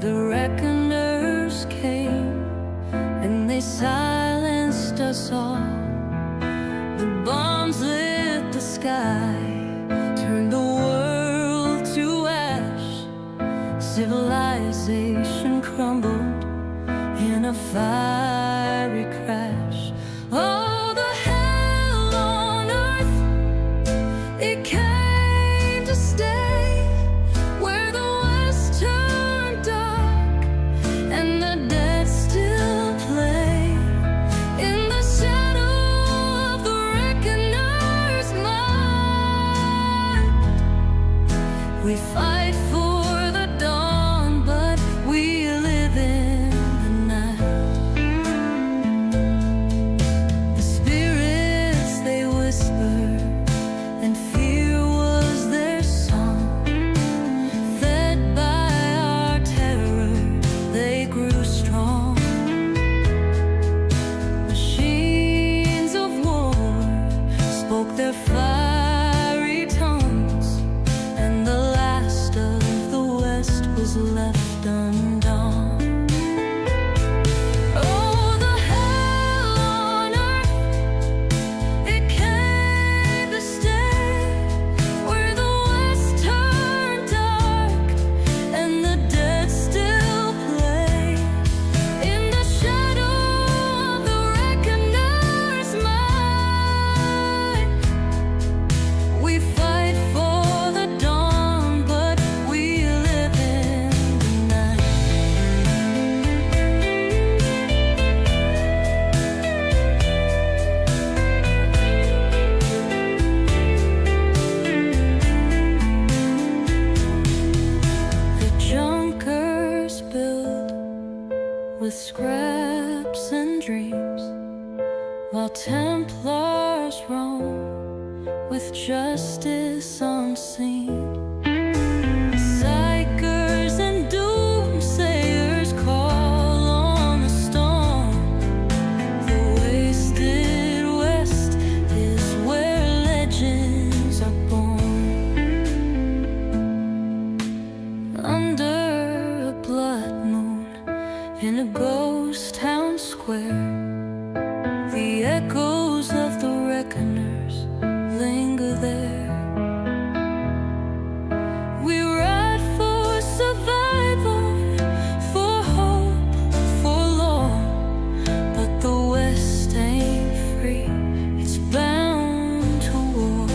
The reckoners came, and they silenced us all. The bombs lit the sky, turned the world to ash. Civilization crumbled in a fiery crash. Oh, the hell on earth, it came to stay, where the west turned dark and the dead still play. In the shadow of the reckoner's mind, we fight for the dawn, but we live in the night. The spirits, they whispered, and fear was their song. Fed by our terror, they grew strong. Machines of war spoke their fiery tongues, and the last of the West was left undone. Oh, the hell on earth, it came to stay, where the west turned dark and the dead still play. In the shadow of the reckoner's mind, we fight for the dawn, but we live in the night. The junkers build with scraps and dreams, while Templars roam with justice unseen. Psychers and Doomsayers call on the storm. The wasted west is where legends are born. Under a blood moon in a ghost town square, the echoes of the reckoners linger there. We ride for survival, for hope, for law, but the West ain't free, it's bound to war.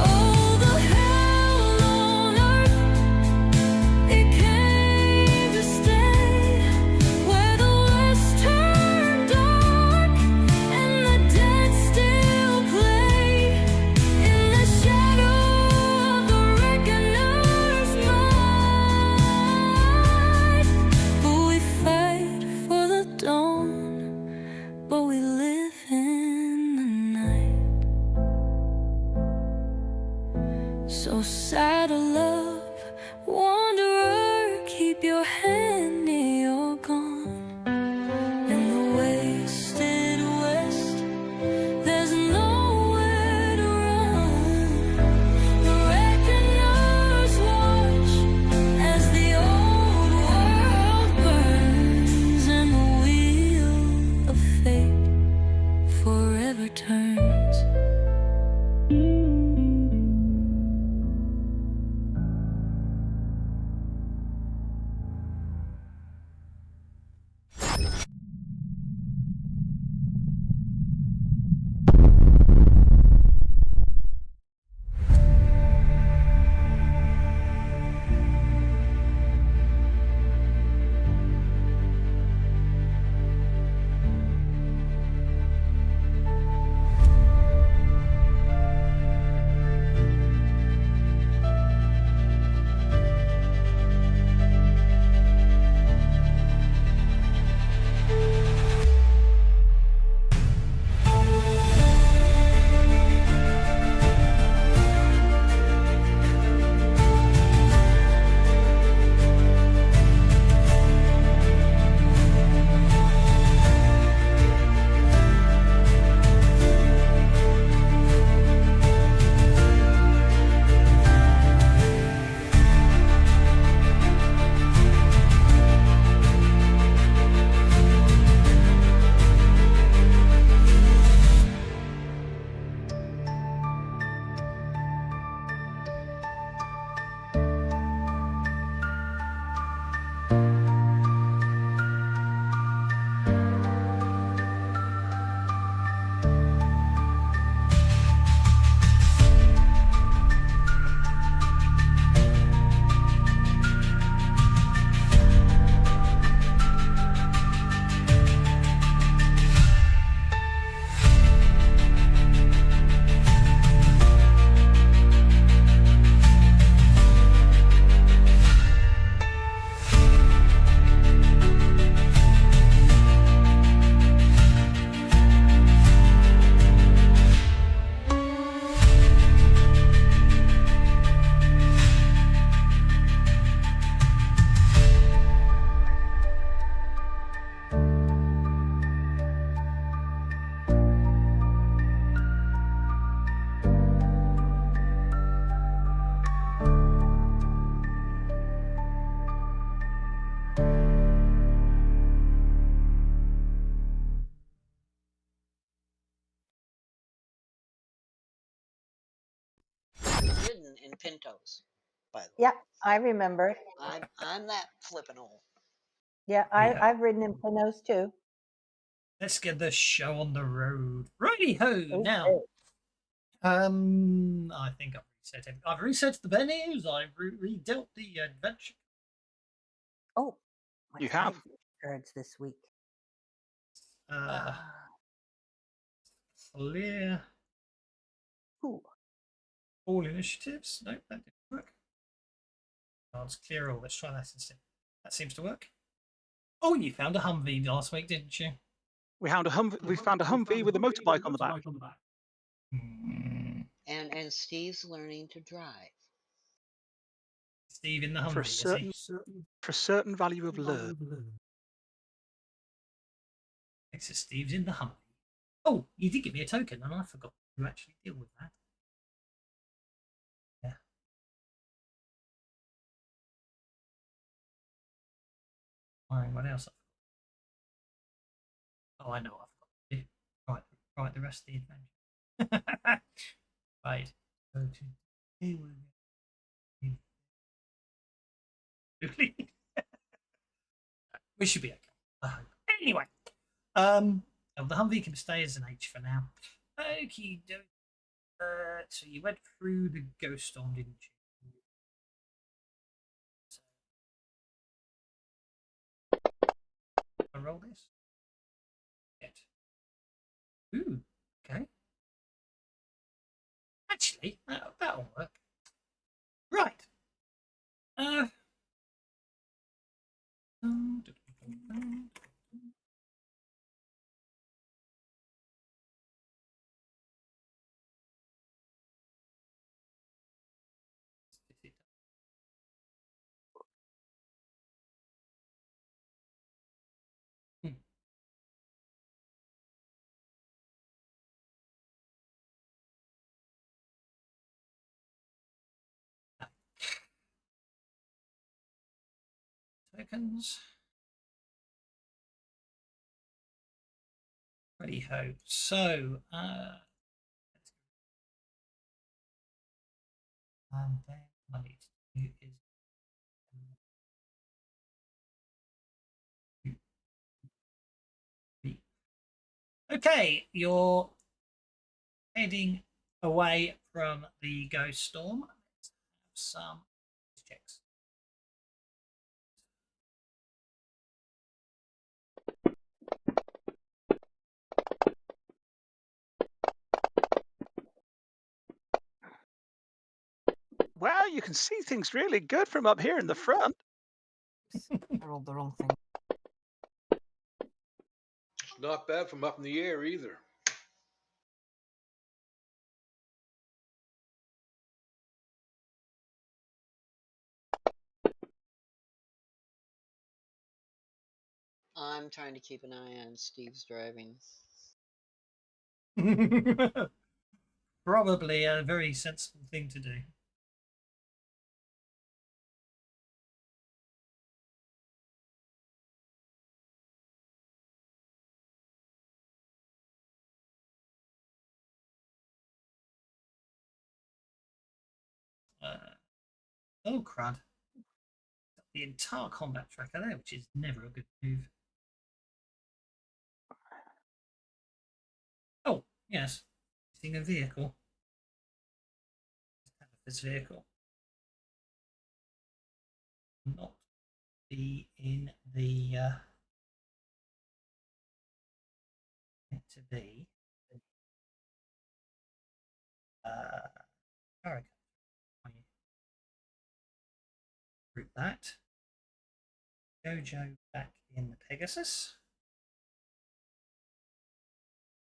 Oh, the hell on earth, it came to stay, where the west turned Ridden in Pintos, by the way. Yeah, I remember. I'm that flippin' old. Yeah, Yeah. I've ridden in Pinos too. Let's get this show on the road. Righty ho! Now, Okay. I think I've reset it. I've reset the menus. I've redealt the adventure. Oh, what's You have. my cards this week? Clear Ooh, all initiatives. Nope, that didn't work. Cards clear all. Let's try that instead. That seems to work. Oh, you found a Humvee last week, didn't you? We found a Humvee with a motorbike on the back. Hmm. And Steve's learning to drive. Steve in the Humvee, For a is for a certain value of lure. Texas Steve's in the Humvee. Oh, you did give me a token, and I forgot to actually deal with that. Yeah. Alright, what else? Oh, I know I've got to do. Right, the rest of the adventure. Right. Go to we should be okay. I hope. Anyway, the Humvee can stay as an H for now. Okie dokie. So you went through the ghost storm, didn't you? So, I roll this. Get. Ooh, okay. Actually, that'll work. Right. Tokens. Ready ho. So, and then what I need to do is okay, you're heading away from the ghost storm. Let's have some checks. Wow, you can see things really good from up here in the front. I rolled the wrong thing. Not bad from up in the air either. I'm trying to keep an eye on Steve's driving. Probably a very sensible thing to do. Oh, crud. The entire combat tracker there, which is never a good move. Oh, yes. Seeing a vehicle. This vehicle. Not be in the meant to be Farragut. Group that. Jojo back in the Pegasus.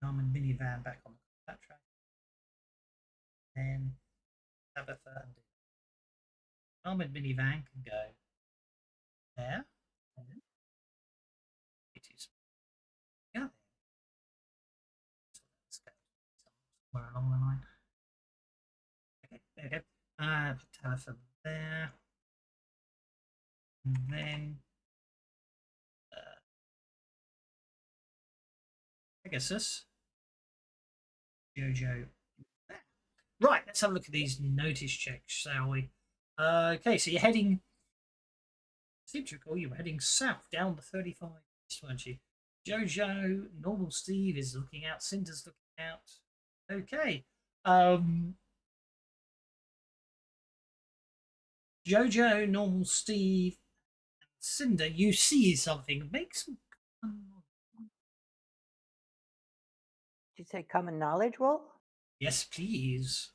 Norman minivan back on the combat track. Then Tabitha and Norman minivan can go there. It is yeah. So let's go somewhere along the line. Okay, there we go. Put Tabitha there. And then Pegasus. Jojo. Right, let's have a look at these notice checks, shall we? Okay, so you're heading. Seem to recall you were heading south down the 35, weren't you? Jojo, normal Steve is looking out. Cinder's looking out. Okay. Jojo, normal Steve, and Cinder, you see something. Make some. Did you say common knowledge roll? Yes, please.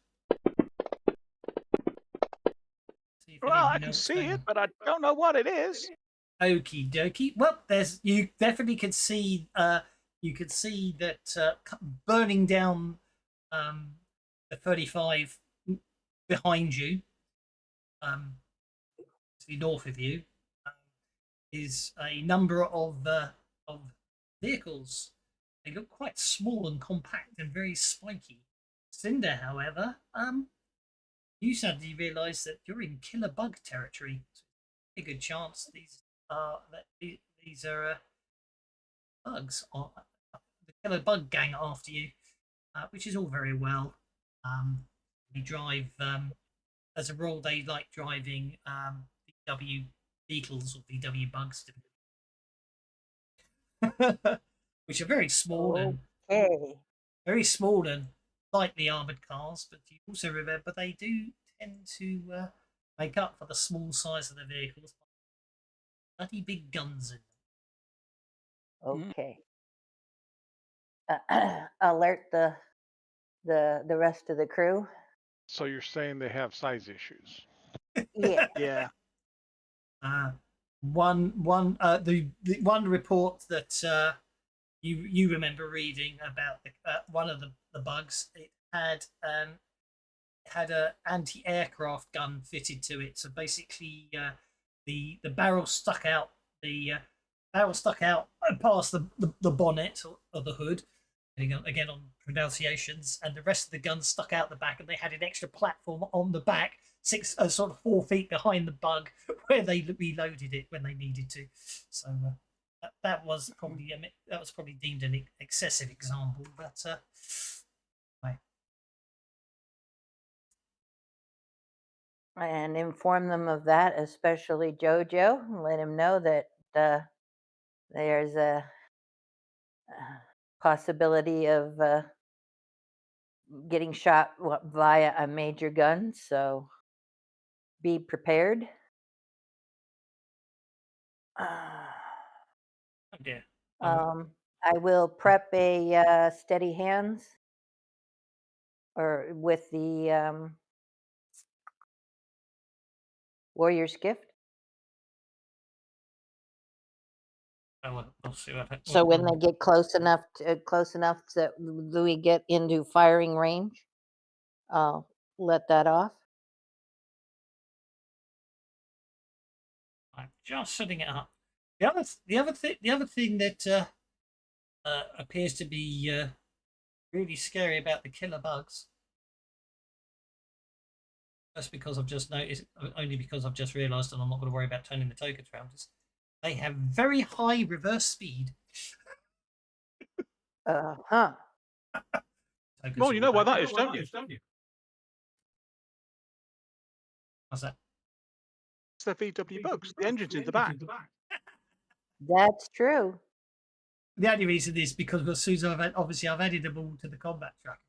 See if Well, any of I you know can what's see going it, on. but I don't know what it is. Okie dokie. Well, there's you definitely can see. You can see that burning down the 35 behind you, to the north of you, is a number of vehicles. They look quite small and compact and very spiky. Cinder, however, you suddenly realise that you're in killer bug territory. A good chance these are bugs, or the killer bug gang after you, which is all very well. You drive as a rule. They like driving VW beetles or VW bugs, which are very small and Okay. very small and lightly armored cars. But you also remember they do tend to make up for the small size of the vehicles. Bloody big guns in them. Okay. Alert the rest of the crew. So you're saying they have size issues? Yeah. Yeah. The one report that you remember reading about one of the bugs. It had a anti-aircraft gun fitted to it. So basically, the barrel stuck out. The barrel stuck out past the bonnet or the hood. Again on pronunciations, and the rest of the gun stuck out the back, and they had an extra platform on the back, sort of 4 feet behind the bug, where they reloaded it when they needed to. So that was probably deemed an excessive example, but right. And inform them of that, especially Jojo. Let him know that there's a possibility of getting shot via a major gun, so be prepared. Oh dear. I will prep a steady hands, or with the warrior's gift. We'll see what happens. So when they get close enough that we get into firing range, I'll let that off. I'm just setting it up. The other thing that appears to be really scary about the killer bugs. Just because I've just noticed, only because I've just realised, and I'm not going to worry about turning the tokens around. They have very high reverse speed. Huh. Well, you know why that is, don't you? What's that? It's the VW bugs. The engine's in the back. That's true. The only reason is because as soon as I've added them all to the combat tracker.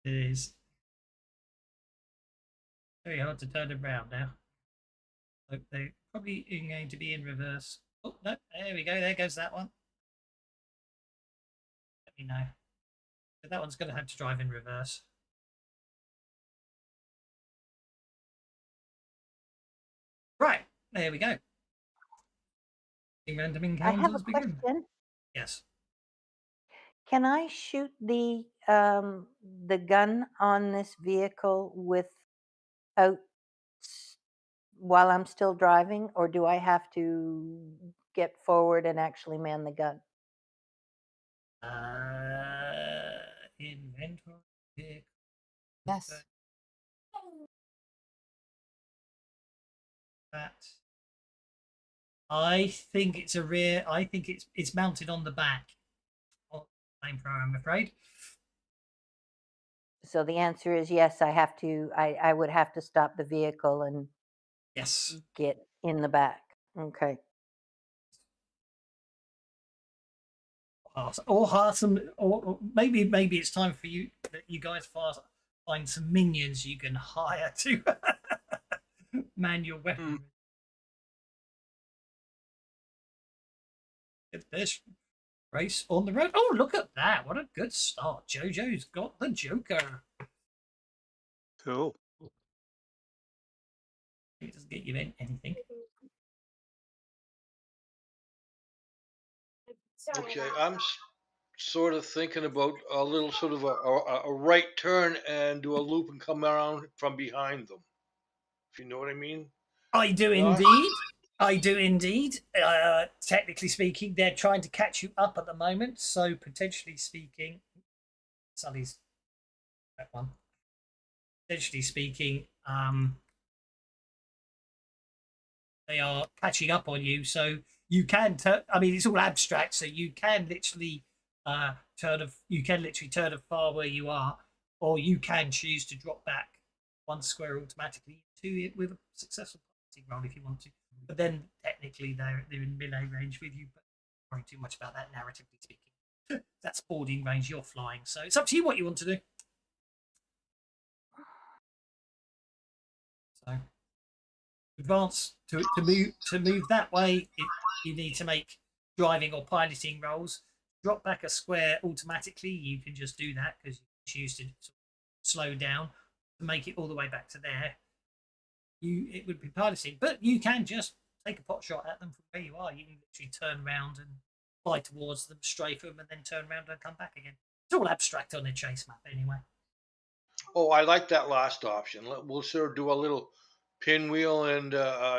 It is very hard to turn them around now. So they're probably going to be in reverse. Oh no, there we go. There goes that one. Let me know. But that one's going to have to drive in reverse. Right, there we go. Random I have a encounters begin. question. Yes. Can I shoot the gun on this vehicle while I'm still driving, or do I have to get forward and actually man the gun? Inventory. Pick. Yes. That. I think it's a rear. I think it's mounted on the back. Of the flamethrower, I'm afraid. So the answer is yes, I would have to stop the vehicle and Yes. get in the back. Okay. Or hire some, or maybe it's time for you guys find some minions you can hire to man your weapon. Get this race on the road. Oh, look at that! What a good start. Jojo's got the Joker. Cool. It doesn't get you in anything. Okay, I'm sort of thinking about a little sort of a right turn and do a loop and come around from behind them. If you know what I mean. I do No? indeed. I do indeed. Technically speaking, they're trying to catch you up at the moment, so potentially speaking, Sully's that one. Potentially speaking, they are catching up on you, so you can turn. I mean, it's all abstract, so you can literally turn of far where you are, or you can choose to drop back one square automatically to it with a successful piloting roll if you want to. But then technically they're in melee range with you, but don't worry too much about that narratively speaking. That's boarding range, you're flying, so it's up to you what you want to do. So advance to move that way, you need to make driving or piloting rolls. Drop back a square automatically, you can just do that because you choose to slow down to make it all the way back to there. It would be piloting, but you can just take a pot shot at them from where you are. You can literally turn around and fly towards them, strafe them, and then turn around and come back again. It's all abstract on the chase map anyway. Oh, I like that last option. We'll sort of do a little pinwheel and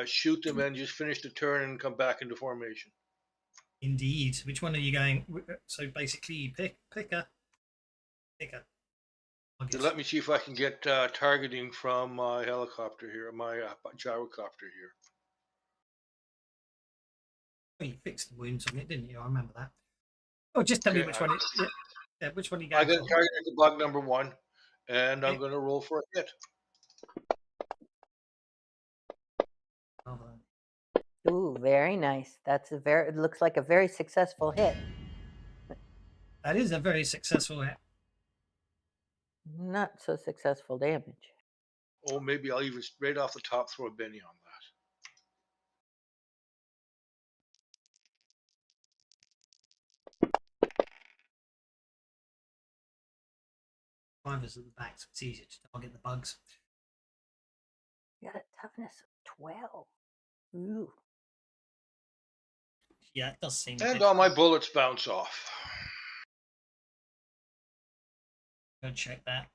shoot them and just finish the turn and come back into formation. Indeed. Which one are you going? So basically, you pick a. Let me see if I can get targeting from my helicopter here, my gyrocopter here. Oh, you fixed the wounds on it, didn't you? I remember that. Oh, just tell me Okay, which one. Which one are you I going got for? targeted to bug number 1, and I'm Okay. going to roll for a hit. Ooh, very nice. It looks like a very successful hit. That is a very successful hit. Not so successful damage. Oh, maybe I'll even straight off the top throw a Benny on that. Drivers at the back, so it's easier to target the bugs. You got a toughness of 12. Ooh. Yeah, it does seem. And all my bullets bounce off. Go check that.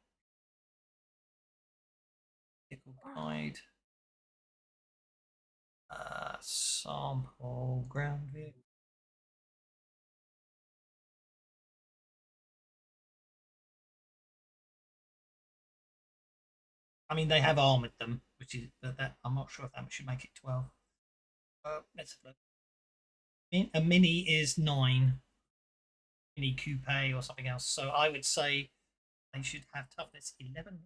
Vehicle guide. Sample ground vehicle. I mean, they have armored them, which is that I'm not sure if that should make it 12. Let's have a look. A mini is 9. Mini coupe or something else. So I would say they should have toughness 11.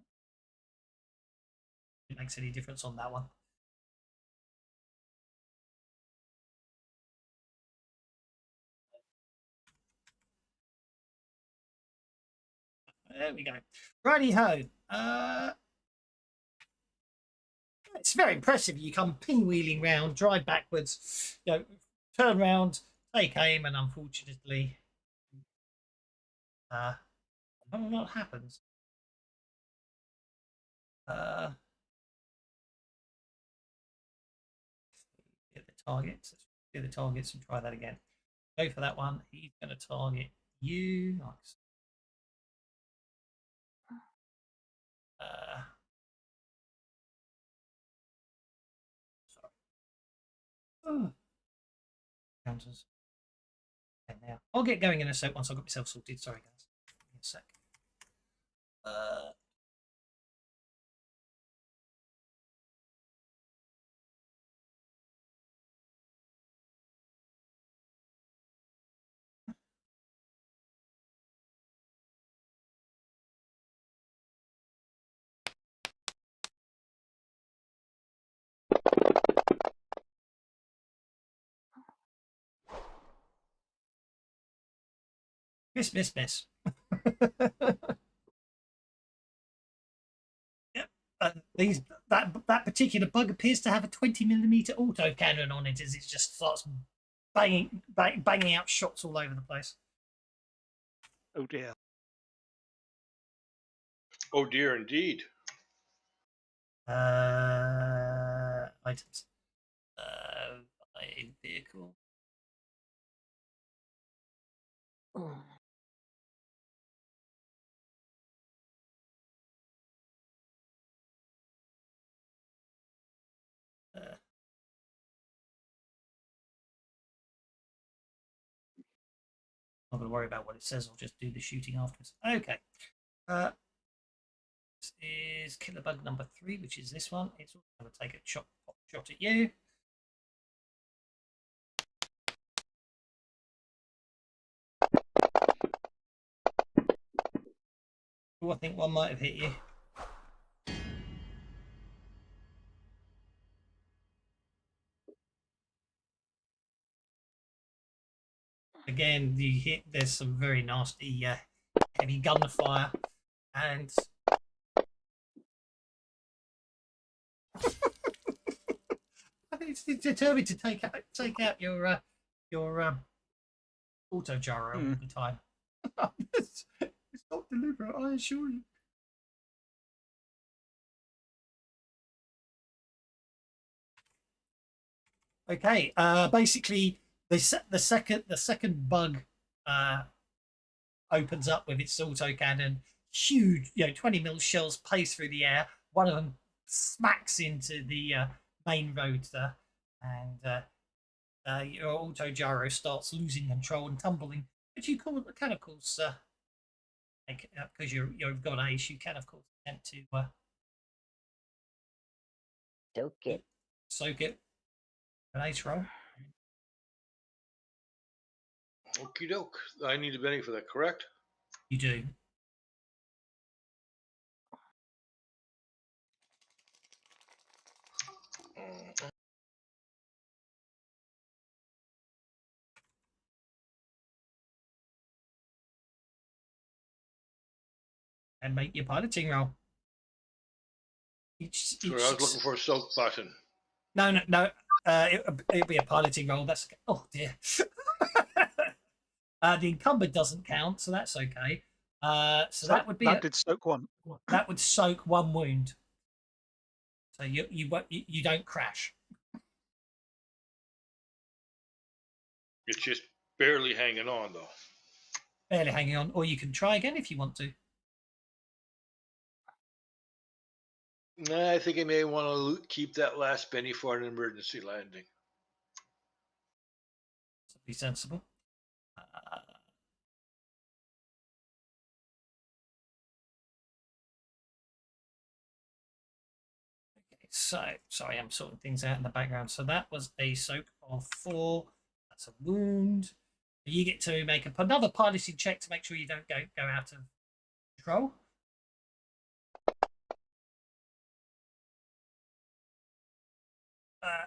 If it makes any difference on that one. There we go. Righty ho. It's very impressive. You come pinwheeling round, drive backwards, turn round, take aim, and unfortunately, I don't know what happens. Get the targets. Let's get the targets and try that again. Go for that one. He's going to target you. Nice. Sorry. Counters. Okay, now I'll get going in a sec once I've got myself sorted. Sorry, guys. Give me a sec. Miss. Yep. That particular bug appears to have a 20mm autocannon on it as it just starts banging out shots all over the place. Oh dear. Oh dear, indeed. Items. A vehicle. Mm. Not going to worry about what it says. I'll just do the shooting afterwards. Okay. This is killer bug number 3, which is this one. It's also going to take a shot at you. I think one might have hit you. Again, there's some very nasty heavy gunfire, and it's determined to take out your auto gyro all the time. it's not deliberate, I assure you. Okay, basically the second bug opens up with its autocannon. Huge, 20mm shells pace through the air. One of them smacks into the main road there, and your auto gyro starts losing control and tumbling. Which you can of course, because you've got ace, you can of course attempt to soak it. An ace roll. Okie doke. I need a Benny for that, correct? You do. And make your piloting roll. Sorry, I was looking for a soak button. No. It'll be a piloting roll. That's oh dear. The encumbered doesn't count, so that's okay. So that would be that did soak one. That would soak 1 wound. So you don't crash. It's just barely hanging on, though. Barely hanging on, or you can try again if you want to. Nah, I think I may want to keep that last Benny for an emergency landing. Be sensible. Okay, so sorry, I'm sorting things out in the background. So that was a soak of 4. That's a wound. You get to make another piloting check to make sure you don't go out of control.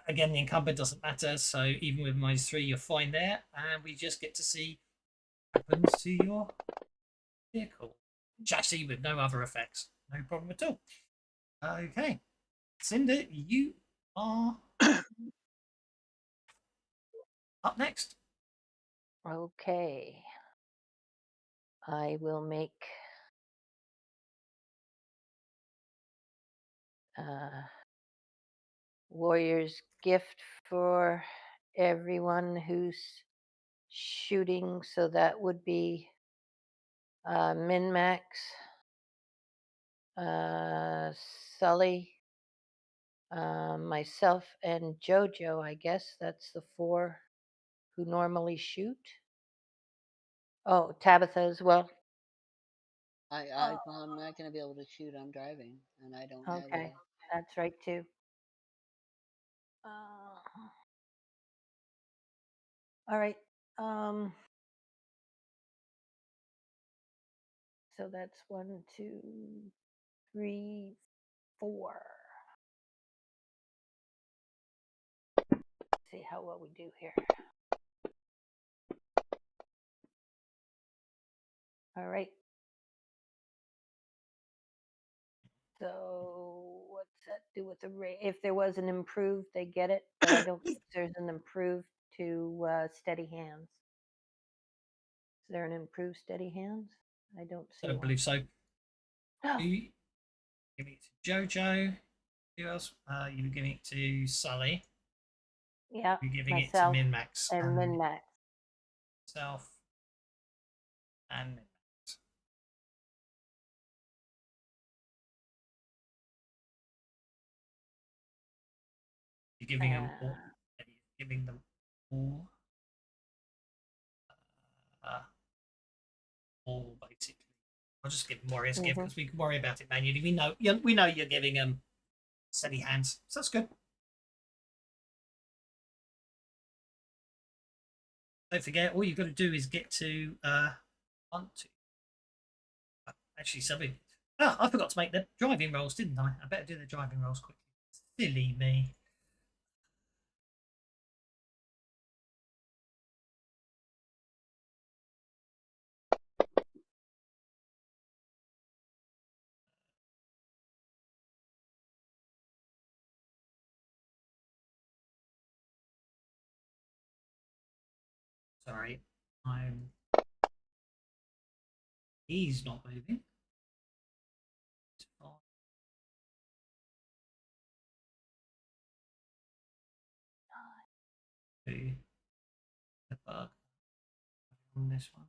Again, the encumbered doesn't matter, so even with -3, you're fine there. And we just get to see what happens to your vehicle. Chassis with no other effects. No problem at all. Okay. Cinder, you are up next. Okay. I will make Warrior's gift for everyone who's shooting. So that would be Min-Max, Sully, myself, and Jojo, I guess. That's the 4 who normally shoot. Oh, Tabitha as well. I'm not going to be able to shoot. I'm driving, and I don't have Okay, that's right too. All right. So that's 1, 2, 3, 4. See how well we do here. All right. So what's that do with the rate? If there was an improved, they get it, but I don't think there's an improved to steady hands. Is there an improved steady hands? I don't I see don't one. believe so. You give it to Jojo. Who else? You're giving it to Sully. Yeah, You're giving it to myself Min-Max and Min-Max. self and Min-Max. You're giving them all. You're giving them all. All basically. I'll just give Warriors gift because we can worry about it manually. We know you're giving them steady hands, so that's good. Don't forget, all you've got to do is get to 1, 2. Actually, something. Oh, I forgot to make the driving rolls, didn't I? I better do the driving rolls quickly. Silly me. Sorry, he's not moving. The bug on this one.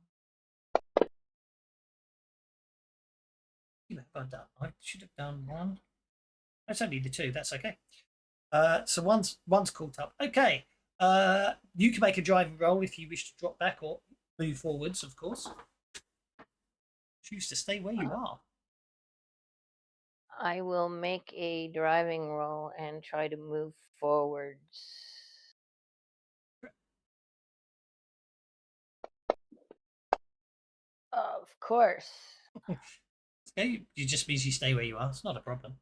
You have done. I should have done 1. That's only the 2. That's okay. So one's caught up. Okay. You can make a driving roll if you wish to drop back or move forwards, of course. Choose to stay where you are. I will make a driving roll and try to move forwards. Of course. Okay, it just means you stay where you are. It's not a problem.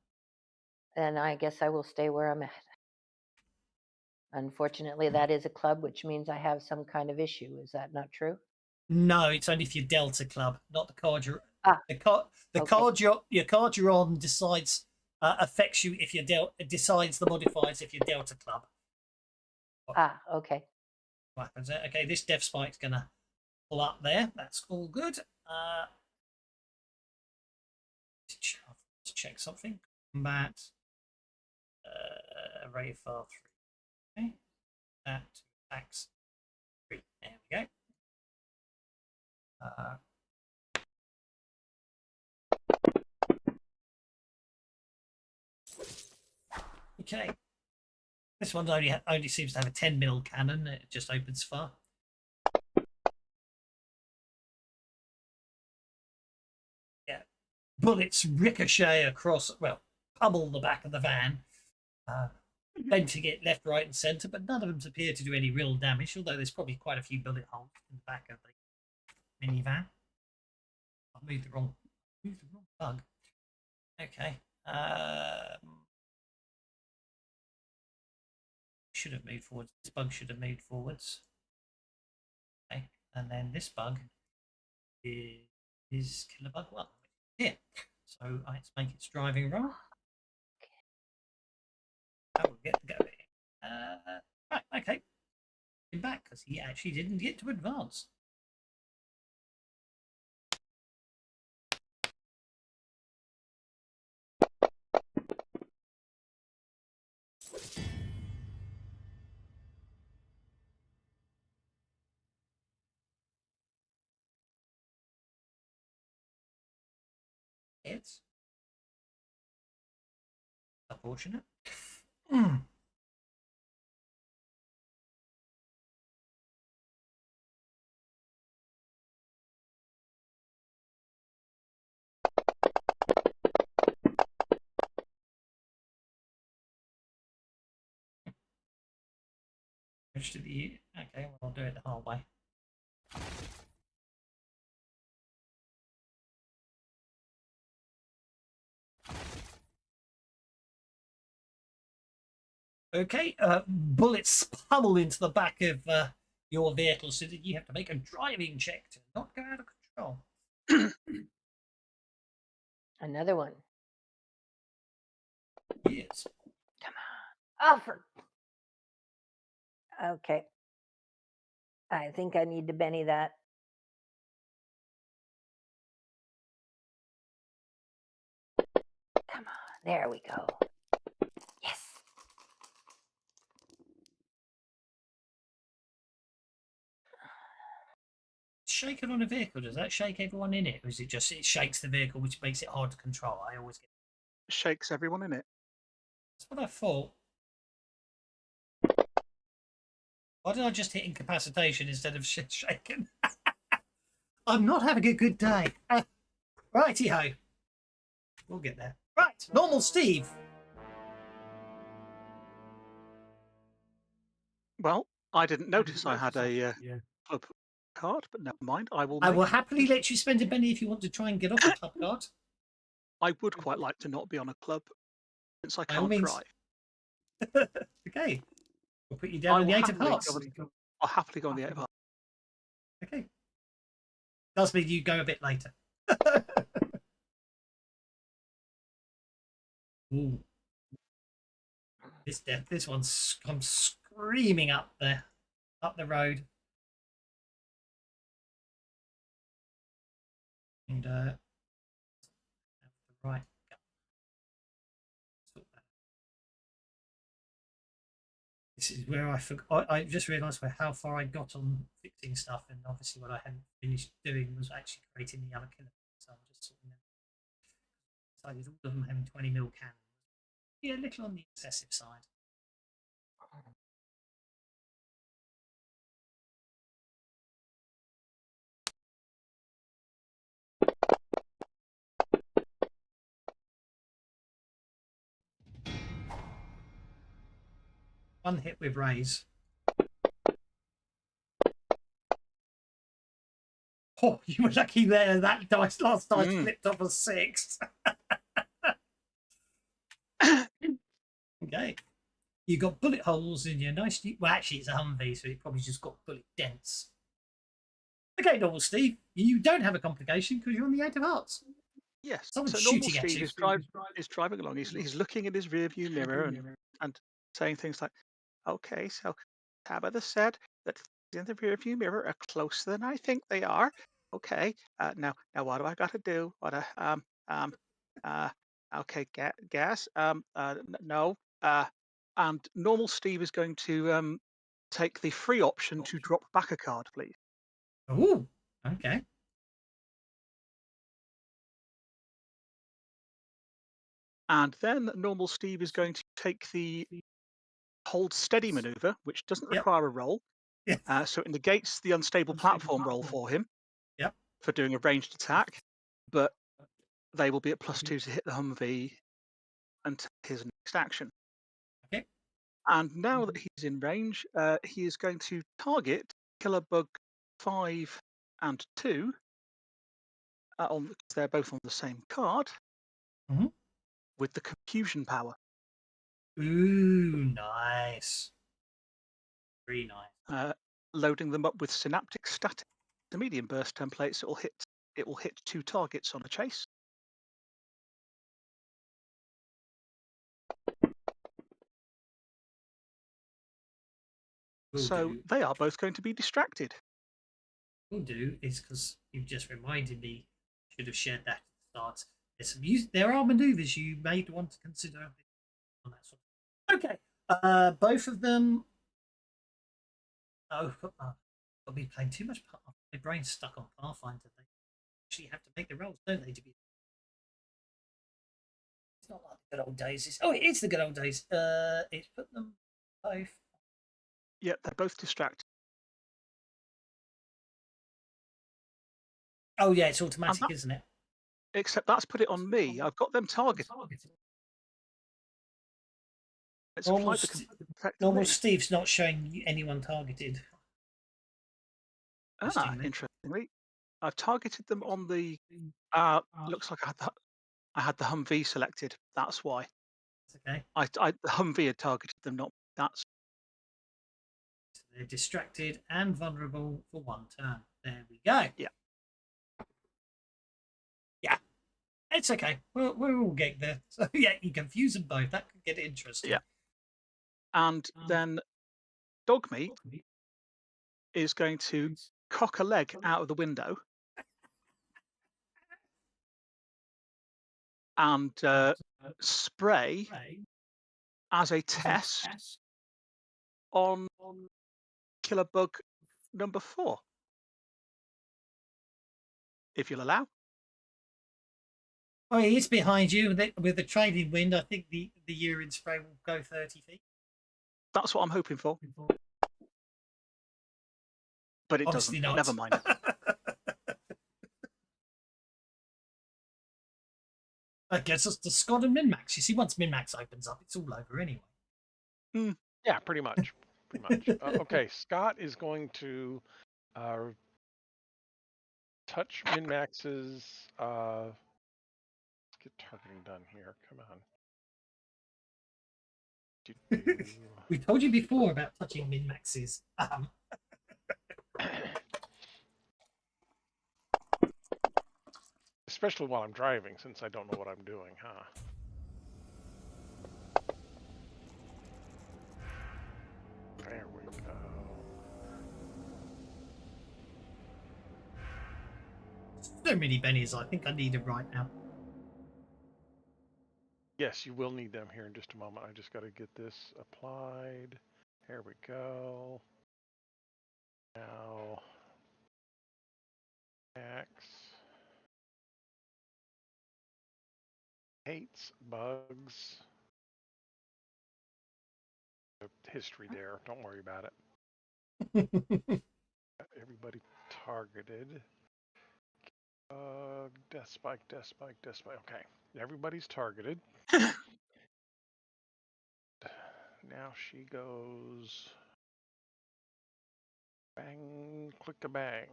Then I guess I will stay where I'm at. Unfortunately, that is a club, which means I have some kind of issue. Is that not true? No, it's only if you're Delta Club, not the card you're. The okay. card your card you're on decides affects you if you're decides the modifiers if you're Delta Club. Okay. What happens there? Okay, this death spike's gonna pull up there. That's all good. Let's check something. Combat. Array file 3. Okay. That attacks 3. There we go. Okay. This one only seems to have a 10mm cannon. It just opens far. Yeah. Bullets ricochet across, well, pummel the back of the van. Venting it left, right, and centre, but none of them appear to do any real damage, although there's probably quite a few bullet holes in the back of the minivan. I moved the wrong bug. Okay. Should have moved forwards. This bug should have moved forwards. Okay, and then this bug is Killer Bug 1 here. So let's make its driving roll. I will get going. Right, okay. Him back because he actually didn't get to advance. It's unfortunate. Which to the okay, well, I'll do it the whole way. Okay, bullets pummel into the back of your vehicle so that you have to make a driving check to not go out of control. Another one. Yes. Oh, okay. I think I need to Benny that. Come on. There we go. Yes. Shaken on a vehicle, does that shake everyone in it? Or is it just it shakes the vehicle, which makes it hard to control? I always get Shakes everyone in it. that's what I thought. Why did I just hit incapacitation instead of shaken? I'm not having a good day. Righty ho. We'll get there. Right, normal Steve. Well, I didn't notice I had a club card, but never mind. I will. I will make happily let you spend a penny if you want to try and get off a club card. I would quite like to not be on a club, since I By all can't means. drive. Okay. We'll put you down on the 8 of hearts. I'll happily go on the 8 of hearts. Okay. Does mean you go a bit later. Ooh. This one's I'm screaming up there, up the road. And right. This is where I forgot. I just realised how far I got on fixing stuff, and obviously what I hadn't finished doing was actually creating the other killer. So I'm just sort of decided all of them having 20 mil cannons. Yeah, a little on the excessive side. One hit with raise. Oh, you were lucky there. That dice last dice flipped off a 6. Okay. You got bullet holes in your nice. Well, actually, it's a Humvee, so it probably just got bullet dents. Okay, normal Steve, you don't have a complication because you're on the 8 of hearts. Yes. Someone's so normal shooting at Steve you. is driving along. He's looking in his rearview mirror and saying things like, "Okay, so Tabitha said that things in the rearview mirror are closer than I think they are. Okay, now what do I got to do? Okay, gas. No. And normal Steve is going to take the free option to drop back a card, please. Oh, okay. And then normal Steve is going to take the hold steady maneuver, which doesn't Yep. require a roll. Yeah. So it negates the unstable platform roll for him Yep. for doing a ranged attack, but they will be at +2 to hit the Humvee and take his next action. Okay. And now that he's in range, he is going to target Killer Bug 5 and 2. They're both on the same card Mhm. with the confusion power. Ooh, nice. Very nice. Loading them up with synaptic static to medium burst templates. It will hit 2 targets on a chase. So they are both going to be distracted. We'll do is because you've just reminded me. Should have shared that at the start. There's some there are manoeuvres you may want to consider on that sort. Okay. Both of them. Oh, I'll be playing too much. My brain's stuck on Pathfinder. They actually have to make the rolls, don't they? To be. It's not like the good old days. Oh, it is the good old days. It's put them both. Yeah, they're both distracted. Oh yeah, it's automatic, isn't it? Except that's put it on me. I've got them targeted. It's applied the effect on Normal me. Steve's not showing anyone targeted. Interestingly, I've targeted them on the. Looks like I had the Humvee selected. That's why. It's okay. The Humvee had targeted them, not that's. So they're distracted and vulnerable for 1 turn. There we go. Yeah. It's okay. We'll all get there. So yeah, you confuse them both. That could get interesting. Yeah. And then Dogmeat is going to cock a leg out of the window and spray as a test on killer bug number 4, if you'll allow. Oh, he is behind you with the trading wind. I think the urine spray will go 30 feet. That's what I'm hoping for. But it Obviously doesn't. not. Never mind. I guess it's the Scott and Min-Max. You see, once Min-Max opens up, it's all over anyway. Yeah, pretty much. Okay, Scott is going to touch Min-Max's. Let's get targeting done here. Come on. We told you before about touching Min-Max's. Especially while I'm driving, since I don't know what I'm doing, huh? There we go. So many bennies. I think I need them right now. Yes, you will need them here in just a moment. I just got to get this applied. Here we go. Now, X hates bugs. The history there. Don't worry about it. Everybody targeted. Death spike. Okay, everybody's targeted. Now she goes bang, click a bang.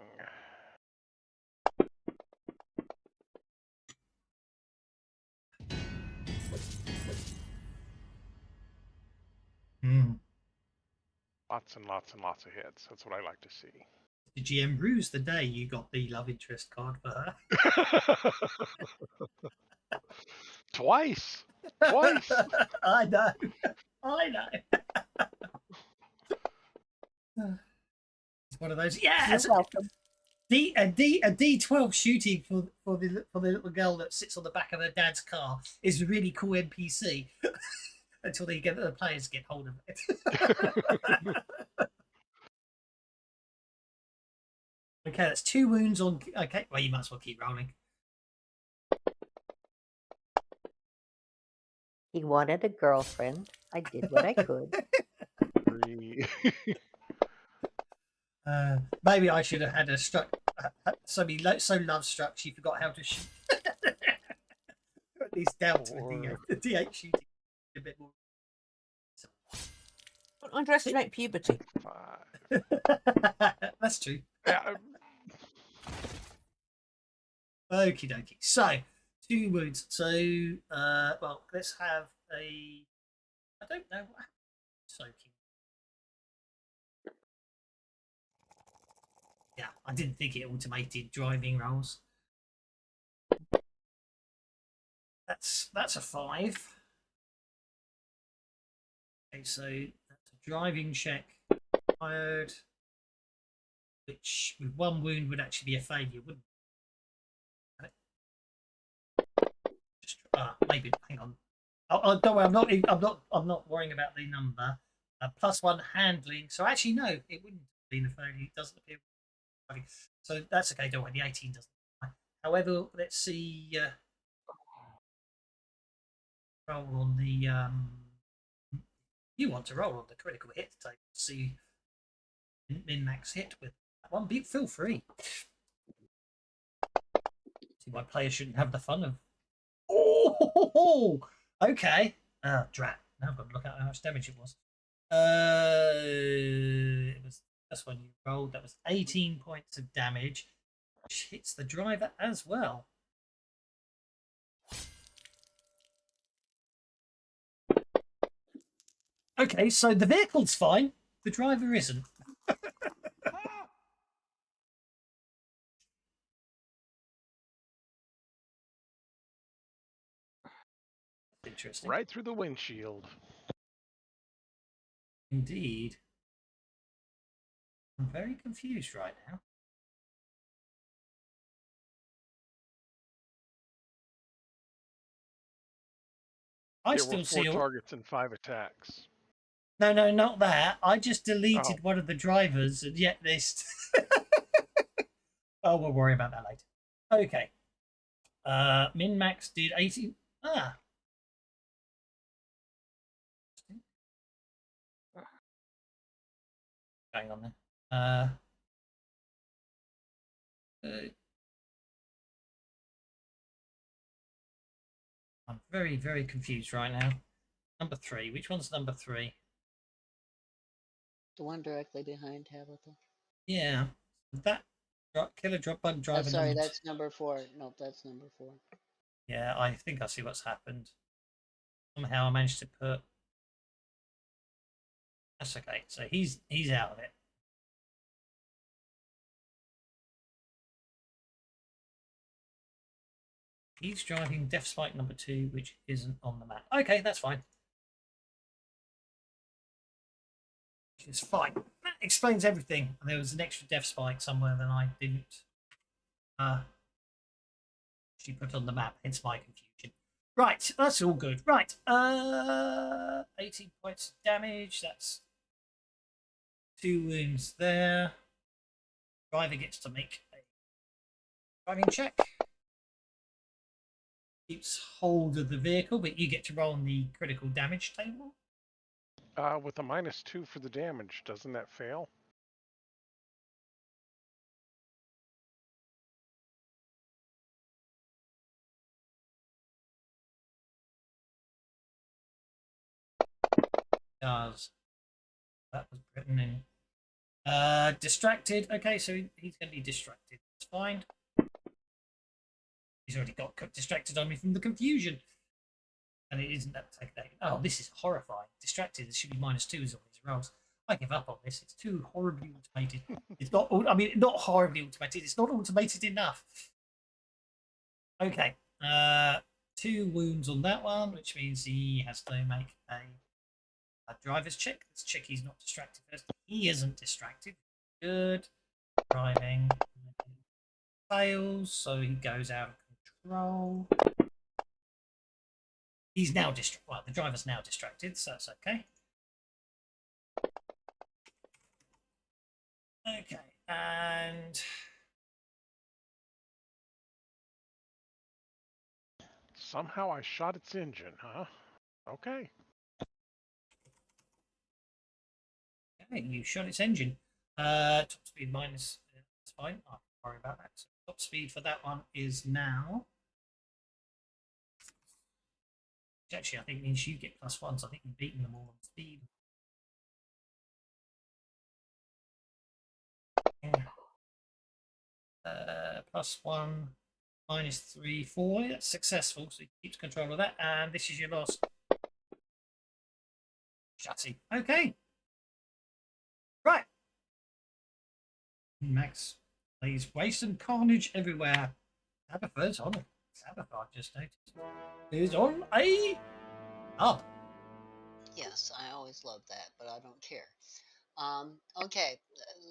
Lots and lots and lots of hits. That's what I like to see. The GM bruise the day you got the love interest card for her. Twice. I know. It's one of those. Yeah, You're welcome. a D12 shooting for the little girl that sits on the back of her dad's car is a really cool NPC until the players get hold of it. Okay, that's 2 wounds on. Okay, well, you might as well keep rolling. He wanted a girlfriend. I did what I could. 3. Maybe I should have had a struck. Somebody so love struck she forgot how to shoot. At least dealt with the D8 shooting a bit more. Don't underestimate puberty. 5. That's true. Yeah, Okie dokie. So 2 wounds. So well, let's have a. I don't know what happened. Soaking. Yeah, I didn't think it automated driving rolls. That's a 5. Okay, so that's a driving check fired, which with 1 wound would actually be a failure, wouldn't it? Just maybe hang on. Oh, don't worry, I'm not worrying about the number. +1 handling. So actually, no, it wouldn't have been a failure. It doesn't appear. So that's okay. Don't worry, the 18 doesn't. However, let's see. Roll on the. You want to roll on the critical hit to see min-max hit with that one. Feel free. See, my players shouldn't have the fun of. Oh, okay. Drat. Now I've got to look at how much damage it was. It was that's when you rolled. That was 18 points of damage, which hits the driver as well. Okay, so the vehicle's fine. The driver isn't. Interesting. Right through the windshield. Indeed. I'm very confused right now. I There were still 4 see all... targets and 5 attacks. No, no, not that. I just Oh, deleted one of the drivers, and yet this. Oh, we'll worry about that later. Okay. Min max did 80. Ah. Going on there. I'm very, very confused right now. Number 3. Which one's number 3? The one directly behind Tabitha. Yeah. That killer drop bug Oh, driver. sorry, number that's number 4. Nope, that's number 4. Yeah, I think I see what's happened. Somehow I managed to put. That's okay. So he's out of it. He's driving Death Spike number 2, which isn't on the map. Okay, that's fine. It's fine. That explains everything. There was an extra Death Spike somewhere that I didn't actually put on the map, hence my confusion. Right, that's all good. Right, 18 points of damage. That's 2 wounds there. Driver gets to make a driving check. Keeps hold of the vehicle, but you get to roll on the critical damage table. with a -2 for the damage, doesn't that fail? Does. That was written in. Distracted. Okay, so he's going to be distracted. It's fine. He's already got distracted on me from the confusion. And it isn't that. Oh, this is horrifying. Distracted. It should be -2 as all these rolls. I give up on this. It's too horribly automated. It's not. I mean, not horribly automated. It's not automated enough. Okay. 2 wounds on that one, which means he has to make a driver's check. Let's check he's not distracted first. He isn't distracted. Good. Driving fails, so he goes out of control. He's now distracted. Well, the driver's now distracted, so that's okay. Okay, and Somehow I shot its engine, huh? Okay. okay, you shot its engine. Top speed minus. That's fine. I don't worry about that. So top speed for that one is now. Which actually, I think means you get +1. So I think you've beaten them all on speed. +1, -3, 4. That's successful, so he keeps control of that. And this is your last chassis. Okay. Right. Max plays waste and carnage everywhere. Tabitha's on it. Tabitha, I just noticed, is on a up. Yes, I always love that, but I don't care. Okay,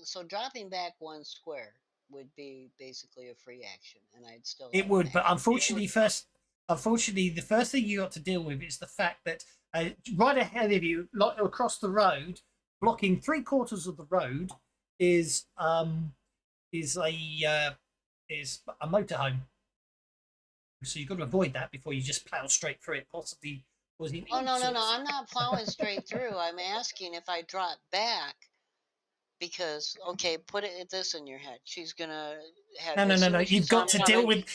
so dropping back 1 square would be basically a free action, and I'd still. It have would, an but action. unfortunately, the first thing you got to deal with is the fact that right ahead of you, like across the road, blocking 3/4 of the road, is a motorhome. So you've got to avoid that before you just plow straight through it, possibly causing. Oh no, I'm not plowing straight through. I'm asking if I drop back. Because put this in your head. She's gonna have. No. You've got to deal with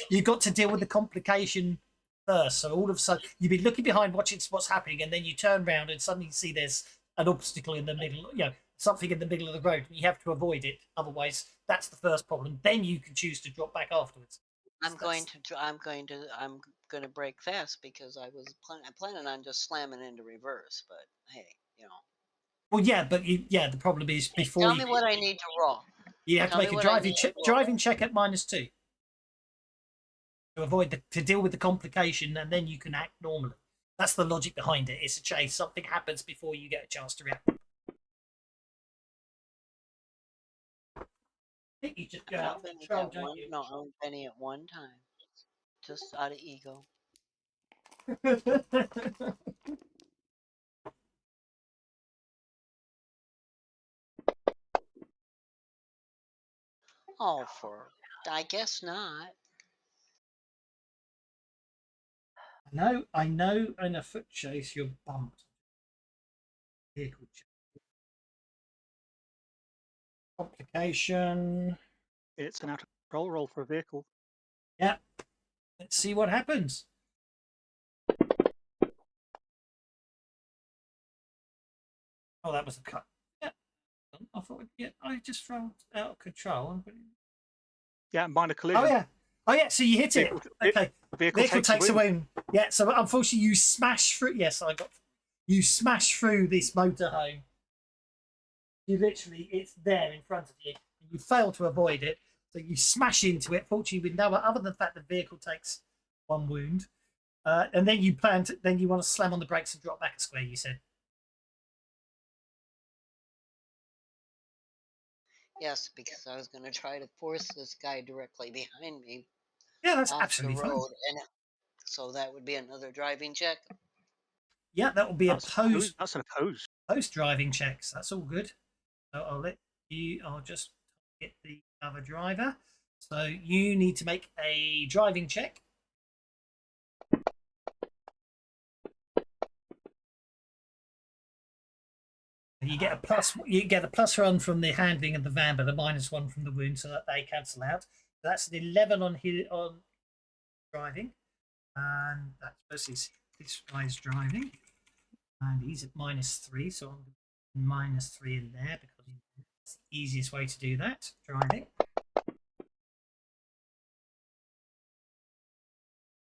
the complication first. So all of a sudden, you've been looking behind, watching what's happening, and then you turn around and suddenly see there's an obstacle in the middle. Something in the middle of the road, and you have to avoid it. Otherwise, that's the first problem. Then you can choose to drop back afterwards. I'm going to break fast because I was planning on just slamming into reverse. But hey, Well, yeah, but the problem is before tell me what I need to roll. You have to Tell make me a what I need to roll. driving check at -2 to avoid to deal with the complication, and then you can act normally. That's the logic behind it. It's a chase. Something happens before you get a chance to react. I think you just go I out only of been at control, that don't one. you? No, I only been at one time, just out of ego. Oh, I guess not. I know in a foot chase you're bumped. Vehicle chase. Complication. It's an out of control roll for a vehicle. Yeah. Let's see what happens. Oh, that was the cut. Yeah. I thought I just felt out of control. Yeah, minor Oh collision. yeah. Oh yeah. So you hit it. Vehicle- Okay. Vehicle Takes a a wound. Yeah. So unfortunately, you smash through. Yes, I got. You smash through this motorhome. You literally, it's there in front of you. You fail to avoid it, so you smash into it. Fortunately, with no other than the fact the vehicle takes one wound, and then you then you want to slam on the brakes and drop back a square. You said. Yes, because I was going to try to force this guy directly behind me Yeah, that's off the absolutely fine. road, and so that would be another driving check. Yeah, that will be That's an oppose. post driving checks. That's all good. So I'll let you. I'll just get the other driver. So you need to make a driving check. You get a plus. You get a plus 1 from the handling of the van, but a -1 from the wound, so that they cancel out. So that's an 11 on driving, and that's versus this guy's driving, and he's at -3. So I'm -3 in there because it's the easiest way to do that. Driving.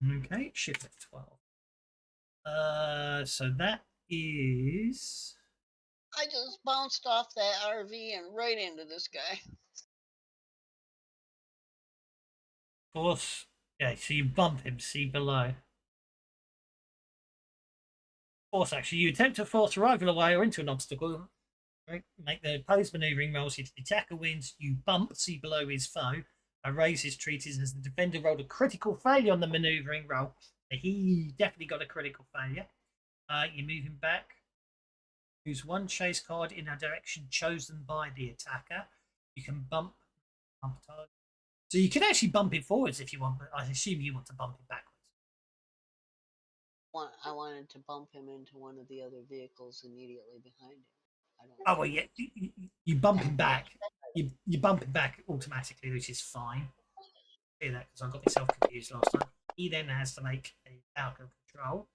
Okay, shift at 12. So that is. I just bounced off that RV and right into this guy. Force. Yeah, so you bump him, see below. Force action. You attempt to force a rival away or into an obstacle. Right? Make the opposed maneuvering rolls. If the attacker wins, you bump, see below his foe. Raise his treaties as the defender rolled a critical failure on the maneuvering roll. He definitely got a critical failure. You move him back. Use one chase card in a direction chosen by the attacker. You can bump target. So you can actually bump it forwards if you want, but I assume you want to bump it backwards. I wanted to bump him into one of the other vehicles immediately behind him. I don't. Oh well, yeah. You bump him back. You bump him back automatically, which is fine. I hear that because I got myself confused last time. He then has to make a out of control,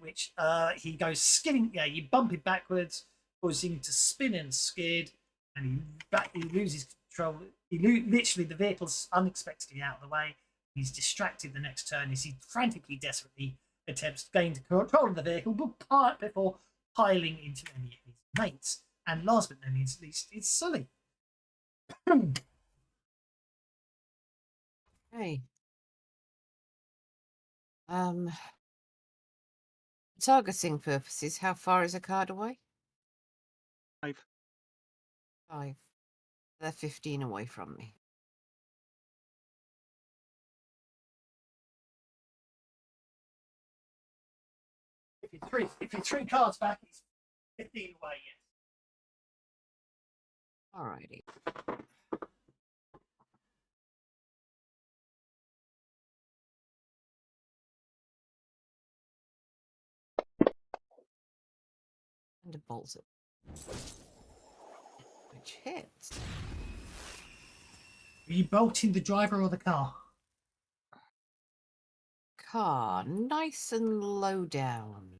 which he goes skidding. Yeah, you bump him backwards, causing him to spin and skid, and he loses control. Literally the vehicle's unexpectedly out of the way. He's distracted the next turn as he frantically, desperately attempts to gain control of the vehicle before piling into any of his mates. And last but no means least, it's Sully. Hey. Targeting purposes, how far is a card away? 5. 5. They're 15 away from me. If you're 3 cards back, it's 15 away, yes. Alrighty. And a bolt it. Which hits. Are you bolting the driver or the car? Car, nice and low down.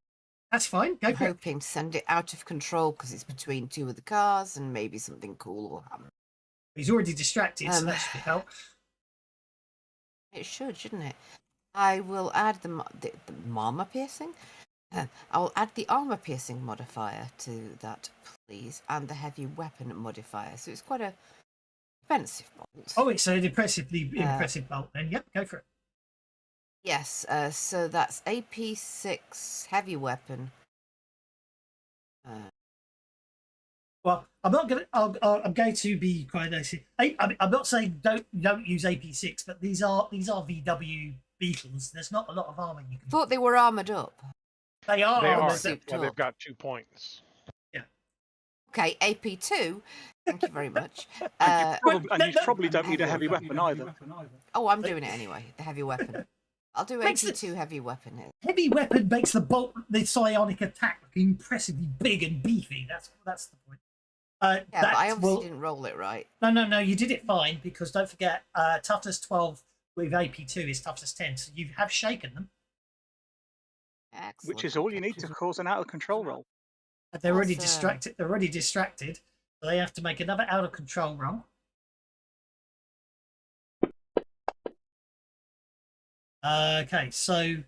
That's fine. Go I'm for it. hoping to send it out of control because it's between 2 of the cars and maybe something cool will happen. He's already distracted, so that should help. It should, shouldn't it? I will add the armor piercing. I'll add the armor piercing modifier to that, please, and the heavy weapon modifier. So it's quite a expensive bolt. Oh, it's an impressive bolt then. Yep, go for it. Yes, so that's AP6 heavy weapon. Well, I'm not going to. I'm going to be quite nice. I'm not saying don't use AP6, but these are VW beetles. There's not a lot of armor you can. Thought they were armored up. They are They are. armored. Souped Yeah, they've up. got 2 points. Okay, AP2. Thank you very much. And you probably, no, and you probably don't need a heavy weapon either. Oh, I'm doing it anyway. The heavy weapon. I'll do Makes AP2 heavy weapon. Heavy weapon makes the psionic attack look impressively big and beefy. That's the point. Yeah, but I obviously will, didn't roll it right. No, you did it fine because don't forget, toughness 12 with AP2 is toughness 10, so you have shaken them. Excellent. Which is all you need to cause an out of control roll. They're already Awesome. distracted. They're already distracted, so they have to make another out of control roll. Okay, so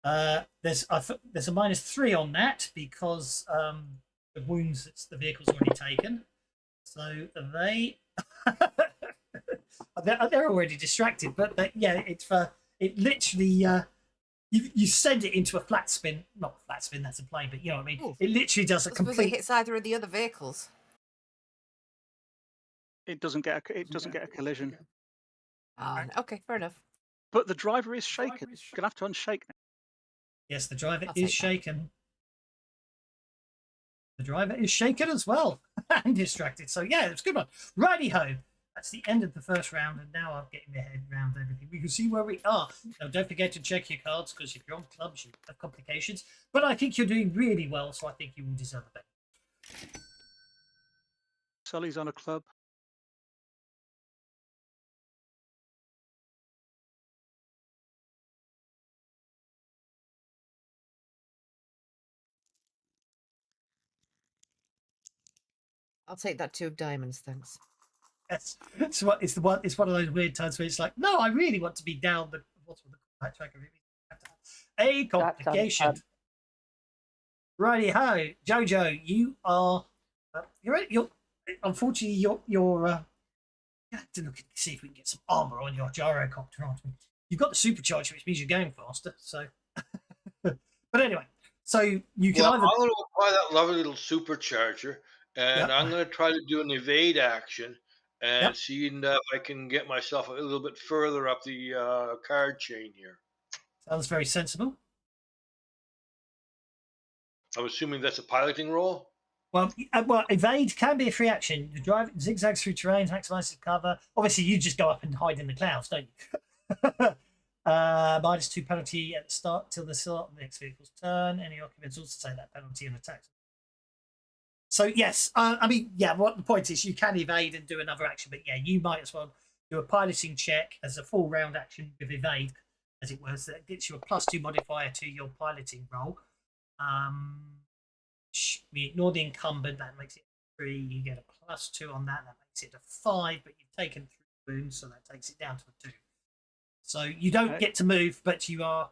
there's a -3 on that because the wounds that the vehicle's already taken. So they they're already distracted, but it's for it literally you send it into a flat spin, not flat spin. That's a plane, but you know what I mean. Ooh. It literally does a I suppose it complete. hits either of the other vehicles. It doesn't get a collision. Okay, fair enough. But the driver is shaken. You're gonna have to unshake now. Yes, the driver I'll is take that. shaken. The driver is shaken as well and distracted. So yeah, it's a good one. Righty ho. That's the end of the first round, and now I'm getting my head around everything. We can see where we are. Now, don't forget to check your cards because if you're on clubs, you have complications. But I think you're doing really well, so I think you will deserve a bet. Sully's on a club. I'll take that 2 of diamonds, thanks. Yes. So what it's one of those weird times where it's like, no, I really want to be down the what's with the combat track of it. A complication. Righty ho, Jojo, you are you're unfortunately you're you have to look and see if we can get some armor on your gyrocopter, aren't we? You've got the supercharger, which means you're going faster. So, but anyway, so you can Well, either I'm going to apply that lovely little supercharger, and Yep. I'm going to try to do an evade action and Yep. see if I can get myself a little bit further up the card chain here. sounds very sensible. I'm assuming that's a piloting roll. Well, evade can be a free action. The driver zigzags through terrain, maximizes cover. Obviously, you just go up and hide in the clouds, don't you? -2 penalty at the start till the start of the next vehicle's turn. Any occupants also take that penalty and attacks. So yes, I mean, yeah. What the point is, you can evade and do another action, but yeah, you might as well do a piloting check as a full round action with evade, as it was. That gets you a +2 modifier to your piloting roll. We ignore the incumbent, that makes it 3. You get a +2 on that, that makes it a 5, but you've taken 3 wounds, so that takes it down to a 2. So you don't get to move, but you are.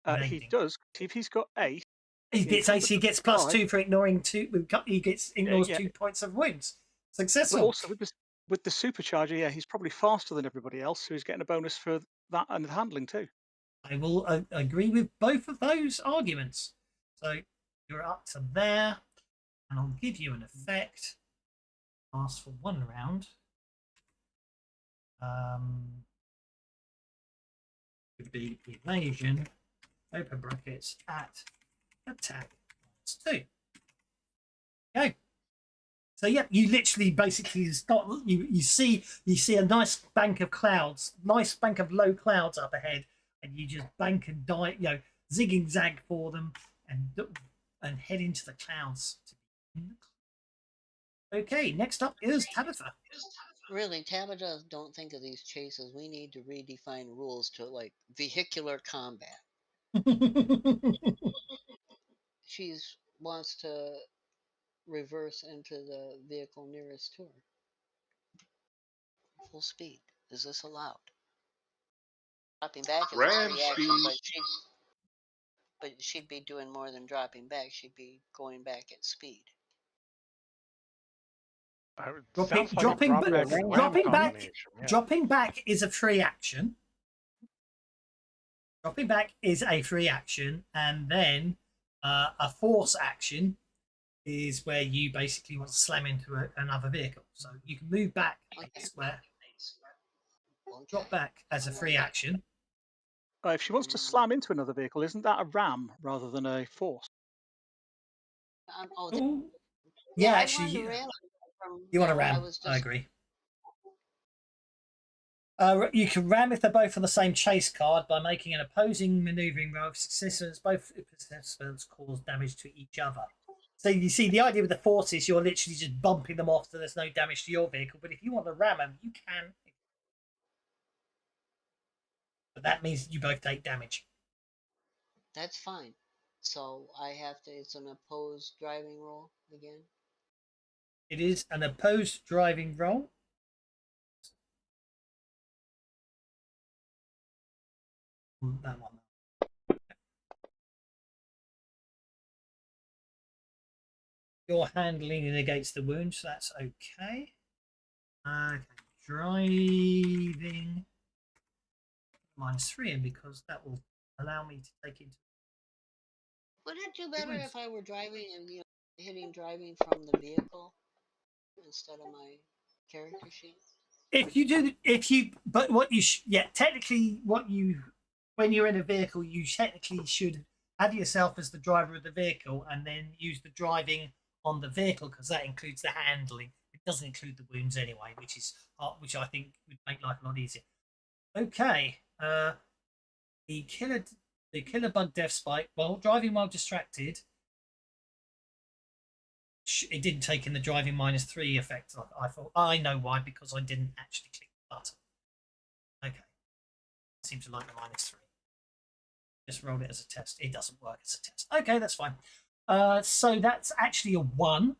He evading. does. If he's got ace, He gets AC, he gets +2 for ignoring 2. He ignores Yeah. 2 points of wounds. but Successful. also with the supercharger, yeah, he's probably faster than everybody else, so he's getting a bonus for that and the handling too. I will agree with both of those arguments. So you're up to there, and I'll give you an effect. Last for 1 round. Would be evasion, open brackets, at attack -2. Okay. So yeah, you literally basically start. You see a nice bank of clouds, nice bank of low clouds up ahead, and you just bank and die, zig and zag for them, and head into the clouds. Okay, next up is Tabitha. Really, Tabitha don't think of these chases. We need to redefine rules to like vehicular combat. She wants to reverse into the vehicle nearest to her. Full speed. Is this allowed? Dropping back is a Ram free action, speed. but she'd be doing more than dropping back. She'd be going back at speed. Dropping back is a free action. Dropping back is a free action, and then a force action is where you basically want to slam into another vehicle. So you can move back Okay. a square, Okay. drop back as a free action. If she wants to slam into another vehicle, isn't that a ram rather than a force? Oh, Ooh. yeah, Yeah, I actually, wanted to ram from, you want to I ram. was I just agree. You can ram if they're both on the same chase card by making an opposing maneuvering roll. If successful, both participants cause damage to each other. So you see, the idea with the force is you're literally just bumping them off so there's no damage to your vehicle. But if you want to ram them, you can. But that means you both take damage. That's fine. So I have to. It's an opposed driving roll again. It is an opposed driving roll. That one. You're handling negates the wound, so that's okay. Okay, driving -3, and because that will allow me to take into. Would it do better would. if I were driving and hitting driving from the vehicle instead of my character sheet? If you do, but what you, yeah, technically, when you're in a vehicle, you technically should have yourself as the driver of the vehicle, and then use the driving on the vehicle because that includes the handling. It doesn't include the wounds anyway, which I think would make life a lot easier. Okay, the killer bug death spike. Well, driving while distracted. It didn't take in the driving -3 effect. I thought I know why, because I didn't actually click the button. Okay, seems to like the -3. Just roll it as a test. It doesn't work as a test. Okay, that's fine. So that's actually a 1.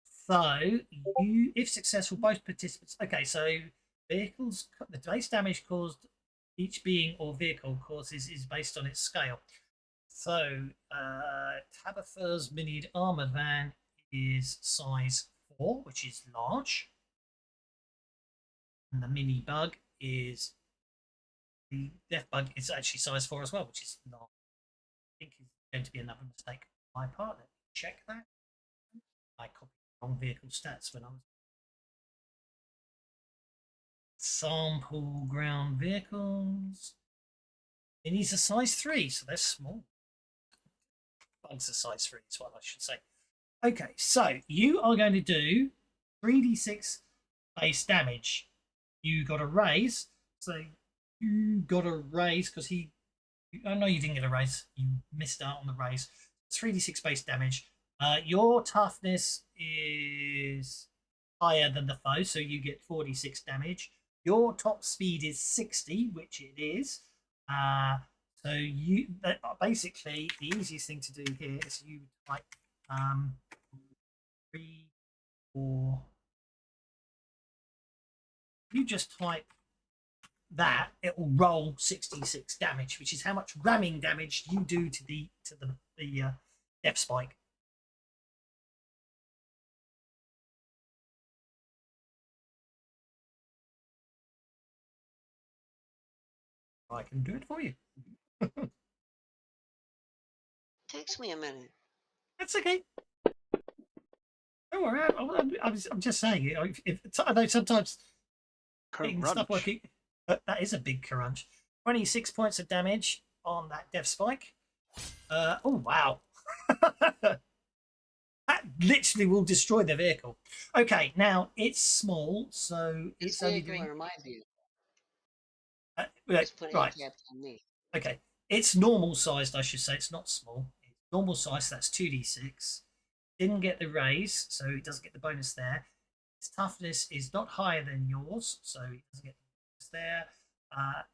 So you, if successful, both participants. Okay, so vehicles, the base damage caused each being or vehicle causes is based on its scale. So Tabitha's minied armored van is size 4, which is large, and the mini bug is the death bug is actually size 4 as well, which is not. I think is going to be another mistake on my part. Let me check that. I copied the wrong vehicle stats when I was sample ground vehicles. Minis are size 3, so they're small. Bugs are size 3 is what I should say. Okay, so you are going to do 3d6 base damage. You got a raise, so you got a raise because he. Oh no, you didn't get a raise. You missed out on the raise. It's 3d6 base damage. Your toughness is higher than the foe, so you get 46 damage. Your top speed is 60, which it is. So you basically the easiest thing to do here is you type 3, 4. You just type that, it will roll 66 damage, which is how much ramming damage you do to the death spike. I can do it for you. Takes me a minute. That's okay. Don't worry. I'm just saying. I know sometimes things stop Crunch. working. But that is a big crunch. 26 points of damage on that death spike. Oh wow. That literally will destroy the vehicle. Okay, now it's small, so This it's only vehicle doing. or my vehicle? Right, Just put right. handicaps on me. Okay, it's normal sized, I should say. It's not small. It's normal size. So that's 2d6. Didn't get the raise, so it doesn't get the bonus there. Its toughness is not higher than yours, so it doesn't get the bonus there.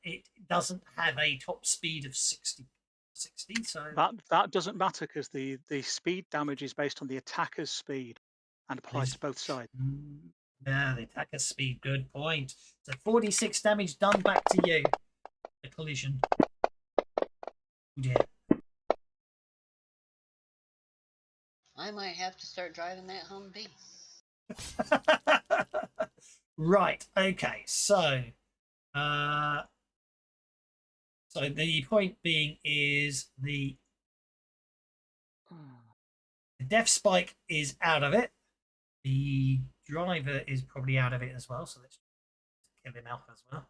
It doesn't have a top speed of 60. So That doesn't matter because the speed damage is based on the attacker's speed and applies to both sides. Yeah, the attacker's speed. Good point. So 46 damage done back to you. The collision. Oh dear. I might have to start driving that Humvee. Right. Okay. So, So the point being is the death spike is out of it. The driver is probably out of it as well. So let's kill him out as well.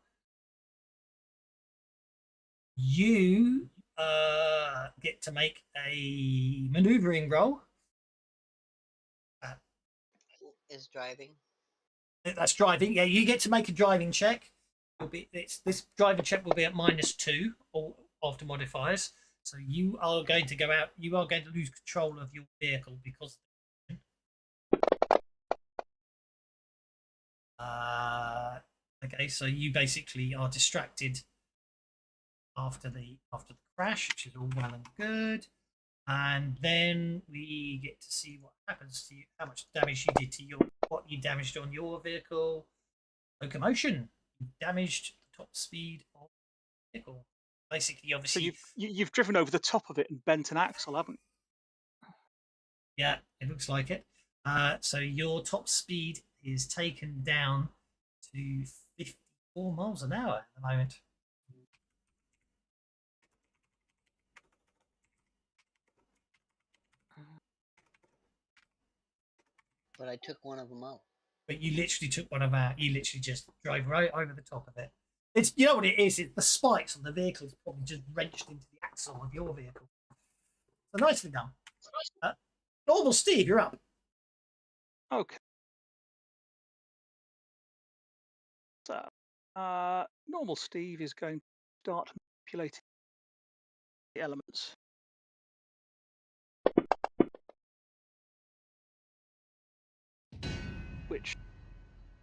You get to make a maneuvering roll. Is driving. That's driving. Yeah, you get to make a driving check. This driving check will be at -2 or after modifiers. So you are going to go out. You are going to lose control of your vehicle because. Okay, so you basically are distracted after the crash, which is all well and good. And then we get to see what happens to you, how much damage you did to what you damaged on your vehicle. Locomotion, you damaged the top speed of the vehicle. Basically, So obviously, you've driven over the top of it and bent an axle, haven't you? yeah, it looks like it. So your top speed is taken down to 54 miles an hour at the moment. But I took one of them out. But you literally took one of our. You literally just drove right over the top of it. It's, you know what it is. It's the spikes on the vehicle is probably just wrenched into the axle of your vehicle. So nicely done. Normal Steve, you're up. Okay. So, normal Steve is going to start manipulating the elements. Which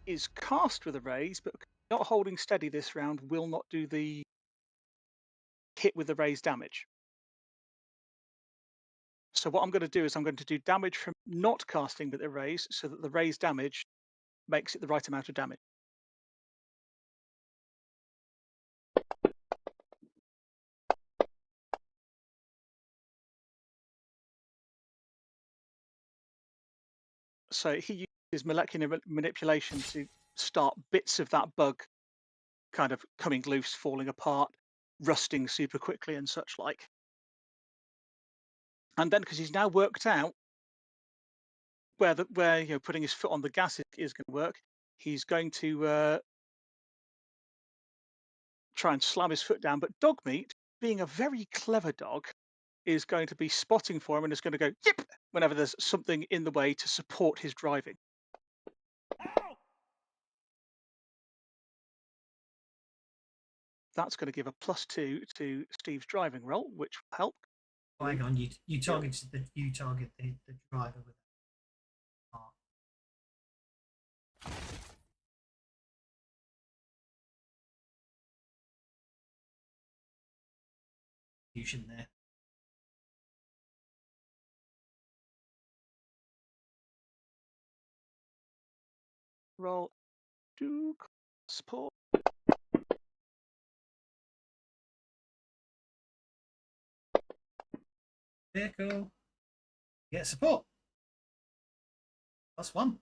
is cast with a raise, but not holding steady this round will not do the hit with the raise damage. So what I'm going to do is I'm going to do damage from not casting with a raise so that the raise damage makes it the right amount of damage. So he uses molecular manipulation to start bits of that bug kind of coming loose, falling apart, rusting super quickly and such like. And then because he's now worked out where putting his foot on the gas is going to work, he's going to try and slam his foot down. But Dogmeat, being a very clever dog, is going to be spotting for him and is going to go yip whenever there's something in the way to support his driving. That's going to give a +2 to Steve's driving roll, which will help. Oh, hang on, you target the driver with that. Fusion there. Roll 2 support. Vehicle. Get support. +1.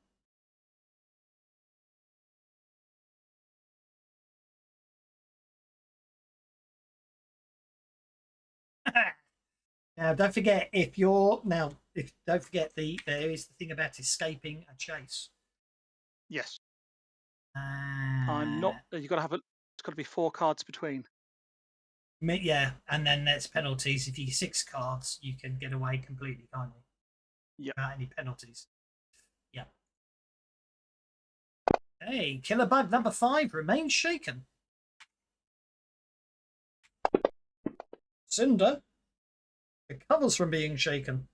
Now, don't forget don't forget there is the thing about escaping a chase. Yes. I'm not. You've got to have it's got to be 4 cards between. Yeah, and then there's penalties. If you get 6 cards, you can get away completely, can't you? Yeah. Without any penalties. Yeah. Hey, killer bug number 5 remains shaken. Cinder recovers from being shaken.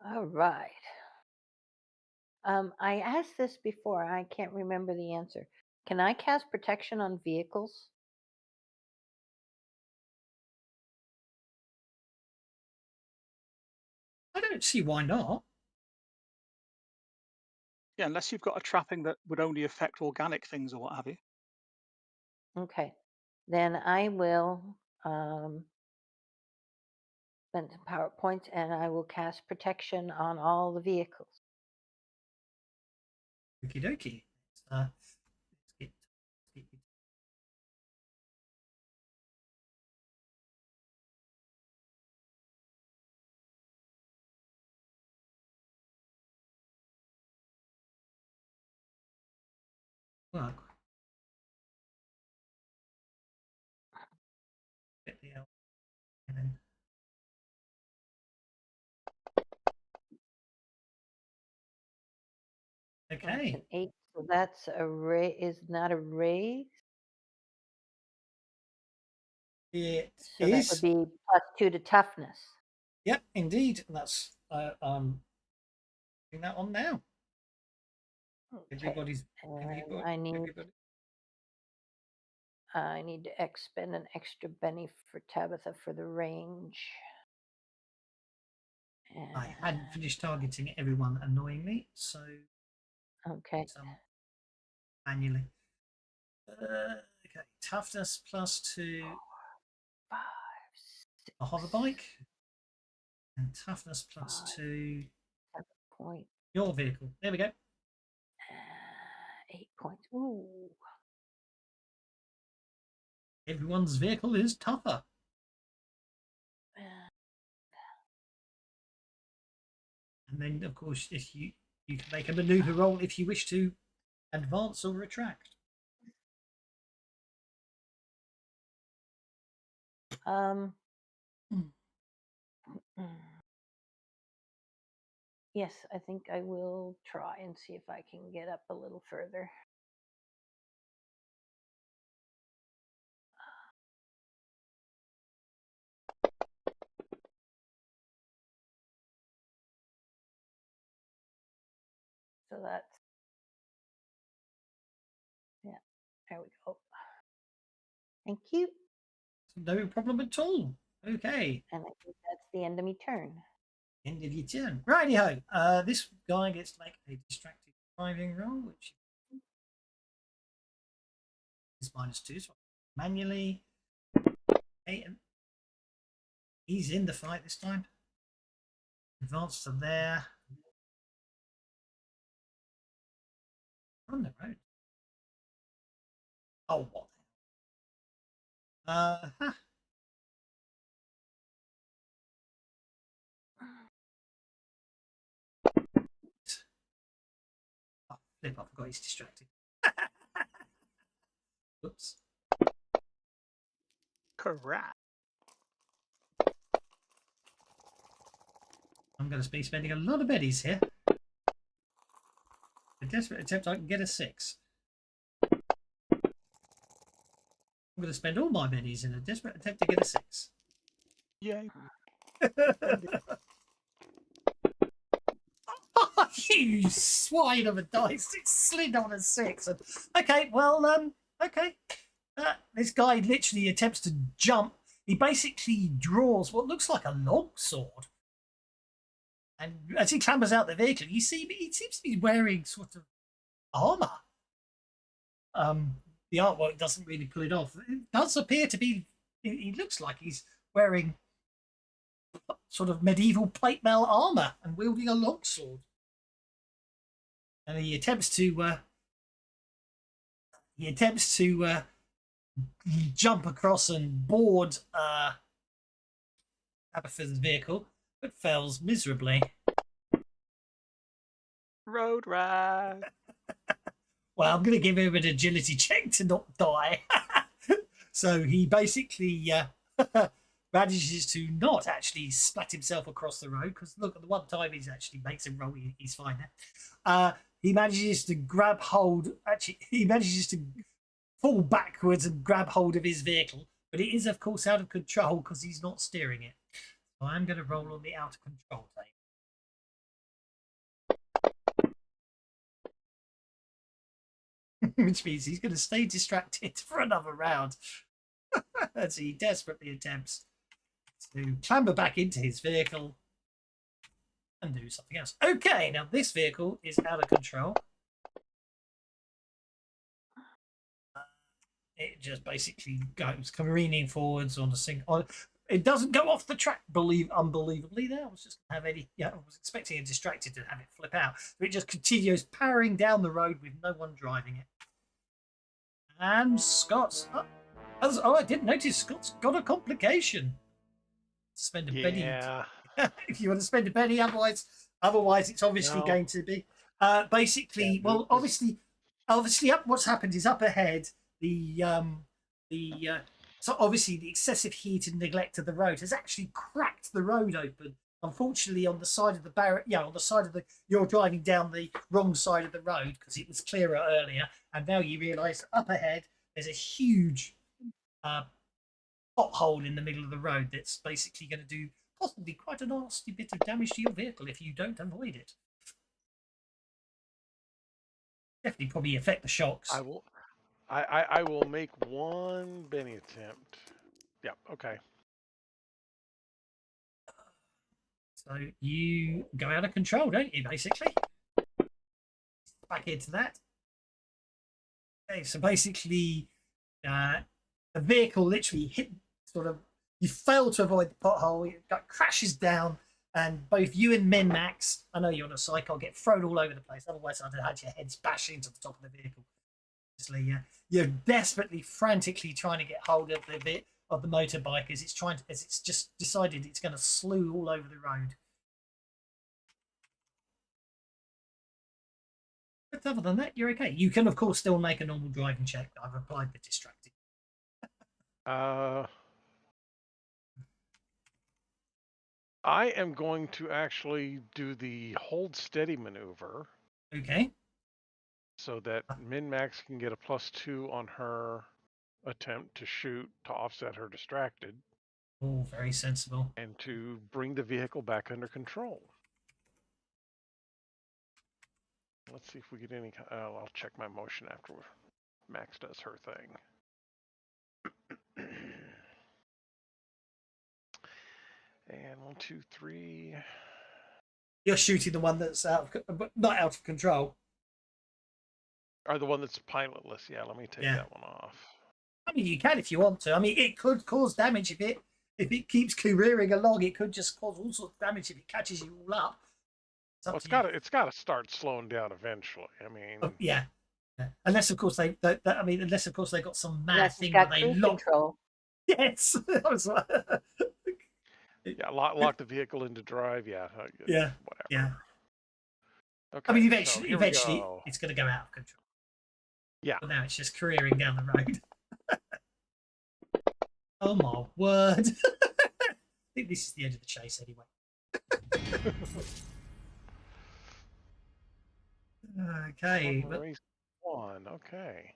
All right. I asked this before. I can't remember the answer. Can I cast protection on vehicles? I don't see why not. Yeah, unless you've got a trapping that would only affect organic things or what have you. Okay. Then I will spend some power points and I will cast protection on all the vehicles. Okie dokie. Let's get work. Get the L and then That's okay. an 8. So that's a raise. Is not a raise. It So that is. would be +2 to toughness. Yep, indeed. That's putting that on now. Okay. Everybody's And everybody. I need to expend an extra Benny for Tabitha for the range. I hadn't finished targeting everyone annoyingly, so Okay. manually. Okay, toughness +2, 5, a hover bike, and toughness +2, 7 point, your vehicle. There we go. 8 points. Ooh. Everyone's vehicle is tougher. And then, of course, if you can make a maneuver roll if you wish to advance or retract. Yes, I think I will try and see if I can get up a little further. So that's, yeah, there we go. Thank you. No problem at all. Okay. And I think that's the end of my turn. End of your turn. Righty ho. This guy gets to make a distracted driving roll, which is -2, so manually. Okay, and he's in the fight this time. Advance to there. On the road. Oh, what? Huh. Oh, flip! I forgot he's distracted. Whoops. Correct. I'm going to be spending a lot of beddies here. A desperate attempt I can get a 6. I'm going to spend all my beddies in a desperate attempt to get a 6. Yay. You swine of a dice! It slid on a 6. And, okay, well, okay. This guy literally attempts to jump. He basically draws what looks like a long sword. And as he clambers out the vehicle, you see he seems to be wearing sort of armor. The artwork doesn't really pull it off. It does appear to be. He looks like he's wearing sort of medieval plate mail armor and wielding a longsword. And he attempts to jump across and board Tabitha's vehicle, but fails miserably. Road rage. Well, I'm going to give him an agility check to not die. So he basically manages to not actually splat himself across the road, because look, at the one time he's actually makes him roll, he's fine there. He manages to grab hold. Actually, he manages to fall backwards and grab hold of his vehicle, but it is, of course, out of control because he's not steering it. So I'm going to roll on the out of control table. Which means he's going to stay distracted for another round as he desperately attempts to clamber back into his vehicle and do something else. Okay, now this vehicle is out of control. It just basically goes careening forwards on a single. It doesn't go off the track, unbelievably. There, I was just gonna have Eddie. Yeah, I was expecting a distracted to have it flip out, but it just continues powering down the road with no one driving it. And Scott's. I didn't notice Scott's got a complication. Spend a penny. Yeah. If you want to spend a penny, otherwise it's obviously No. going to be basically. Yeah, Well, this- obviously, obviously, what's happened is up ahead, so obviously the excessive heat and neglect of the road has actually cracked the road open. Unfortunately, on the side of the on the side of you're driving down the wrong side of the road because it was clearer earlier, and now you realise up ahead there's a huge pothole in the middle of the road that's basically going to do possibly quite a nasty bit of damage to your vehicle if you don't avoid it. Definitely probably affect the shocks. I will make one Benny attempt. Yeah, okay. So you go out of control, don't you, basically? Back into that. Okay, so basically the vehicle literally hit you fail to avoid the pothole, it crashes down, and both you and Min-Max, I know you're on a cycle, get thrown all over the place, otherwise I'd have had your heads bashing into the top of the vehicle. Obviously, you're desperately, frantically trying to get hold of the motorbike as it's just decided it's going to slew all over the road. But other than that, you're okay. You can, of course, still make a normal driving check. I've applied the distracting. I am going to actually do the hold steady maneuver. Okay. So that Min-Max can get a +2 on her attempt to shoot to offset her distracted. Oh, very sensible. And to bring the vehicle back under control. Let's see if we get any. I'll check my motion after Max does her thing. And 1, 2, 3. You're shooting the one that's not out of control. Or the one that's pilotless. Yeah, let me take that one off. I mean, you can if you want to. I mean, it could cause damage if it keeps careering along. It could just cause all sorts of damage if it catches you all up. It's got to start slowing down eventually. I mean, yeah. Unless of course they got some mad thing where they lock control. Yes. Yeah, lock the vehicle into drive. Yeah. Yeah. Whatever. Yeah. Okay. I mean, eventually go. it's going to go out of control. Yeah. But now it's just careering down the road. Oh my word! I think this is the end of the chase anyway. Okay. Race 1. Okay.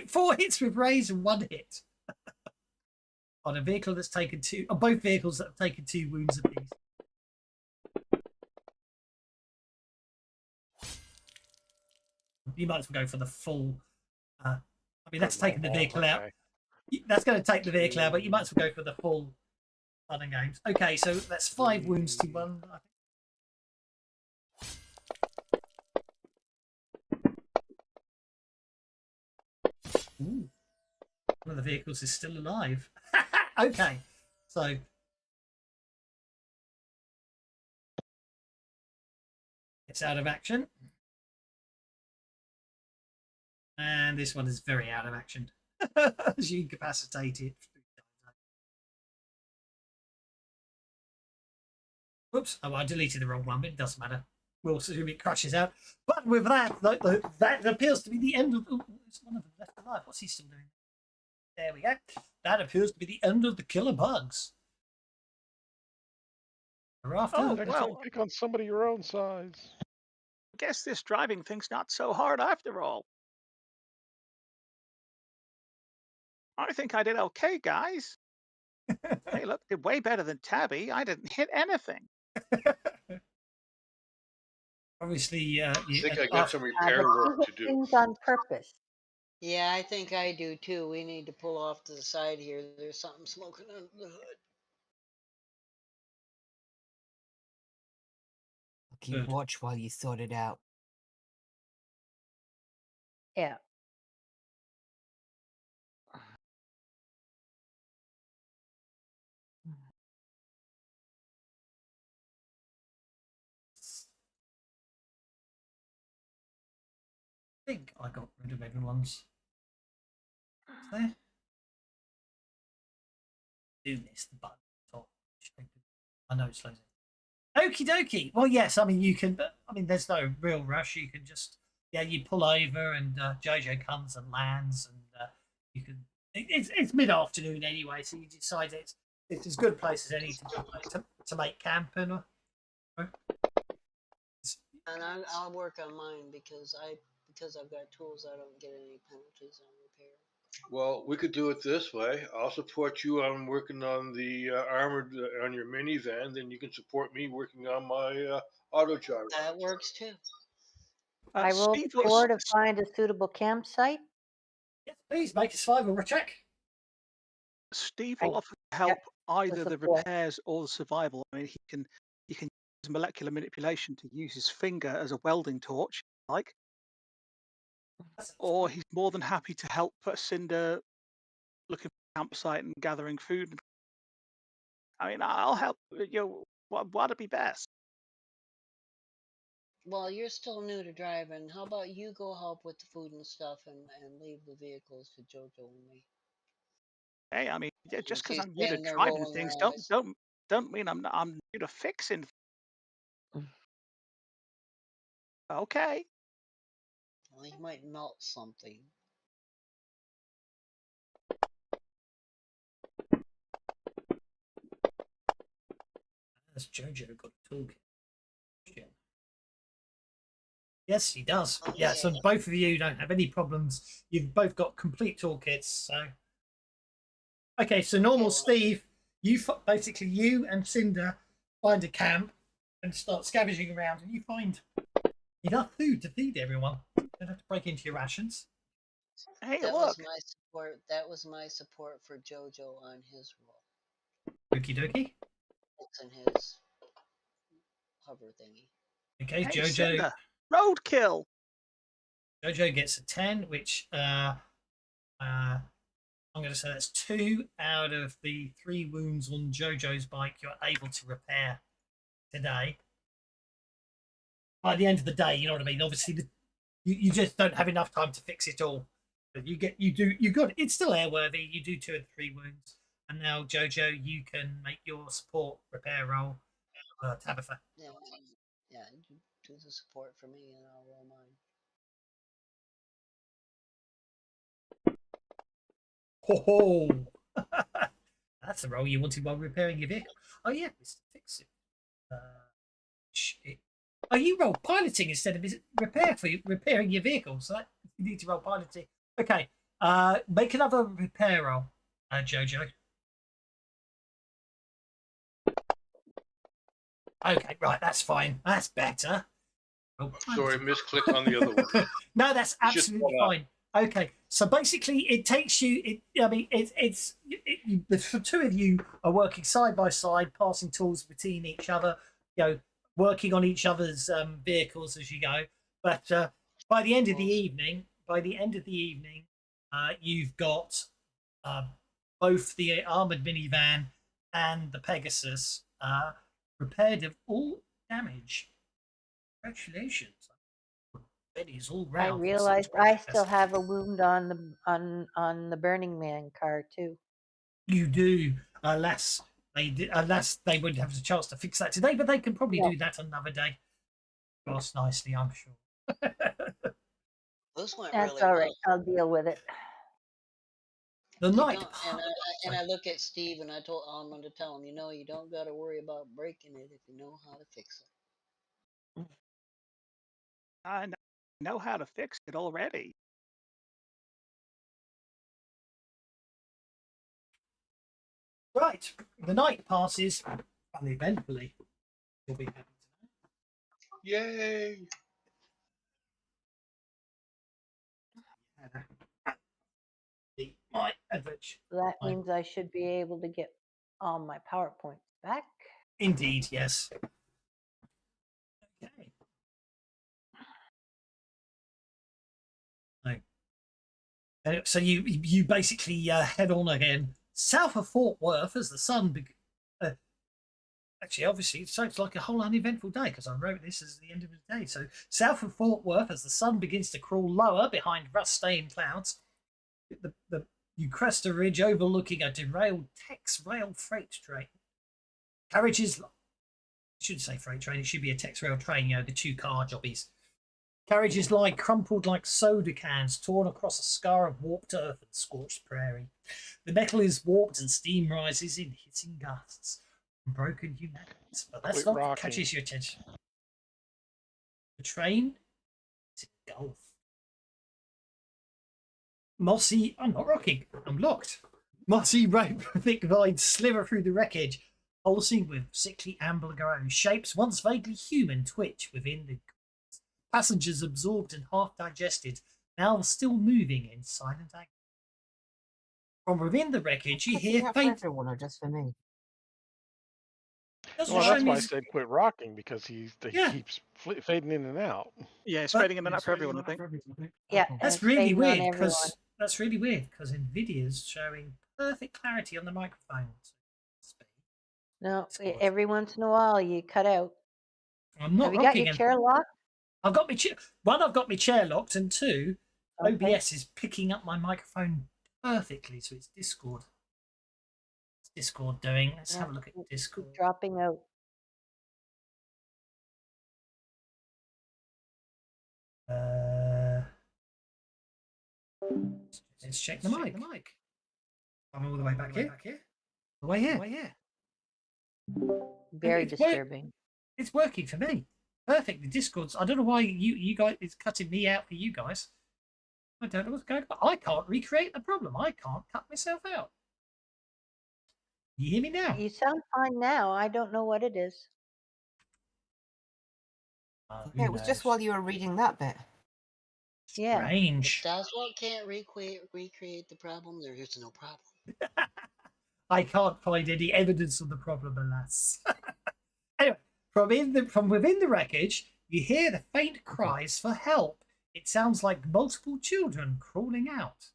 4 hits with raise and 1 hit on a vehicle that's taken 2, on both vehicles that have taken 2 wounds apiece. You might as well go for the full. I mean, that's taking the vehicle out. That's going to take the vehicle out, but you might as well go for the full fun and games. Okay, so that's 5 wounds to 1. I think. Ooh. One of the vehicles is still alive. Okay, so it's out of action. And this one is very out of action. As you incapacitate it. Whoops. Oh, I deleted the wrong one, but it doesn't matter. We'll assume it crashes out. But with that, that appears to be the end of... Oh, there's one of them left alive. What's he still doing? There we go. That appears to be the end of the killer bugs. Pick on somebody your own size. Guess this driving thing's not so hard after all. I think I did okay, guys. Hey, look, did way better than Tabby. I didn't hit anything. Obviously, I think I got some repair work to do. Things on purpose. Yeah, I think I do too. We need to pull off to the side here. There's something smoking under the hood. Keep watch while you sort it out. Yeah. I think I got rid of everyone's. There. Do this, the button. I know it's loads. Okie dokie. Well, yes, I mean, you can, but I mean, there's no real rush. You can just yeah, you pull over, and Jojo comes and lands, and you can. It's mid afternoon anyway, so you decide it's as good a place as any to make camp and. And I'll work on mine because I've got tools. I don't get any penalties on repair. Well, we could do it this way. I'll support you on working on the armored on your minivan. Then you can support me working on my auto gyro. That works too. I rolled Steve, 4 to find a suitable campsite. Yes, please make a survival check. Steve I- will offer to help either the support. repairs or the survival. I mean, he can use molecular manipulation to use his finger as a welding torch, like, or he's more than happy to help Cinder looking for a campsite and gathering food. I mean, I'll help. What'd be best? Well, you're still new to driving. How about you go help with the food and stuff and leave the vehicles to Jojo and me? Hey, I mean, yeah, And just because she's I'm new to standing there driving rolling her things, eyes. don't mean I'm new to fixing. Okay. Well, he might melt something. Has Jojo got a toolkit? Yes, he does. Oh, Yeah, so yeah. both of you don't have any problems. You've both got complete toolkits. So, okay, so normal well- Steve, basically you and Cinder find a camp and start scavenging around, and you find enough food to feed everyone. You don't have to break into your rations. Hey, That look. was my support. That was my support for Jojo on his roll. Okie dokie. It's in his hover thingy. Okay, Hey, Jojo. Cinder. Roadkill. Jojo gets a 10, which I'm going to say that's 2 out of the 3 wounds on Jojo's bike you're able to repair today. By the end of the day, you know what I mean. Obviously, you just don't have enough time to fix it all. But you got it's still airworthy. You do 2 of the 3 wounds, and now Jojo, you can make your support repair roll. Tabitha. Yeah, you do the support for me, and I'll roll mine. Ho ho! That's the roll you wanted while repairing your vehicle. Oh yeah, Mr. Fix It. Oh, you roll piloting instead of repair for repairing your vehicle. So you need to roll piloting. Okay. Make another repair roll, Jojo. Okay, right, that's fine. That's better. Roll Sorry, piloting. misclick on the other one. No, that's It's just absolutely one up. fine. Okay, so basically, it takes you. The 2 of you are working side by side, passing tools between each other. Working on each other's vehicles as you go. But by the end of the evening, you've got both the armored minivan and the Pegasus repaired of all damage. Congratulations. Betty's all I round. realized I still have a wound on the Burning Man car too. You do, unless they would have a chance to fix that today, but they can probably do that another day. Cross nicely, I'm sure. Those went That's really all well. right. I'll deal with it. The You night. don't- and I look at Steve and I'm going to tell him, you don't got to worry about breaking it if you know how to fix it. I know how to fix it already. Right, the night passes uneventfully. You'll be happy to know. Yay! My adventure. That means I should be able to get all my PowerPoints back. Indeed, yes. Okay. So you basically head on again south of Fort Worth as the sun. Actually, obviously, it sounds like a whole uneventful day because I wrote this as the end of the day. So south of Fort Worth as the sun begins to crawl lower behind rust-stained clouds, you crest a ridge overlooking a derailed Tex rail freight train. Carriages, I shouldn't say freight train, it should be a Tex rail train, the 2 car jobbies. Carriages lie crumpled like soda cans, torn across a scar of warped earth and scorched prairie. The metal is warped and steam rises in hissing gusts from broken humanities. But that's Quit not what rocking. catches your attention. The train is engulfed. Mossy, I'm not rocking, I'm locked. Mossy rope, thick vines sliver through the wreckage, pulsing with sickly amber glow. Shapes once vaguely human twitch within the passengers absorbed and half digested, now still moving in silent agony. From within the wreckage, you Is hear that for faint. everyone or just for me? Doesn't Well, show that's me why I his- said quit rocking, because he Yeah. keeps fading in and out. Yeah, it's But- fading in and out for everyone, I think. Yeah, Okay. and That's it's really fading on weird everyone. because that's really weird because Nvidia's showing perfect clarity on the microphone. No, Discord. every once in a while you cut out. I'm not Have you got rocking. your chair locked? I've got my chair. One, I've got my chair locked, and two, Okay. OBS is picking up my microphone perfectly, so it's Discord. What's Discord doing? Let's have a look at Keep Discord. dropping out. Let's check the mic. I'm all the way back here. The way here. Very It's work- disturbing. It's working for me perfectly. Discord's. I don't know why you guys. It's cutting me out for you guys. I don't know what's going on. I can't recreate the problem. I can't cut myself out. You hear me now? You sound fine now. I don't know what it is. Who Yeah, it was just knows? while you were reading that bit. Yeah. Strange. Doswell can't recreate the problem. There is no problem. I can't find any evidence of the problem, alas. Anyway, from within the wreckage, you hear the faint cries for help. It sounds like multiple children crawling out.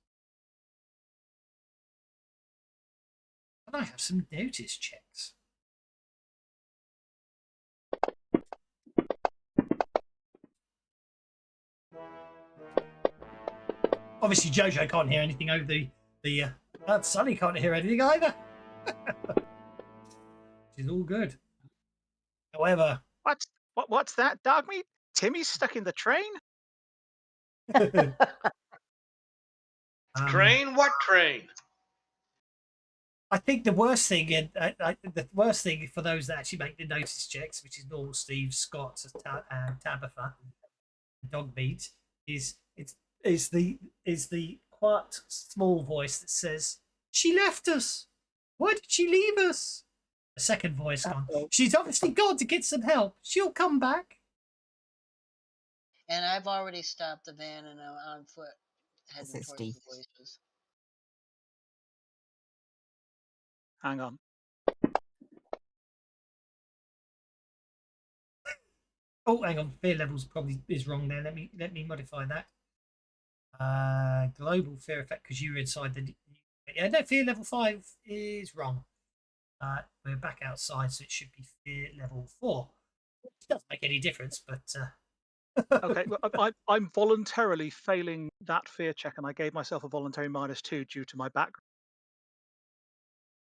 And I have some notice checks. Obviously, Jojo can't hear anything over the Sunny can't hear anything either. Which is all good. However, What's that, dog meat? Timmy's stuck in the train? Train? What train? I think the worst thing, the worst thing for those that actually make the notice checks, which is normal Steve, Scott, Tabitha, dog meat, is the quiet small voice that says, "She left us. Why did she leave us?" A second voice gone, "She's obviously gone to get some help. She'll come back." And I've already stopped the van and I'm on foot heading Is it towards Steve? the voices. Hang on. Oh, hang on. Fear levels probably is wrong there. Let me modify that. Global fear effect because you were inside the. Yeah, no. Fear level 5 is wrong. We're back outside, so it should be fear level 4. It doesn't make any difference, but. Okay, well, I'm voluntarily failing that fear check, and I gave myself a voluntary -2 due to my background.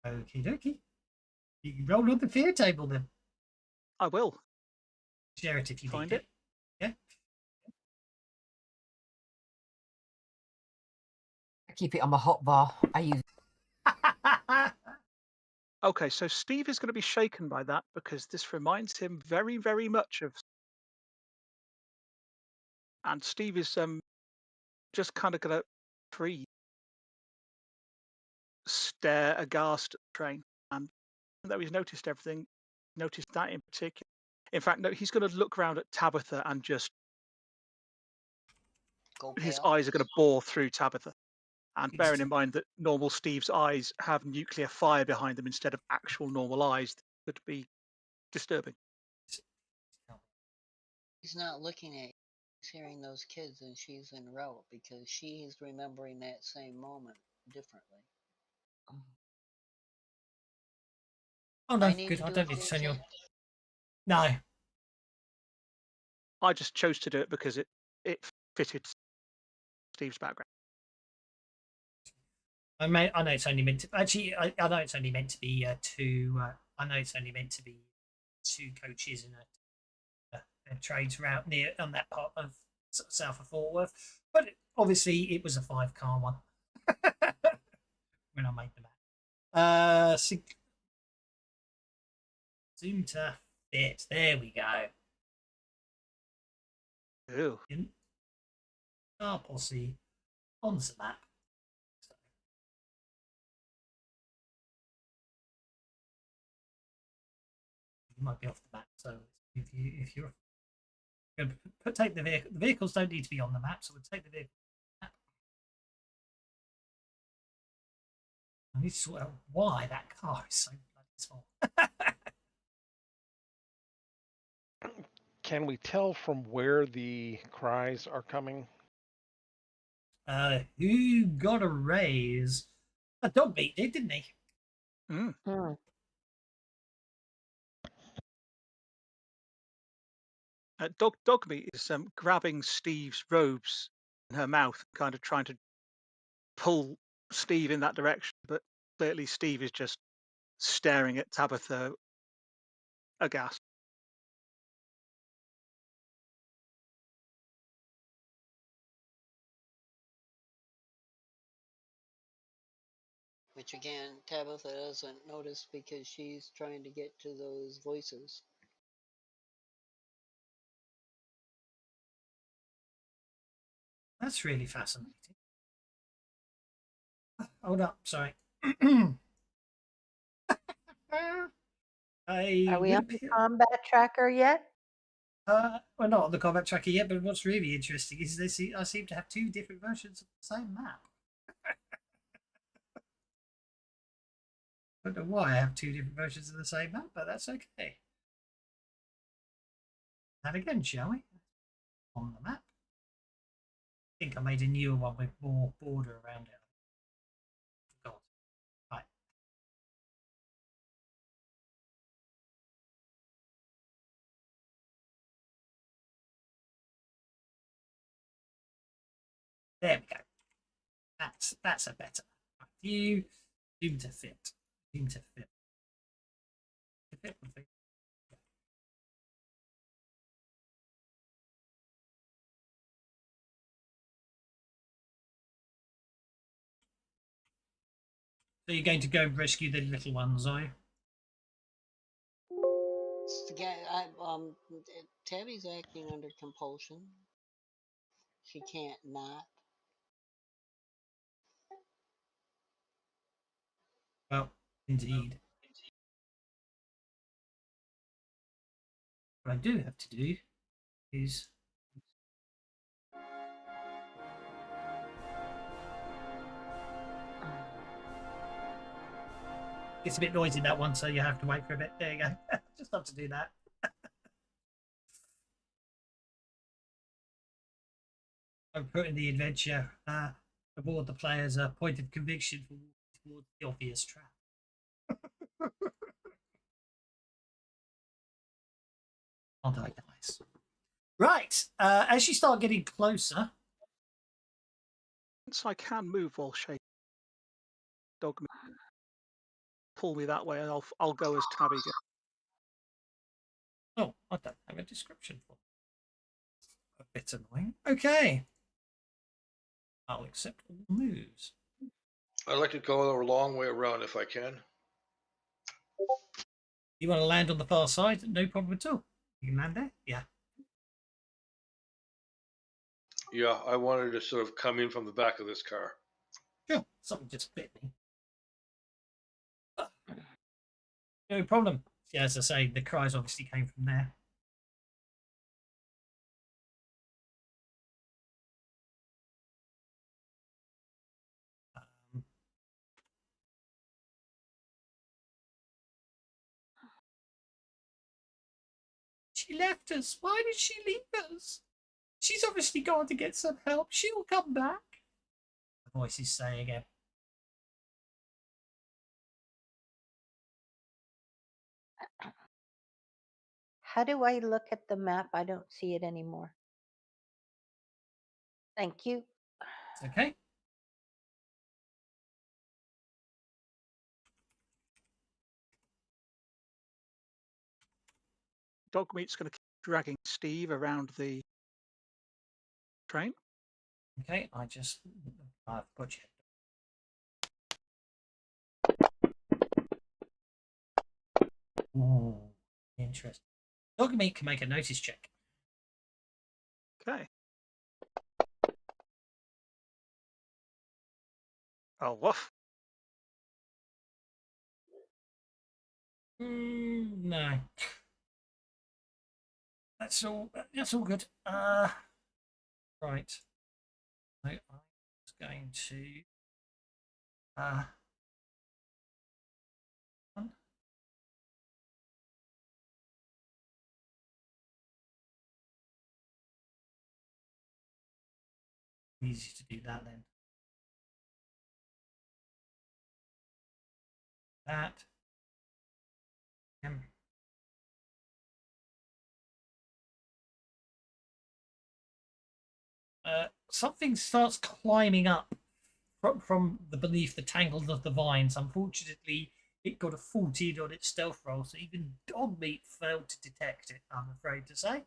Okie dokie. You can roll on the fear table then. I will. Share it if you Find need it. Yeah. I keep it on my hot bar. I use Okay, so Steve is going to be shaken by that because this reminds him very, very much of. And Steve is just kind of going to freeze, stare aghast at the train, and even though he's noticed everything, noticed that in particular. In fact, no, he's going to look around at Tabitha and just Go his pale. eyes are going to bore through Tabitha. And It's- bearing in mind that normal Steve's eyes have nuclear fire behind them instead of actual normal eyes, that would be disturbing. He's not looking at you. He's hearing those kids and she's en route because she's remembering that same moment differently. Oh no, I need good. to I do don't a need to fear turn your. check. No. I just chose to do it because it fitted Steve's background. I know it's only meant to. Actually, I know it's only meant to be two. I know it's only meant to be two coaches in a trades route near on that part of south of Fort Worth. But obviously, it was a 5-car one when I made the map. Zoom to fit. There we go. Ew. Car posse on the map. You might be off the map, so if you're going to take the vehicles don't need to be on the map, so we'll take the vehicle. I need to sort out why that car is so bloody small. Can we tell from where the cries are coming? Who got a raise? A dog meat did, didn't he? Mm. Hmm. Dogmeat is grabbing Steve's robes in her mouth, kind of trying to pull Steve in that direction, but clearly Steve is just staring at Tabitha aghast. Which again, Tabitha doesn't notice because she's trying to get to those voices. That's really fascinating. Hold up, sorry. Are we on the combat tracker yet? We're not on the combat tracker yet, but what's really interesting is I seem to have 2 different versions of the same map. I don't know why I have 2 different versions of the same map, but that's okay. And again, shall we? On the map. I think I made a newer one with more border around it. God. Right. There we go. That's a better view. Zoom to fit. Zoom to fit. To fit would be. So you're going to go and rescue the little ones, are you? Again, Tabby's acting under compulsion. She can't not. Well, indeed. What I do have to do is it's a bit noisy, that one, so you have to wait for a bit. There you go. Just have to do that. I'm putting the adventure aboard the player's point of conviction for walking towards the obvious trap. Aren't I nice? Right. As you start getting closer, So I can move while shaking. Dogmeat, pull me that way, and I'll go as Tabby goes. oh, I don't have a description for it. A bit annoying. Okay. I'll accept all moves. I'd like to go a long way around if I can. You want to land on the far side? No problem at all. You can land there? Yeah. Yeah, I wanted to sort of come in from the back of this car. Sure. Something just bit me. No problem. Yeah, as I say, the cries obviously came from there. She left us. Why did she leave us? She's obviously gone to get some help. She'll come back. The voices say again. How do I look at the map? I don't see it anymore. Thank you. It's okay. Dogmeat's going to keep dragging Steve around the Train. Okay, I've got you. Ooh, interesting. Dogmeat can make a notice check. Okay. Oh, woof. No. That's all good. Right. So I'm just going to one. Easy to do that then. That. Something starts climbing up from the beneath the tangles of the vines. Unfortunately, it got a 14 on its stealth roll, so even Dogmeat failed to detect it, I'm afraid to say.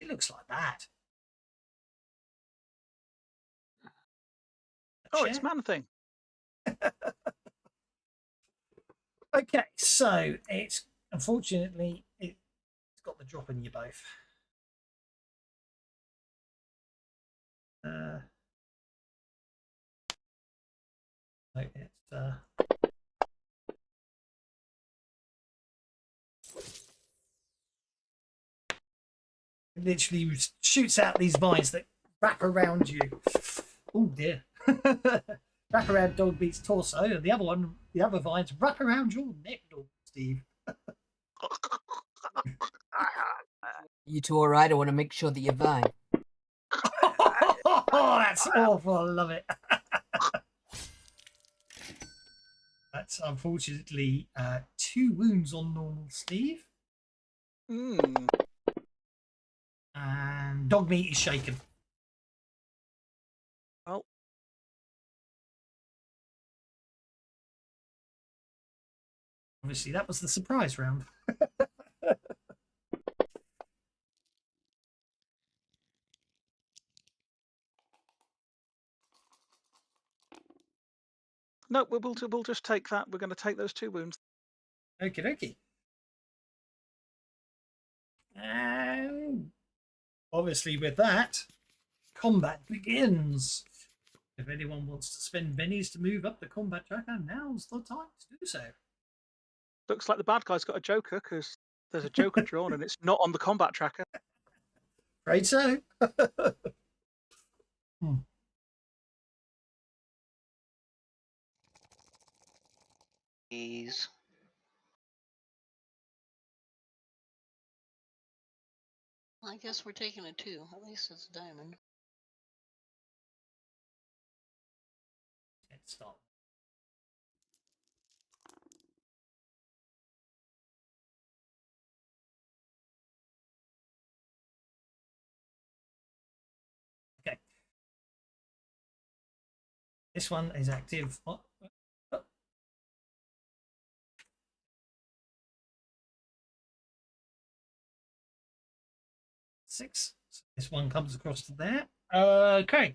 It looks like that. Oh, it's Man Thing. Okay, so it's unfortunately it's got the drop in you both. So it's it literally shoots out these vines that wrap around you. Oh dear. Wrap around Dogbeat's torso, and the other vines wrap around your neck, Steve. You two all right? I want to make sure that you're fine. Oh, that's awful. I love it. That's unfortunately 2 wounds on normal Steve. Hmm. And Dogmeat is shaken. Well, Obviously, that was the surprise round. no, we'll just take that. We're going to take those 2 wounds. Okie dokie. And obviously, with that, combat begins. If anyone wants to spend bennies to move up the combat tracker, now's the time to do so. Looks like the bad guy's got a joker because there's a joker drawn and it's not on the combat tracker. Right, so. Please. I guess we're taking a 2. At least it's a diamond. Let's start. Okay. This one is active. 6. So this one comes across to there. Okay.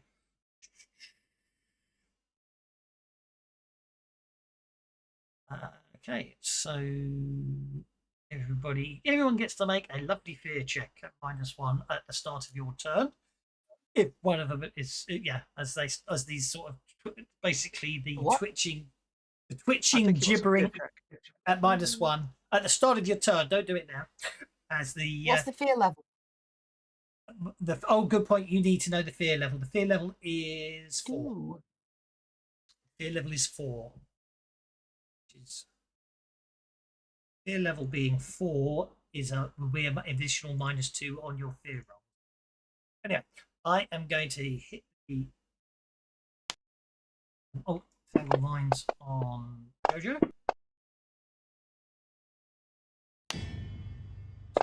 Okay, so everyone gets to make a lovely fear check at -1 at the start of your turn. If one of them is, as these sort of basically the What? twitching, I think he wants a fear gibbering check. at -1 at the start of your turn. Don't do it now. As the What's the fear level? good point. You need to know the fear level. The fear level is 4. Ooh. Fear level is 4. Which is fear level being 4 will be an additional -2 on your fear roll. Anyway, I am going to hit the tangle lines on Jojo.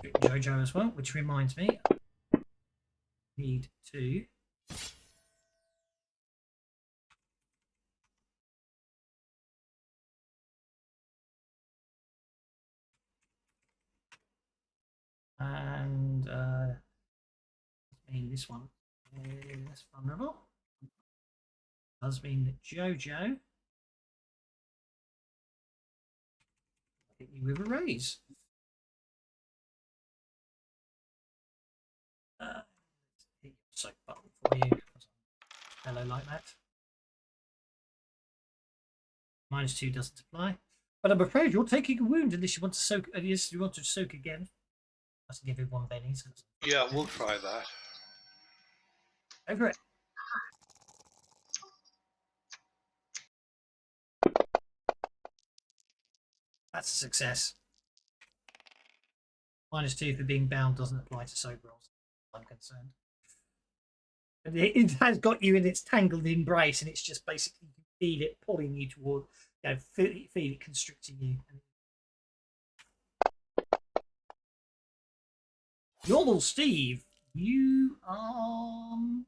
Jojo as well, which reminds me, I need to and mean this one is vulnerable. Does mean that Jojo hit you with a raise. Hit your soak button for you. Hello, like that. -2 doesn't apply. But I'm afraid you're taking a wound unless you want to soak. Unless you want to soak again. I have to give him 1 penny. So Yeah, we'll try that. over it. That's a success. -2 for being bound doesn't apply to soak rolls. I'm concerned. And it has got you in its tangled embrace, and it's just basically you feel it pulling you toward, feel it constricting you. Normal Steve, you are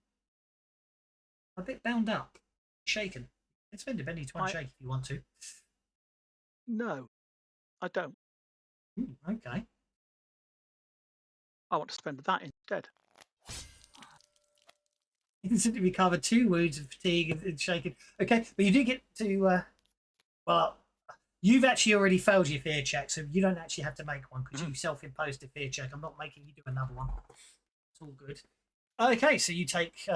a bit bound up, shaken. It's spend a penny to unshake if you want to. No, I don't. Okay. I want to spend that instead. Instantly recover 2 wounds of fatigue and shaken. Okay, but you do get to. Well, you've actually already failed your fear check, so you don't actually have to make one because you self-imposed a fear check. I'm not making you do another one. It's all good. Okay, so you take.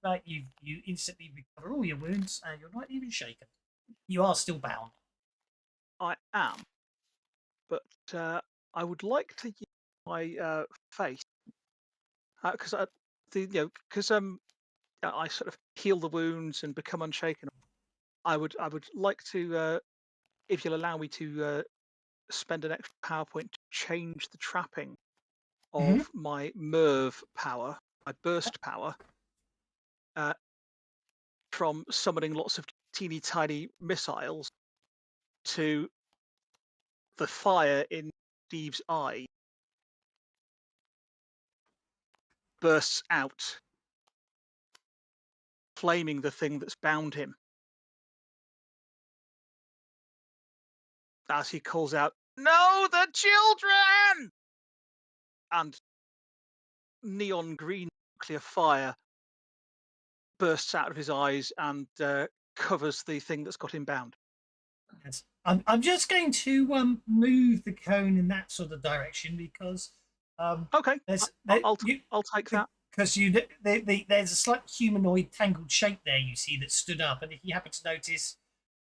Right, you instantly recover all your wounds, and you're not even shaken. You are still bound. I am, but I would like to use my face because I sort of heal the wounds and become unshaken. I would like to, if you'll allow me to, spend an extra power point to change the trapping of my Merv power, my burst power, from summoning lots of teeny tiny missiles to the fire in Steve's eye bursts out, flaming the thing that's bound him. As he calls out, "No, the children!" And neon green nuclear fire bursts out of his eyes and covers the thing that's got him bound. Yes. I'm just going to move the cone in that sort of direction because Okay, I'll take that. Because there's a slight humanoid tangled shape there you see that stood up, and if you happen to notice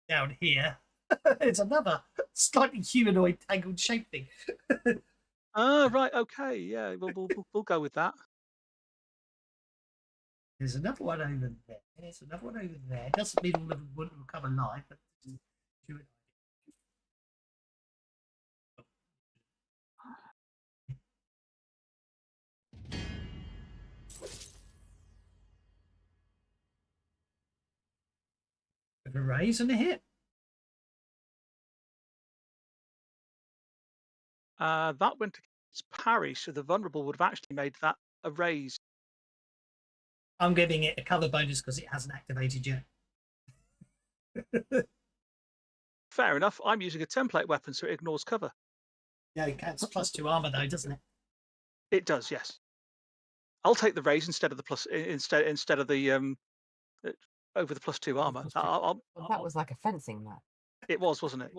down here, there's another slightly humanoid tangled shape thing. Right, okay, yeah, we'll go with that. There's another one over there. There's another one over there. It doesn't mean all of them wouldn't recover life, but with a raise and a hit. That went against parry, so the vulnerable would have actually made that a raise. I'm giving it a cover bonus because it hasn't activated yet. Fair enough. I'm using a template weapon, so it ignores cover. Yeah, it counts +2 armor though, doesn't it? It does, yes. I'll take the raise instead of the instead of the over the +2 armor. Well, that was like a fencing match. It was, wasn't it?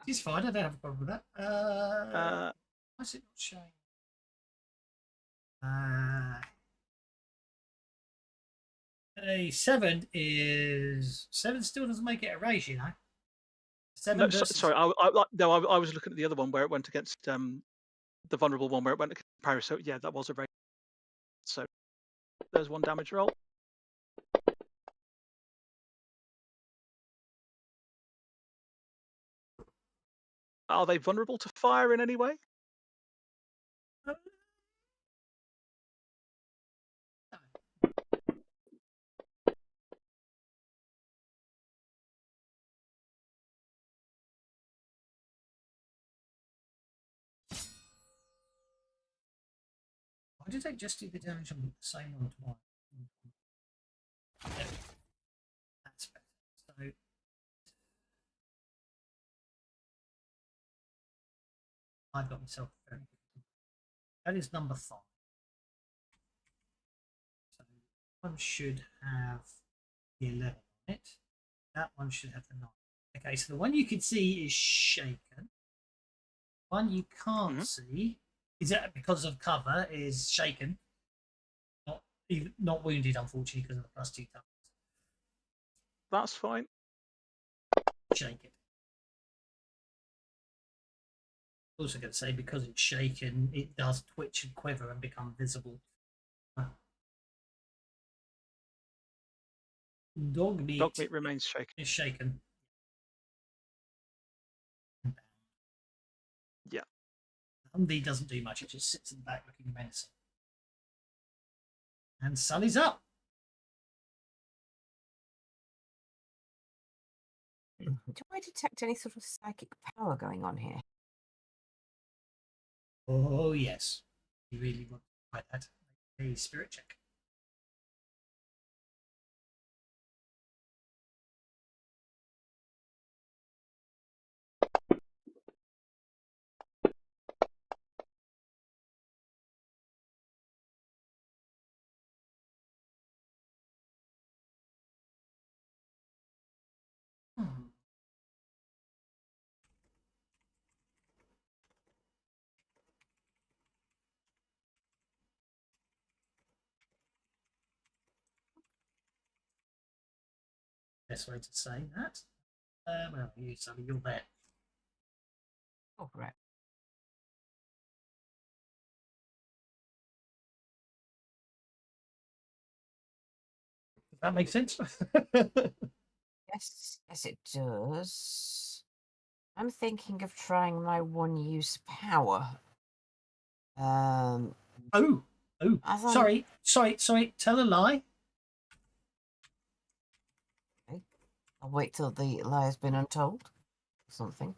It's fine. I don't have a problem with that. Why is it not showing? A 7 still doesn't make it a raise, you know. 7 No, versus... sorry. I was looking at the other one where it went against the vulnerable one where it went against parry. So yeah, that was a raise. So there's 1 damage roll. Are they vulnerable to fire in any way? Why did I just do the damage on the same one twice? There. That's better. So I got myself very good. That is number 5. one should have the 11 on it. That one should have the 9. Okay, so the one you can see is shaken. One you can't see is that because of cover is shaken. Not wounded, unfortunately, because of the +2 toughness. That's fine. Shaken. Also going to say because it's shaken, it does twitch and quiver and become visible. Dog meat, Dog meat remains shaken. is shaken. Yeah. Humvee doesn't do much, it just sits in the back looking menacing. And Sully's up. Do I detect any sort of psychic power going on here? Oh, yes. You really want to try that. Make a spirit check. Best way to say that. Well, you, Sully, you're there. Oh, right. Does that make sense? Yes, it does. I'm thinking of trying my one-use power. Oh, As I'm- sorry. Tell a lie. I'll wait till the lie has been untold. Or something.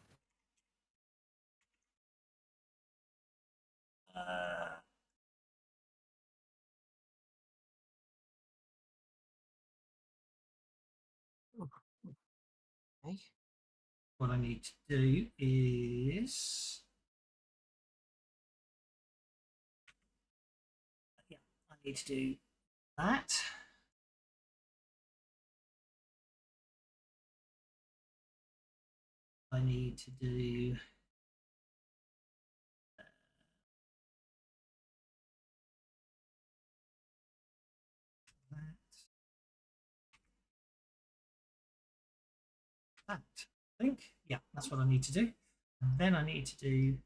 Okay. What I need to do is, yeah, I need to do that. I need to do that. I think, yeah, that's what I need to do. And then I need to do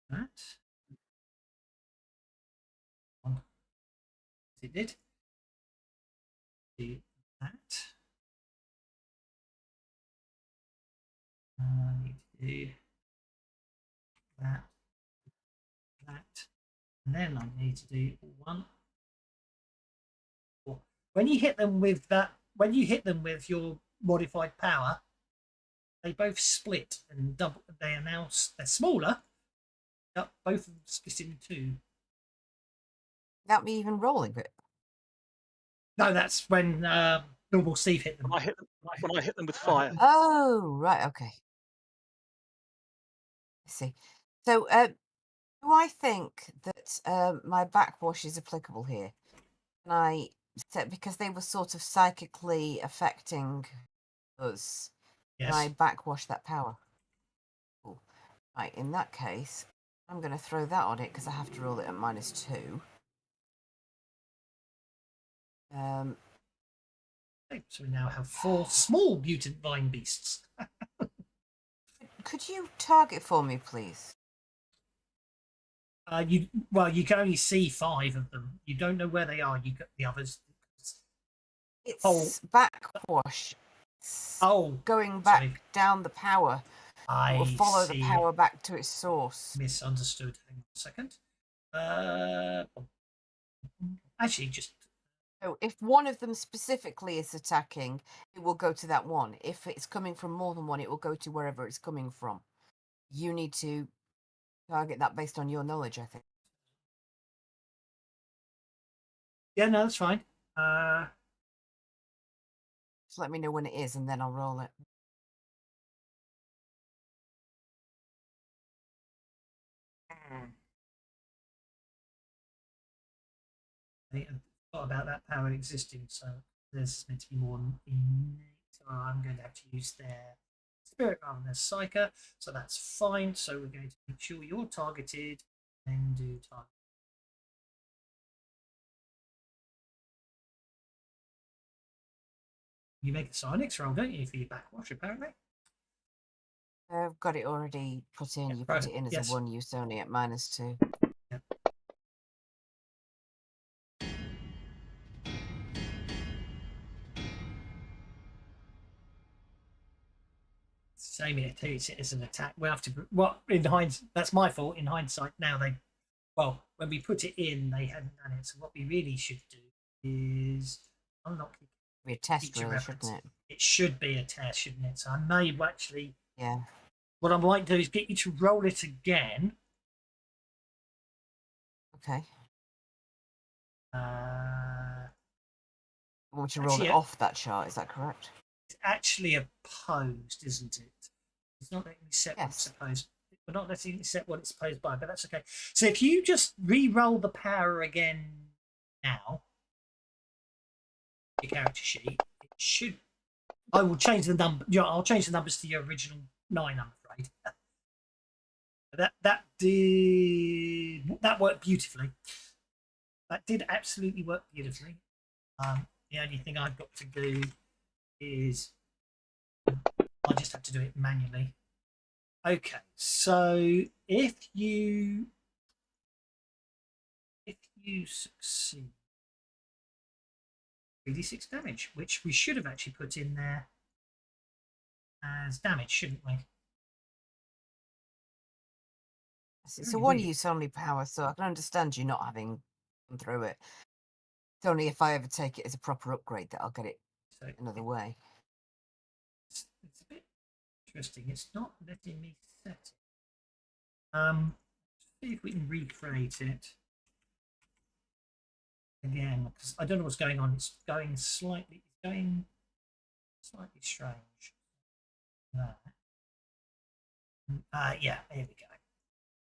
that. It did. Do that. I need to do that, and then I need to do one. When you hit them with that, when you hit them with your modified power, they both split and double. They are now they're smaller. Yep, both of them split in two. Without me even rolling it. No, that's when normal Steve hit them. When I hit them with fire. Oh, right, okay. I see. So, do I think that my backwash is applicable here? And I said because they were sort of psychically affecting us. Yes. Can I backwash that power? Cool. Right, in that case, I'm going to throw that on it because I have to roll it at -2. Okay, so we now have 4 small mutant vine beasts. Could you target for me, please? You can only see 5 of them. You don't know where they are. You got the others. It's backwash. Oh, Going back sorry. down the power. I Will follow see. the power back to its source. Misunderstood. Hang on a second. Actually, just So if one of them specifically is attacking, it will go to that one. If it's coming from more than one, it will go to wherever it's coming from. You need to target that based on your knowledge, I think. yeah, no, that's fine. Just let me know when it is, and then I'll roll it. I forgot about that power existing, so there's meant to be more innate. So I'm going to have to use their spirit rather than their psyker, so that's fine. So we're going to make sure you're targeted and do target. You make a psionics roll, don't you, for your backwash, apparently? I've got it already put in. Yeah, You put it in as yes. a 1 use only at -2. Yeah. Same here, too. It's an attack. We have to. Well, in hindsight, that's my fault. In hindsight, now well, when we put it in, they hadn't done it. So what we really should do is unlock the Be a test feature roll, reference. shouldn't it? It should be a test, shouldn't it? So I may actually. Yeah. What I might do is get you to roll it again. Okay. Uh, I want you to roll Actually, it off that chart. Is that correct? it's actually opposed, isn't it? It's not letting me set what it's Yes. supposed. We're not letting it set what it's opposed by, but that's okay. So if you just re-roll the power again now, your character sheet, it should. I will change the number. Yeah, I'll change the numbers to your original 9. I'm afraid. That worked beautifully. That did absolutely work beautifully. The only thing I've got to do is I just have to do it manually. Okay, so if you succeed, 3d6 damage, which we should have actually put in there as damage, shouldn't we? It's a 1 use only power, so I can understand you not having gone through it. It's only if I ever take it as a proper upgrade that I'll get it So another way. it's a bit interesting. It's not letting me set it. See if we can recreate it again, because I don't know what's going on. It's going slightly strange. Yeah, here we go.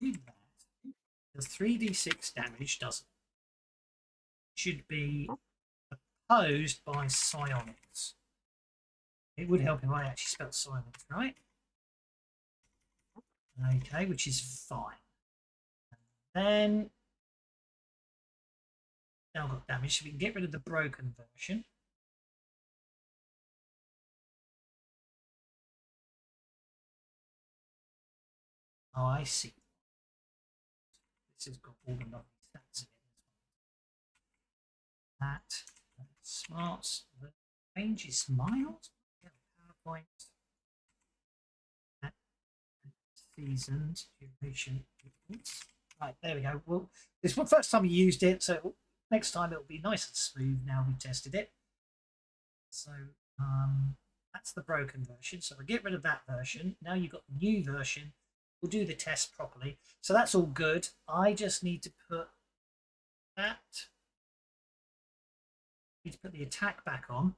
Do that. The 3d6 damage doesn't. Should be opposed by psionics. It would help if I actually spelled psionics, right? Okay, which is fine. And then now got damage, so we can get rid of the broken version. Oh, I see. This has got all the lovely stats in it. That smarts. The range is miles. PowerPoint. Seasoned duration. Right, there we go. Well, this is the first time we used it, so next time it'll be nice and smooth now we've tested it. So that's the broken version. So I get rid of that version. Now you've got the new version. We'll do the test properly. So that's all good. I just need to put that. Need to put the attack back on.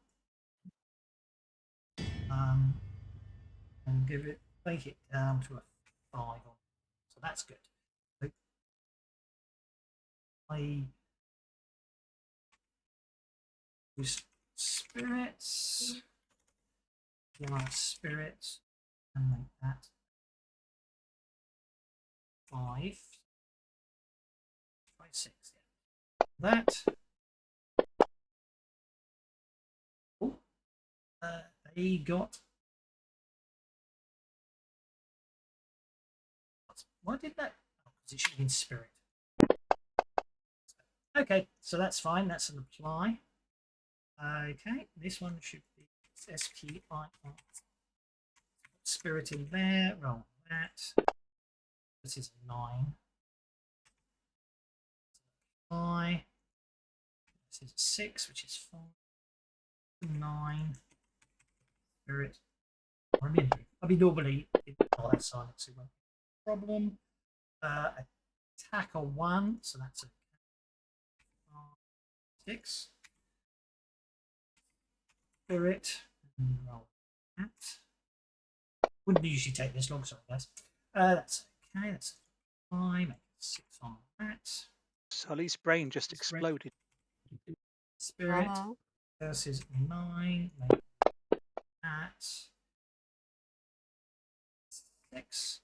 And make it down to a 5. So that's good. So I use spirits. Spirits. And make that 5. Try 6. Yeah. That. Oh, they got. Why did that? Oh, because it should have been spirit. Okay, so that's fine. That's an apply. Okay, this one should be SPI. Spirit in there. Roll that. This is a 9. 5. This is a 6, which is 5. 9. Spirit. I mean, normally, oh, that's silence. It won't be a problem. Attack a 1, so that's a 6. Spirit. And roll that. Wouldn't usually take this long, sorry guys. That's okay. That's a 5. Make it 6 on that. Sully's brain just exploded. Spirit Uh-huh. versus 9. Make that 6.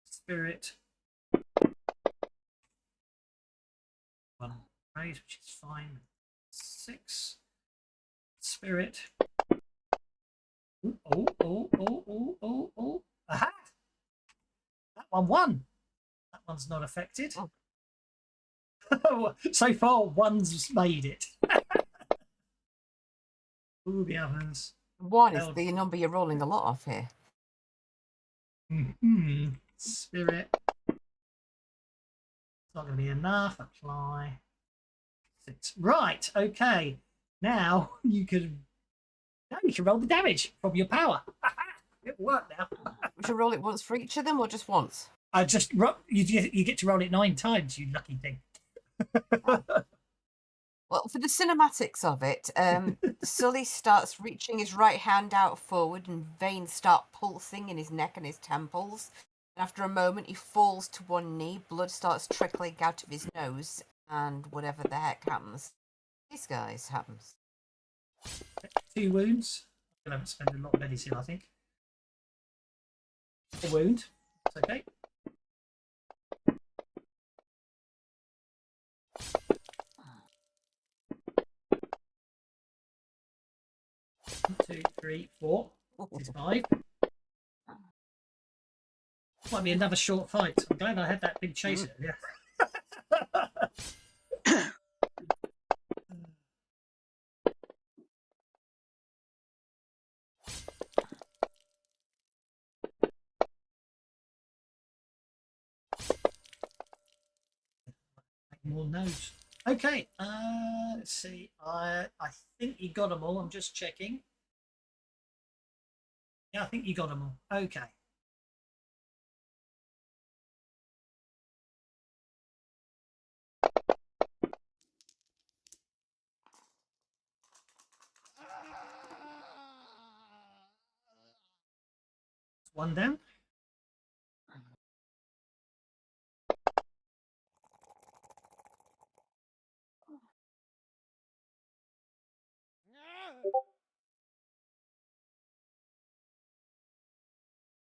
Spirit. 1 raise, which is fine. 6. Spirit. Oh. Aha! That one won. That one's not affected. Oh. So far, one's made it. All the others. 1 is failed. the number you're rolling a lot off here. Spirit. It's not going to be enough. Apply. 6. Right. Okay. Now you can roll the damage from your power. It worked now. We should roll it once for each of them, or just once? I just you get to roll it 9 times. You lucky thing. Well, for the cinematics of it, Sully starts reaching his right hand out forward, and veins start pulsing in his neck and his temples. And after a moment, he falls to one knee. Blood starts trickling out of his nose, and whatever the heck happens, this guy's happens. 2 wounds. I'm going to have to spend a lot of medicine, I think. A wound. It's okay. One, 2, 3, 4. This is 5. Might be another short fight. I'm glad I had that big chase earlier. More nodes. Okay, let's see. I think you got them all. I'm just checking. Yeah, I think you got them all. Okay. One down.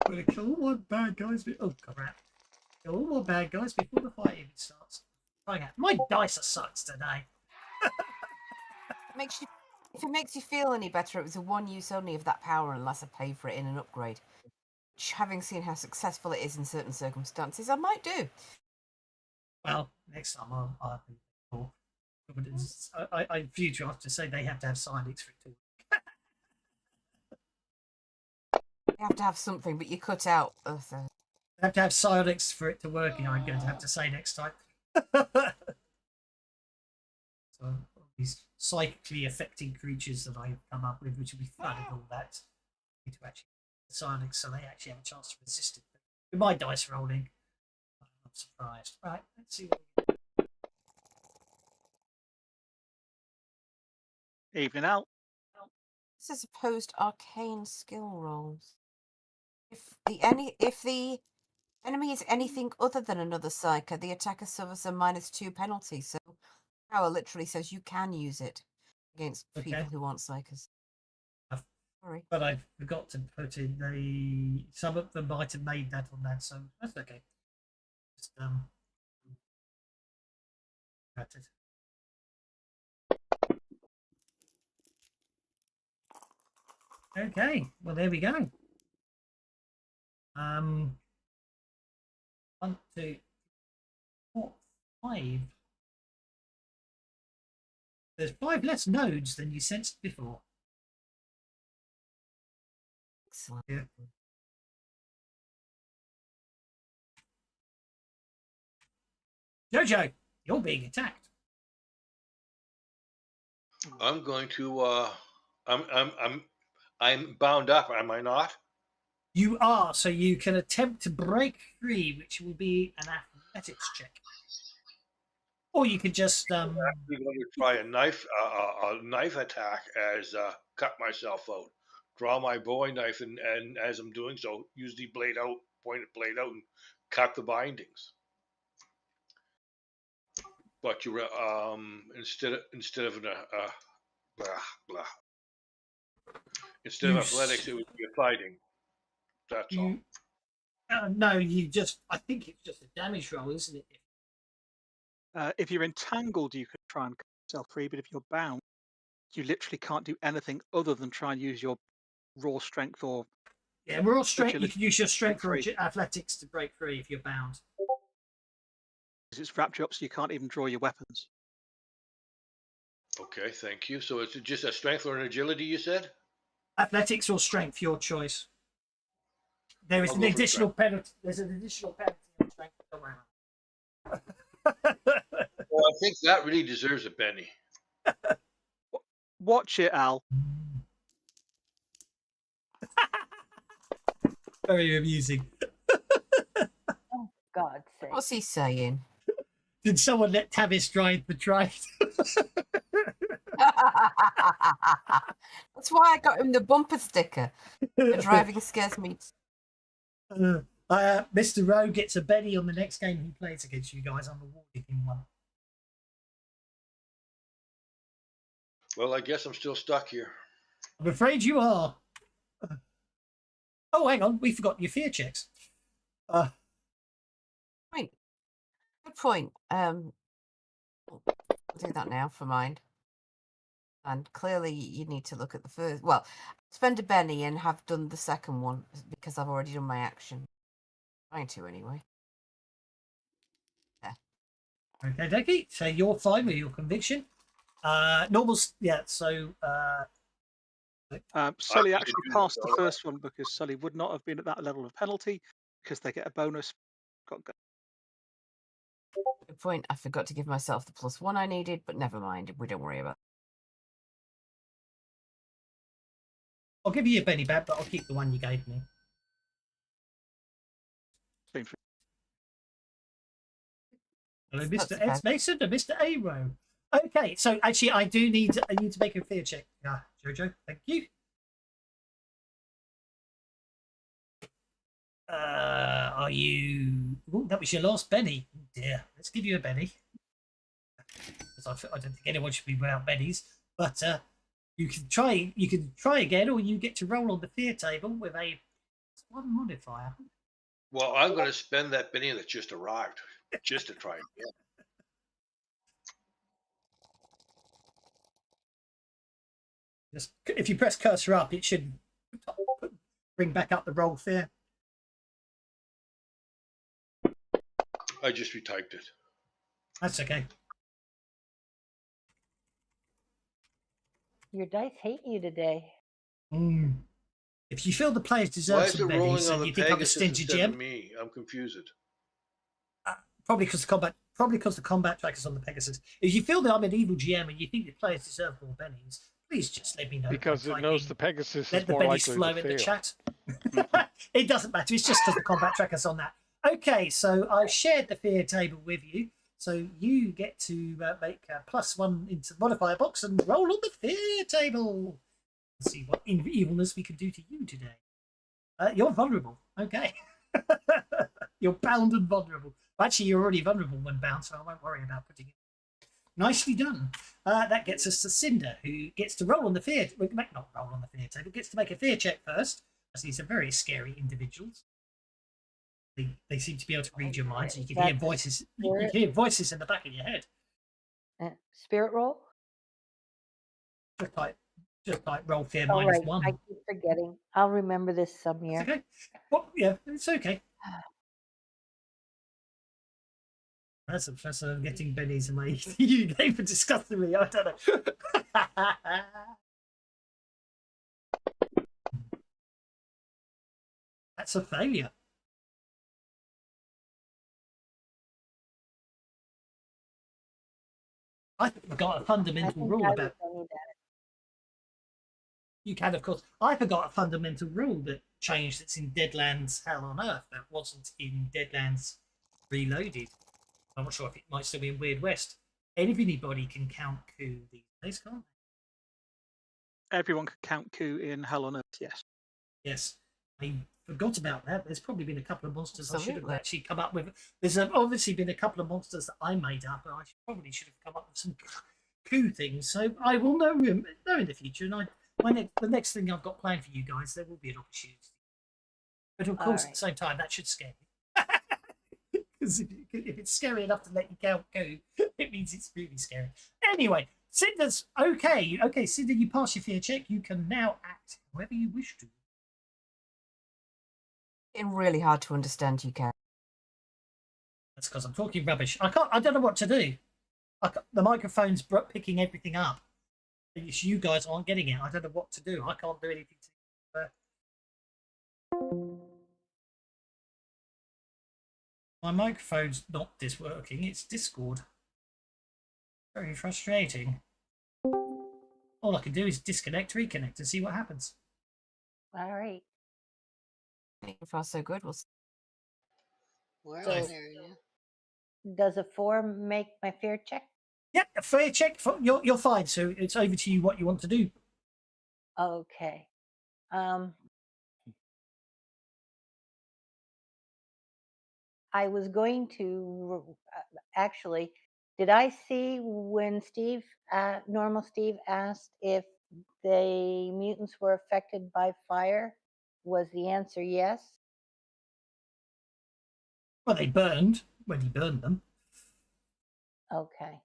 I'm gonna kill all my bad guys. Oh crap! Kill all my bad guys before the fight even starts. My dice are sucks today. If it makes you feel any better, it was a 1 use only of that power unless I pay for it in an upgrade. Which, having seen how successful it is in certain circumstances, I might do. Well, next time I'll be more. I viewed you have to say they have to have Silex for it to work. You have to have something, but you cut out. They have to have Silex for it to work, I'm going to have to say next time. So all these psychically affecting creatures that I have come up with, which will be fun and all that, need to actually Silex so they actually have a chance to resist it. With my dice rolling, I'm not surprised. Right, let's see what we get. Evening out. This is opposed arcane skill rolls. If the enemy is anything other than another psyker, the attacker suffers a -2 penalty. So power literally says you can use it against people who aren't psykers. Sorry. But I forgot to put in some of them might have made that on that, so that's okay. Just that's it. Okay, well there we go. 1, 2, 4, 5. There's 5 less nodes than you sensed before. Excellent. Yeah. Jojo, you're being attacked. I'm going to. I'm bound up. Am I not? You are, so you can attempt to break free, which will be an athletics check. Or you could just I'm actually going to try a knife attack as cut myself out. Draw my bowie knife and as I'm doing so, use the blade out, point the blade out, and cut the bindings. But you instead of blah blah. Instead of You athletics, it would be a fighting. That's all. you no, you just. I think it's just a damage roll, isn't it? If you're entangled, you can try and cut yourself free, but if you're bound, you literally can't do anything other than try and use your raw strength or Yeah, we're all strength. You agility can use your strength or free. athletics to break free if you're bound. because it's wrapped you up so you can't even draw your weapons. Okay, thank you. So it's just a strength or an agility, you said? Athletics or strength, your choice. There is I'll an go for additional strength. penalty. There's an additional penalty on strength. Don't worry. Well, I think that really deserves a penny. Watch it, Al. Very amusing. God's sake. What's he saying? Did someone let Tavis drive the train? That's why I got him the bumper sticker. The driving scares me. Mr. Rowe gets a Benny on the next game he plays against you guys on the wall if you won. Well, I guess I'm still stuck here. I'm afraid you are. Oh, hang on. We forgot your fear checks. Right. Good point. I'll do that now for mine. And clearly you need to look at the first. Well, spend a Benny and have done the second one because I've already done my action. Trying to anyway. Okay, Decky. So you're fine with your conviction. Normals, yeah. So Sully I actually didn't do passed that, the all right. first one because Sully would not have been at that level of penalty because they get a bonus. Good point. I forgot to give myself the +1 I needed, but never mind. We don't worry about it. I'll give you a Benny back, but I'll keep the one you gave me. Hello, That's Mr. fair. S. Mason and Mr. Aero. Okay, so actually, I need to make a fear check. Jojo, thank you. Are you? Oh, that was your last Benny. Oh dear, let's give you a Benny. Because I don't think anyone should be without Bennies. But you can try. You can try again, or you get to roll on the fear table with a +1 modifier. Well, I'm going to spend that penny that just arrived just to try again. Just if you press cursor up, it should bring back up the roll fear. I just retyped it. That's okay. Your dice hate you today. If you feel the players Why deserve is it some rolling Bennies on and the you think I'm a Pegasus stingy instead of GM, me? I'm confused. probably because the combat tracker's on the Pegasus. If you feel that I'm an evil GM and you think the players deserve more Bennies, please just let me know. Because it knows the Pegasus Let is the more Bennies likely flow to in the fail. chat. It doesn't matter. It's just because the combat tracker's on that. Okay, so I've shared the fear table with you. So you get to make a +1 into the modifier box and roll on the fear table. Let's see what evilness we can do to you today. You're vulnerable. Okay. You're bound and vulnerable. Actually, you're already vulnerable when bound, so I won't worry about putting it. Nicely done. That gets us to Cinder, who gets to roll on the fear. Not roll on the fear table. Gets to make a fear check first, as these are very scary individuals. They seem to be able to read your mind, so you can hear voices. You can hear voices in the back of your head. Spirit roll? Just like roll fear Oh, right. -1. I keep forgetting. I'll remember this some year. It's okay. Well, yeah, it's okay. That's getting Bennies in my EU game for disgusting me. I don't know. That's a failure. I forgot a fundamental rule about. You can, of course. I forgot a fundamental rule that changed that's in Deadlands Hell on Earth that wasn't in Deadlands Reloaded. I'm not sure if it might still be in Weird West. Anybody can count coup these days, can't they? Everyone could count coup in Hell on Earth, yes. Yes. I forgot about that. There's probably been a couple of monsters I should have Absolutely. actually come up with. There's obviously been a couple of monsters that I made up, and I probably should have come up with some coup things. So I will know in the future. And the next thing I've got planned for you guys, there will be an opportunity. But of course, at the same time, that should scare me. Because if it's scary enough to let you go, it means it's really scary. Anyway, Cinder's okay. Okay, Cinder, you pass your fear check. You can now act however you wish to. It's really hard to understand you, Karen. That's because I'm talking rubbish. I don't know what to do. The microphone's picking everything up. It's you guys aren't getting it. I don't know what to do. I can't do anything my microphone's not working. It's Discord. Very frustrating. All I can do is disconnect, reconnect, and see what happens. All right. So far, so good. We'll see. We're So- in there, yeah. Does a 4 make my fear check? Yeah, a fair check. You're fine. So it's over to you what you want to do. Okay. I was going to actually. Did I see when normal Steve asked if the mutants were affected by fire? Was the answer yes? Well, they burned when he burned them. Okay.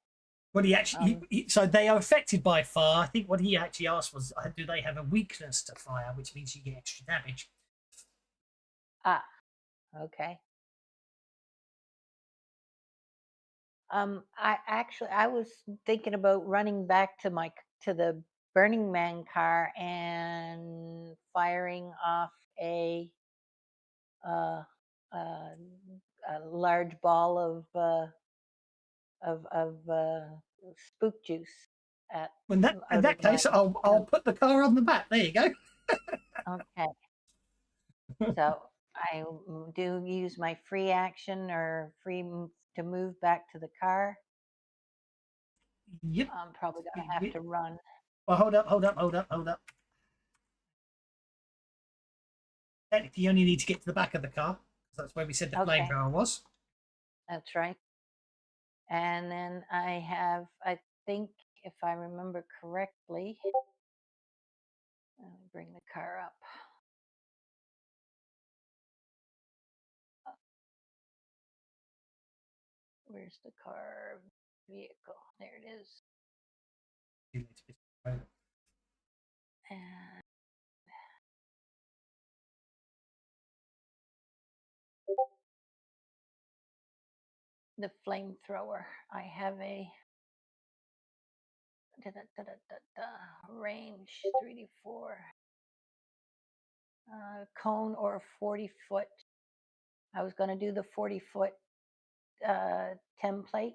What he actually, so they are affected by fire. I think what he actually asked was, do they have a weakness to fire, which means you get extra damage. Okay. I was thinking about running back to the Burning Man car and firing off a large ball of spook juice at. In that case, I'll put the car on the map. There you go. Okay. So I do use my free action or to move back to the car. Yep. I'm probably gonna have to run. Well, hold up. Technically, you only need to get to the back of the car, because that's where we said the Okay. flamethrower was. That's right. And then I think if I remember correctly, let me bring the car up. Where's the car vehicle? There it is. And the flamethrower. I have a range 3d4 cone or 40-foot. I was going to do the 40-foot template,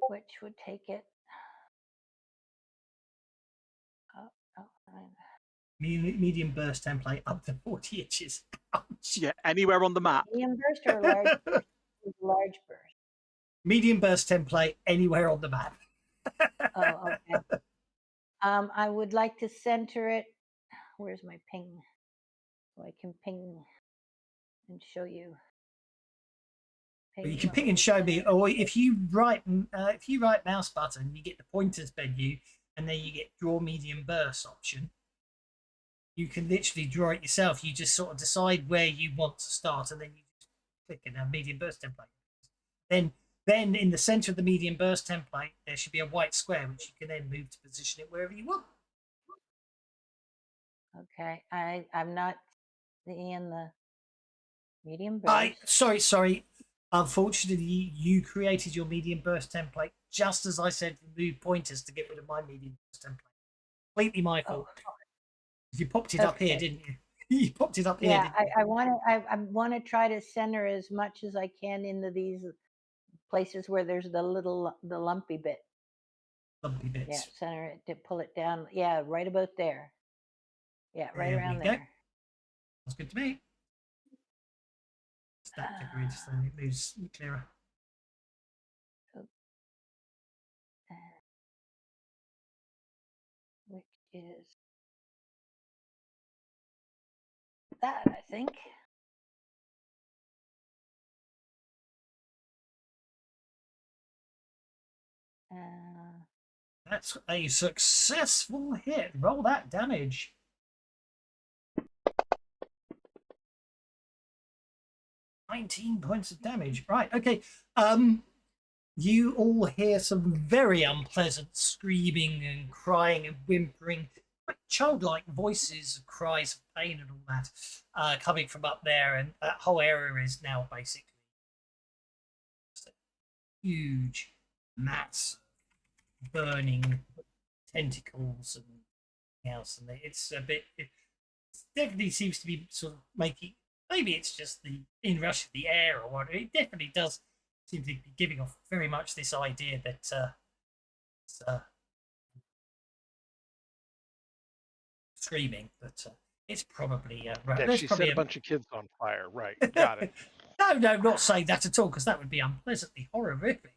which would take it up. Medium burst template up to 40 inches. Ouch. Yeah, anywhere on the map. Medium burst or large burst? Large burst. Medium burst template anywhere on the map. Oh, okay. I would like to center it. Where's my ping? So I can ping and show you. You can ping and show me, or if you right mouse button, you get the pointers menu, and then you get draw medium burst option. You can literally draw it yourself. You just sort of decide where you want to start, and then you just click in a medium burst template. Then in the center of the medium burst template, there should be a white square, which you can then move to position it wherever you want. Okay, I'm not in the medium burst. Sorry. Unfortunately, you created your medium burst template just as I said remove pointers to get rid of my medium burst template. Completely my fault. You popped it up here, didn't you? You popped it up here. Yeah, I want to try to center as much as I can into these places where there's the lumpy bit. Lumpy bits. Yeah, center it to pull it down. Yeah, right about there. Yeah, right around we go. there. That's good to me. That figure so it moves clearer. Which is that, I think. Uh, That's a successful hit. Roll that damage. 19 points of damage. Right, okay. You all hear some very unpleasant screaming and crying and whimpering, quite childlike voices, cries of pain and all that, coming from up there, and that whole area is now basically just a huge mass of burning tentacles and everything else, and it's a bit. It definitely seems to be sort of making. Maybe it's just the inrush of the air or what. It definitely does seem to be giving off very much this idea that it's, screaming, but it's probably right. Yeah, There's she probably set a bunch of kids on fire. Right, got it. No, not saying that at all, because that would be unpleasantly horrific.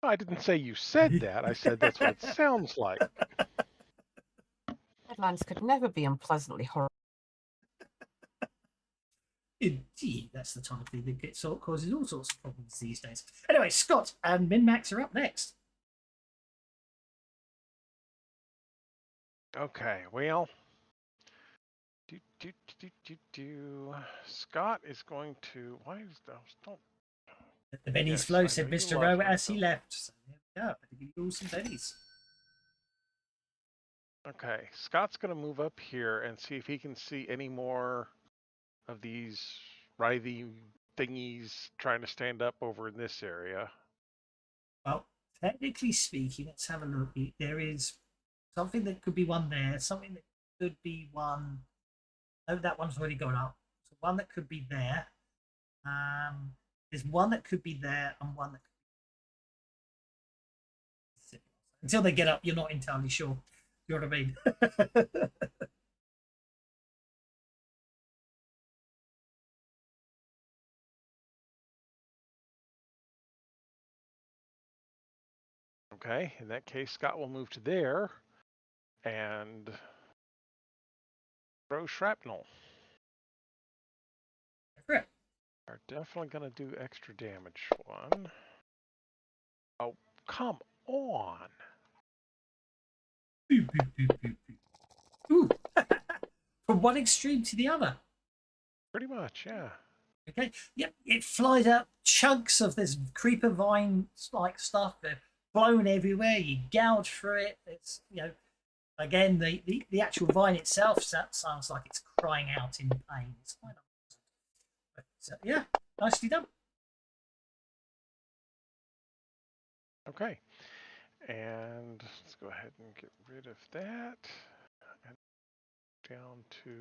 I didn't say you said that. I said that's what it sounds like. Deadlands could never be unpleasantly horrible. Indeed, that's the type of thing that causes all sorts of problems these days. Anyway, Scott and Min-Max are up next. Okay, well, Scott is going to. Why is those? Don't. The bennies Yes, flow, I said know you Mr. love Rowe me, as he so- left. So there we go. I think you all some bennies. Okay, Scott's going to move up here and see if he can see any more of these writhing thingies trying to stand up over in this area. Well, technically speaking, let's have a look. There is something that could be one there, something that could be one. Oh, that one's already gone up. So one that could be there. There's one that could be there and one that could be. Until they get up, you're not entirely sure. You know what I mean? Okay, in that case, Scott will move to there and throw shrapnel. Correct. Are definitely going to do extra damage. One. Oh, come on. Boop, boop, boop, boop, boop. Ooh. From one extreme to the other. Pretty much, yeah. Okay. Yep. It flies out chunks of this creeper vine like stuff. They're blown everywhere. You gouge through it. It's again the actual vine itself sounds like it's crying out in pain. It's quite but, yeah, nicely done. Okay. And let's go ahead and get rid of that. And down to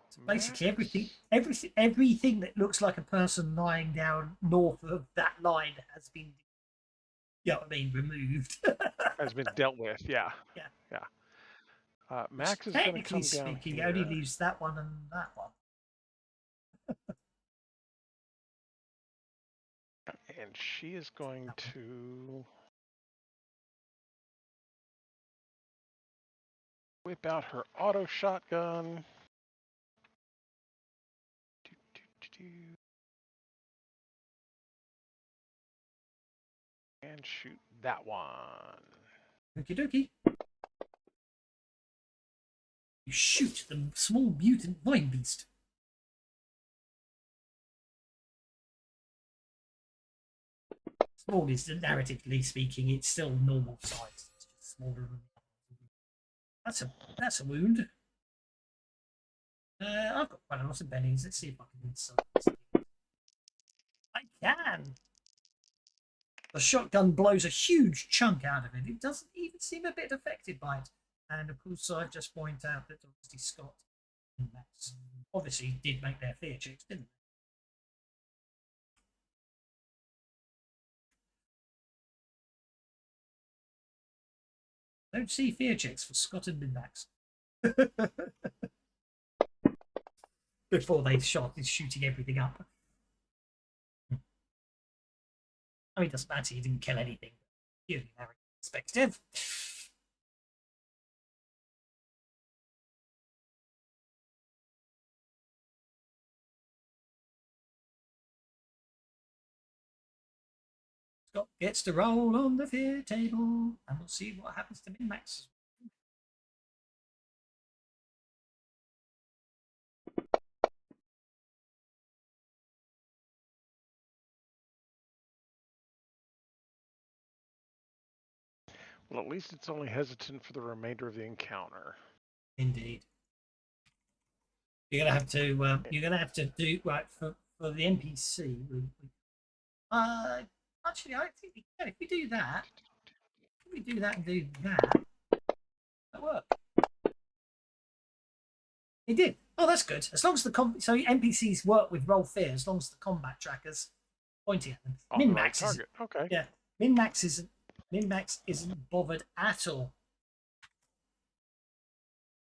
So basically, Max. everything that looks like a person lying down north of that line has been, removed. Has been dealt with, yeah. Yeah. Yeah. Max is going to come Technically down speaking, here. only leaves that one and that one. And she is going to whip out her auto shotgun. And shoot that one. Okie dokie. You shoot the small mutant vine beast. Small is, narratively speaking, it's still normal size. It's just smaller than that's a wound. I've got quite a lot of bennies. Let's see if I can hit some. I can. The shotgun blows a huge chunk out of it. It doesn't even seem a bit affected by it. And of course, I've just pointed out that obviously Scott and Max obviously did make their fear checks, didn't they? Don't see fear checks for Scott and Min-Max. Before they started shooting everything up. I mean, it doesn't matter, he didn't kill anything. Purely narrative perspective. Scott gets to roll on the fear table, and we'll see what happens to min-max. Well, at least it's only hesitant for the remainder of the encounter. Indeed. You're gonna have to. You're gonna have to do right for the NPC. Actually, I think we can. If we do that, if we do that and do that, that work. It did. Oh, that's good. As long as the so NPCs work with roll fear, as long as the combat trackers pointing at them. On the right Min-max is target. Okay. yeah. Min-max isn't bothered at all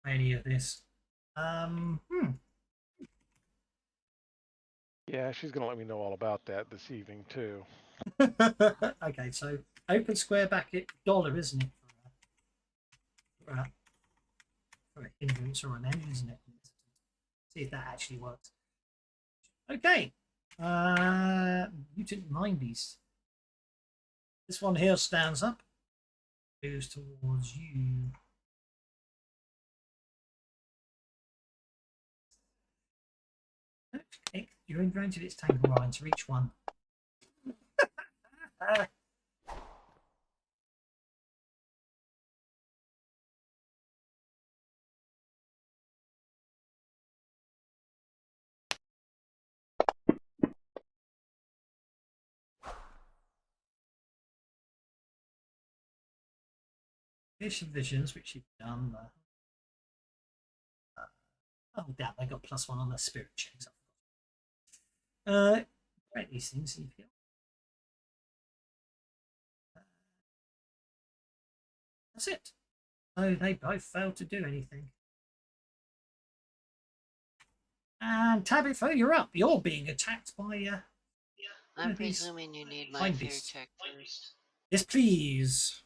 by any of this. Yeah, she's gonna let me know all about that this evening too. Okay, so open square bracket dollar, isn't it? For a hindrance or an end, isn't it? See if that actually works. Okay. Mutant Mind Beast. This one here stands up. Goes towards you. Okay, you're in range of its tangle lines. Reach one. Visions, which you've done. Oh, damn, they got +1 on their spirit checks. Break these things if you feel. That's it. So they both failed to do anything. And Tabitha, you're up. You're being attacked by. I'm these presuming you need my mind fear beasts. check first. Yes, please.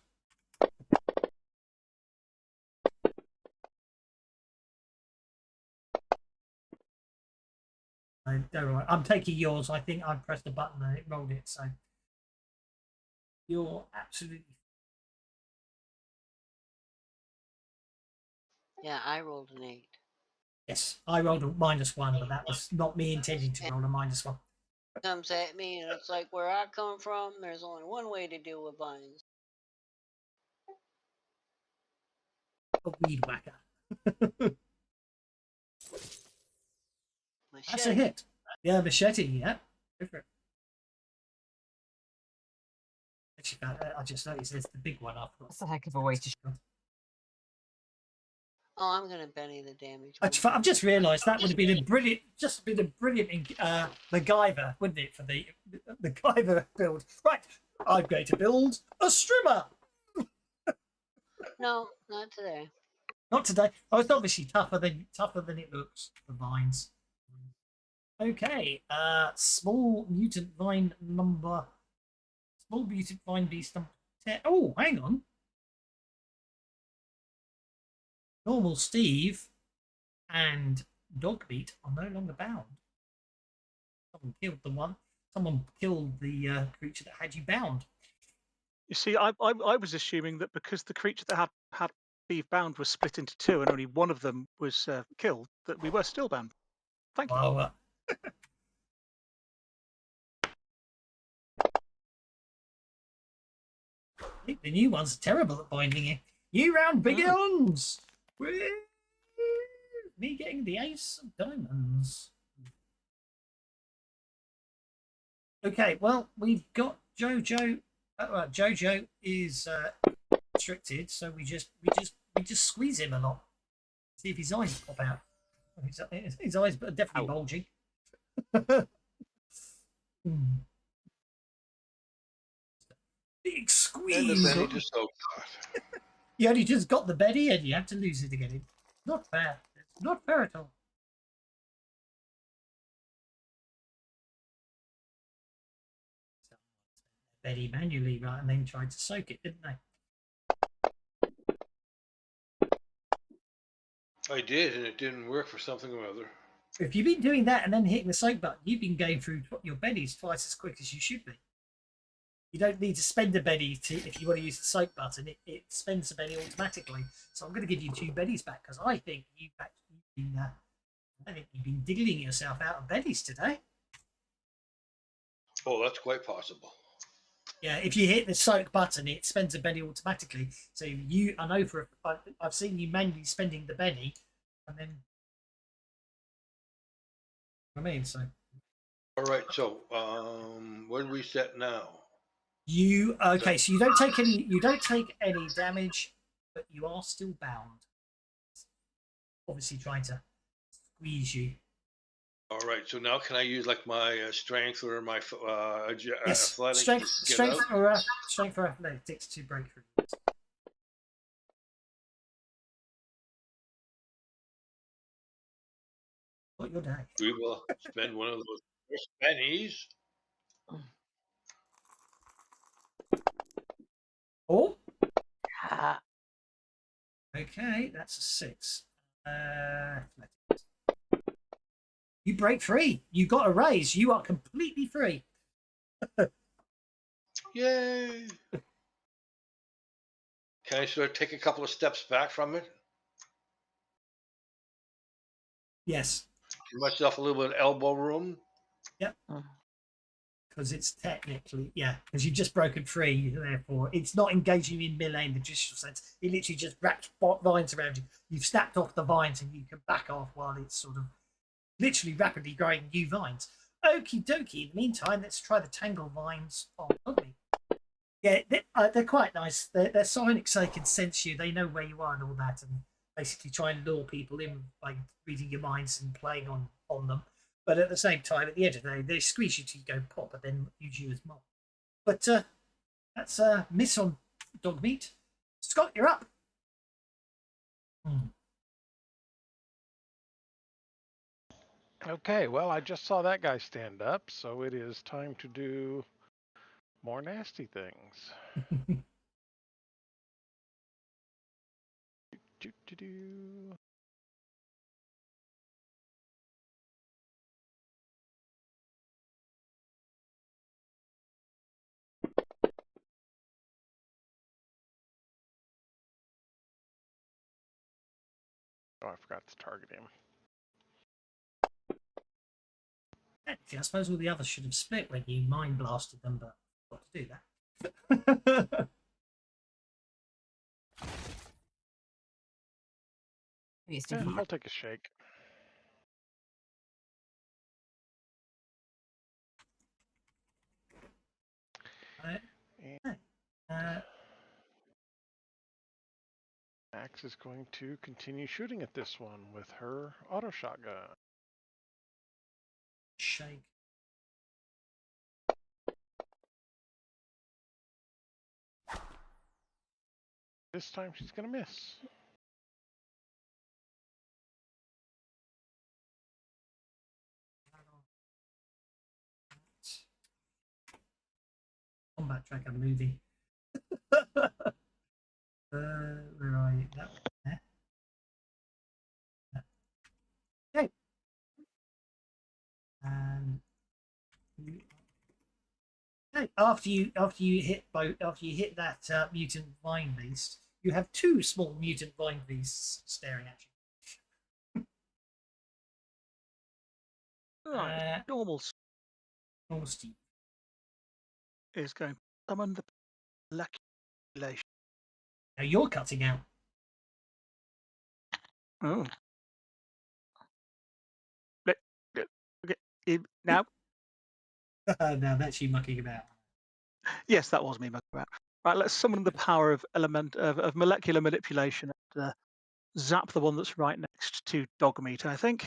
I'm taking yours. I think I pressed a button and it rolled it. So you're absolutely. Yeah, I rolled an 8. Yes, I rolled a -1, but that was not me intending to roll a -1. Comes at me, and it's like where I come from, there's only one way to deal with vines. A weed whacker. Machete. That's a hit. Yeah, machete. Yeah, go for it. Actually, I just noticed there's the big one up. That's a heck of a way to. Oh, I'm gonna Benny the damage. I've just realised that would have been a brilliant, MacGyver, wouldn't it, for the MacGyver build? Right, I'm going to build a strimmer. No, not today. Not today. Oh, it's obviously tougher than it looks. The vines. Okay. Small mutant vine beast number 10. Oh, hang on. Normal Steve and Dogbeat are no longer bound. Someone killed the creature that had you bound. You see, I was assuming that because the creature that had Steve bound was split into two and only one of them was killed, that we were still bound. Thank you. Well, the new ones are terrible at binding you. You round big guns. Me getting the ace of diamonds. Okay, well, we've got Jojo. Jojo is restricted, so we just squeeze him a lot. See if his eyes pop out. His eyes are definitely bulging. Big squeeze. And the Benny just You only just got the Betty and you have to lose it again. Not fair. It's not fair at all. Betty manually, right, and then tried to soak it, didn't they? I did, and it didn't work for something or other. If you've been doing that and then hitting the soak button, you've been going through your Betty's twice as quick as you should be. You don't need to spend a Benny if you want to use the soak button. It spends a Benny automatically. So I'm going to give you 2 Bennies back because I think you've been diggling yourself out of Bennies today. Oh, that's quite possible. Yeah, if you hit the soak button, it spends a Benny automatically. So I know I've seen you manually spending the Benny, and then so All right, so where do we set now? okay. So you don't take any damage, but you are still bound. Obviously, trying to squeeze you. All right, so now can I use like my strength or my Yes, athletics? strength or athletics to break through. What your day? We will spend one of those first pennies. Oh, Ah, okay, that's a 6. Athletics. You break free. You got a raise. You are completely free. Yay! Can I sort of take a couple of steps back from it? Yes. Give myself a little bit of elbow room. Yep. Because it's technically, because you've just broken free, therefore it's not engaging you in melee in the traditional sense. It literally just wraps vines around you. You've snapped off the vines and you can back off while it's sort of literally rapidly growing new vines. Okie dokie. In the meantime, let's try the tangle vines on Ugly. Yeah, they're quite nice. They're psionic, so they can sense you. They know where you are and all that, and basically try and lure people in by reading your minds and playing on them. But at the same time, at the end of the day, they squeeze you till you go pop and then use you as mob. But that's a miss on dog meat. Scott, you're up. Okay, well, I just saw that guy stand up, so it is time to do more nasty things. Do. Oh, I forgot to target him. Actually, I suppose all the others should have split when you mind blasted them, but got to do that. Used to Yeah, heat. I'll take a shake. Max is going to continue shooting at this one with her auto shotgun. Shake. This time she's going to miss. Combat tracker movie. Where are you? That one there. Okay. And okay, after you hit that mutant vine beast, you have 2 small mutant vine beasts staring at you. Right. Normal Steve. is going to summon the moleculation. Now you're cutting out. Oh. Okay. Now, Now that's you mucking about. yes, that was me mucking about. Right, let's summon the power of of molecular manipulation and zap the one that's right next to dog meat, I think.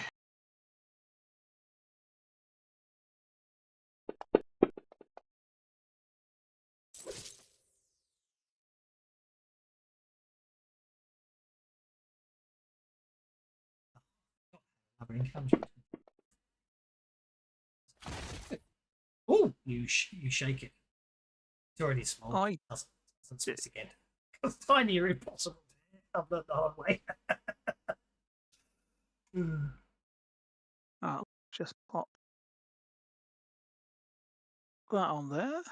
Oh, you shake it. It's already small. I Doesn't split again. Because tiny are impossible. I've learned the hard way. I'll just pop that on there.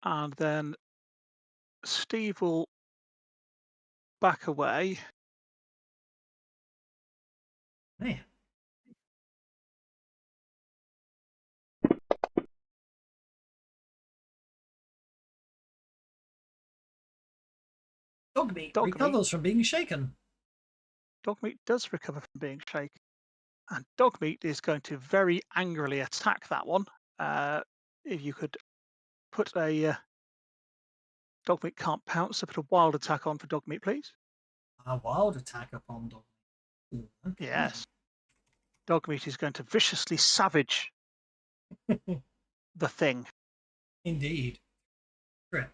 And then Steve will back away. There. Dogmeat Dogmeat. recovers from being shaken. Dogmeat does recover from being shaken. And Dogmeat is going to very angrily attack that one. If you could put a Dogmeat can't pounce, so put a wild attack on for Dogmeat, please. A wild attack upon Dogmeat. Ooh, okay. Yes. Dogmeat is going to viciously savage the thing. Indeed. Correct.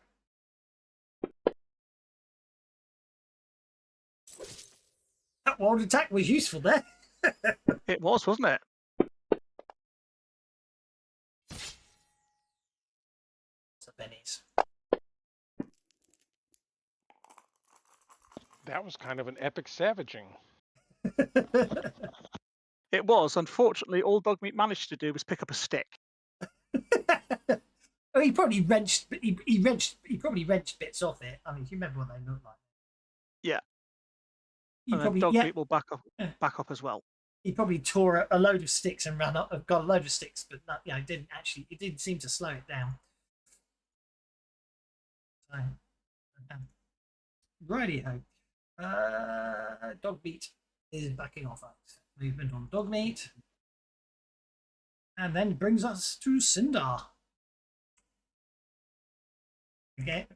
That wild attack was useful there. It was, wasn't it? So Benny's. That was kind of an epic savaging. It was. Unfortunately, all Dogmeat managed to do was pick up a stick. Oh, he probably wrenched. He probably wrenched bits off it. I mean, do you remember what they looked like? Yeah. He And probably then Dogmeat will back Yeah. up as well. He probably tore a load of sticks and ran up. Got a load of sticks, but not, it didn't actually. It didn't seem to slow it down. So, righty ho. Dogmeat is backing off. Movement on Dogmeat, and then brings us to Sindar. Again.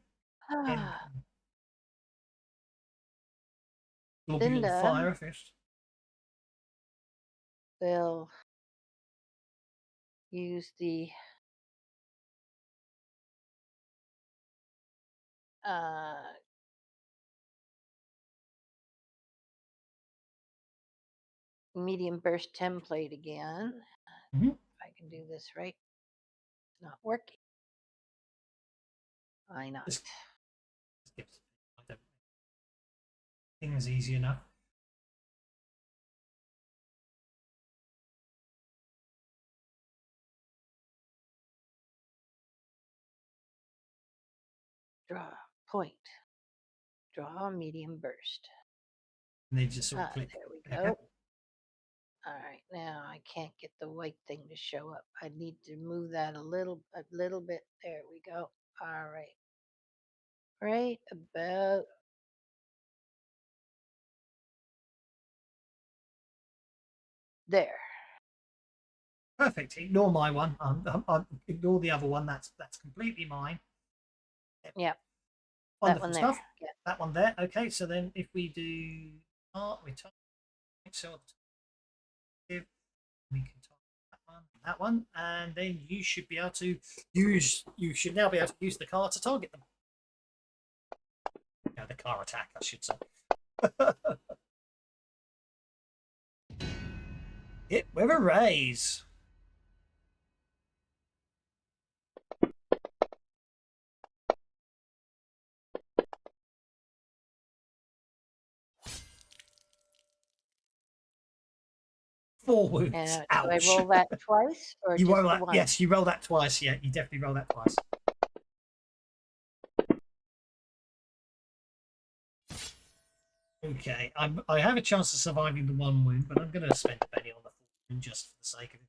Globule Sindar. fire fist. They'll use the medium burst template again. Mhm. If I can do this right. It's not working. Why not? Just gives things easy enough. Draw point. Draw medium burst. And they just sort of There click. we Okay. go. All right, now I can't get the white thing to show up. I need to move that a little bit. There we go. All right. Right about there. Perfect. Ignore my one. Ignore the other one. That's completely mine. Yep. Wonderful That one stuff. there. Yeah. That one there. Okay, so then if we do art, we type so we can type that one, and then you should be able to use. You should now be able to use the car to target them. Yeah, the car attack, I should say. Hit with a raise. Four wounds. Do Ouch. I roll that twice or You just roll the that. one? Yes, you roll that twice. Yeah, you definitely roll that twice. Okay, I have a chance of surviving the one wound, but I'm going to spend a penny on the full wound just for the sake of it.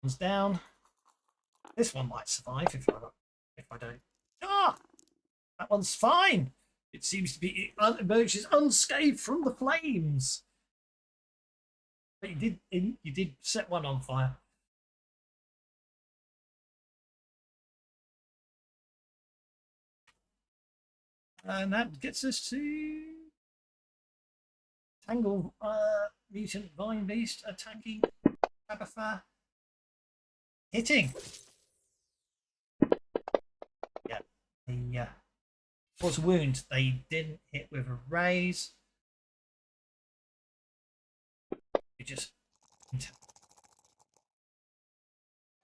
One's down. This one might survive if I don't. Ah, that one's fine. It seems to be it emerges unscathed from the flames. But you did set one on fire. And that gets us to Tangle Mutant Vine Beast attacking Tabitha. Hitting. Yeah. The was a wound. They didn't hit with a raise. You just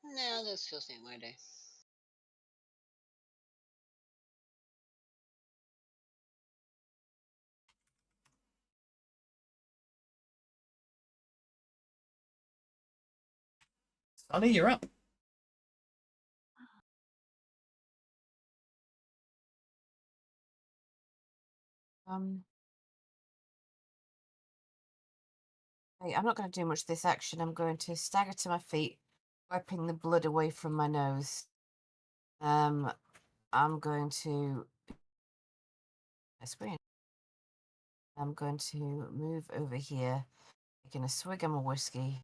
No, this just ain't my day. Sonny, you're up. Okay, I'm not going to do much this action. I'm going to stagger to my feet, wiping the blood away from my nose. I'm going to my screen. I'm going to move over here, taking a swig of my whiskey,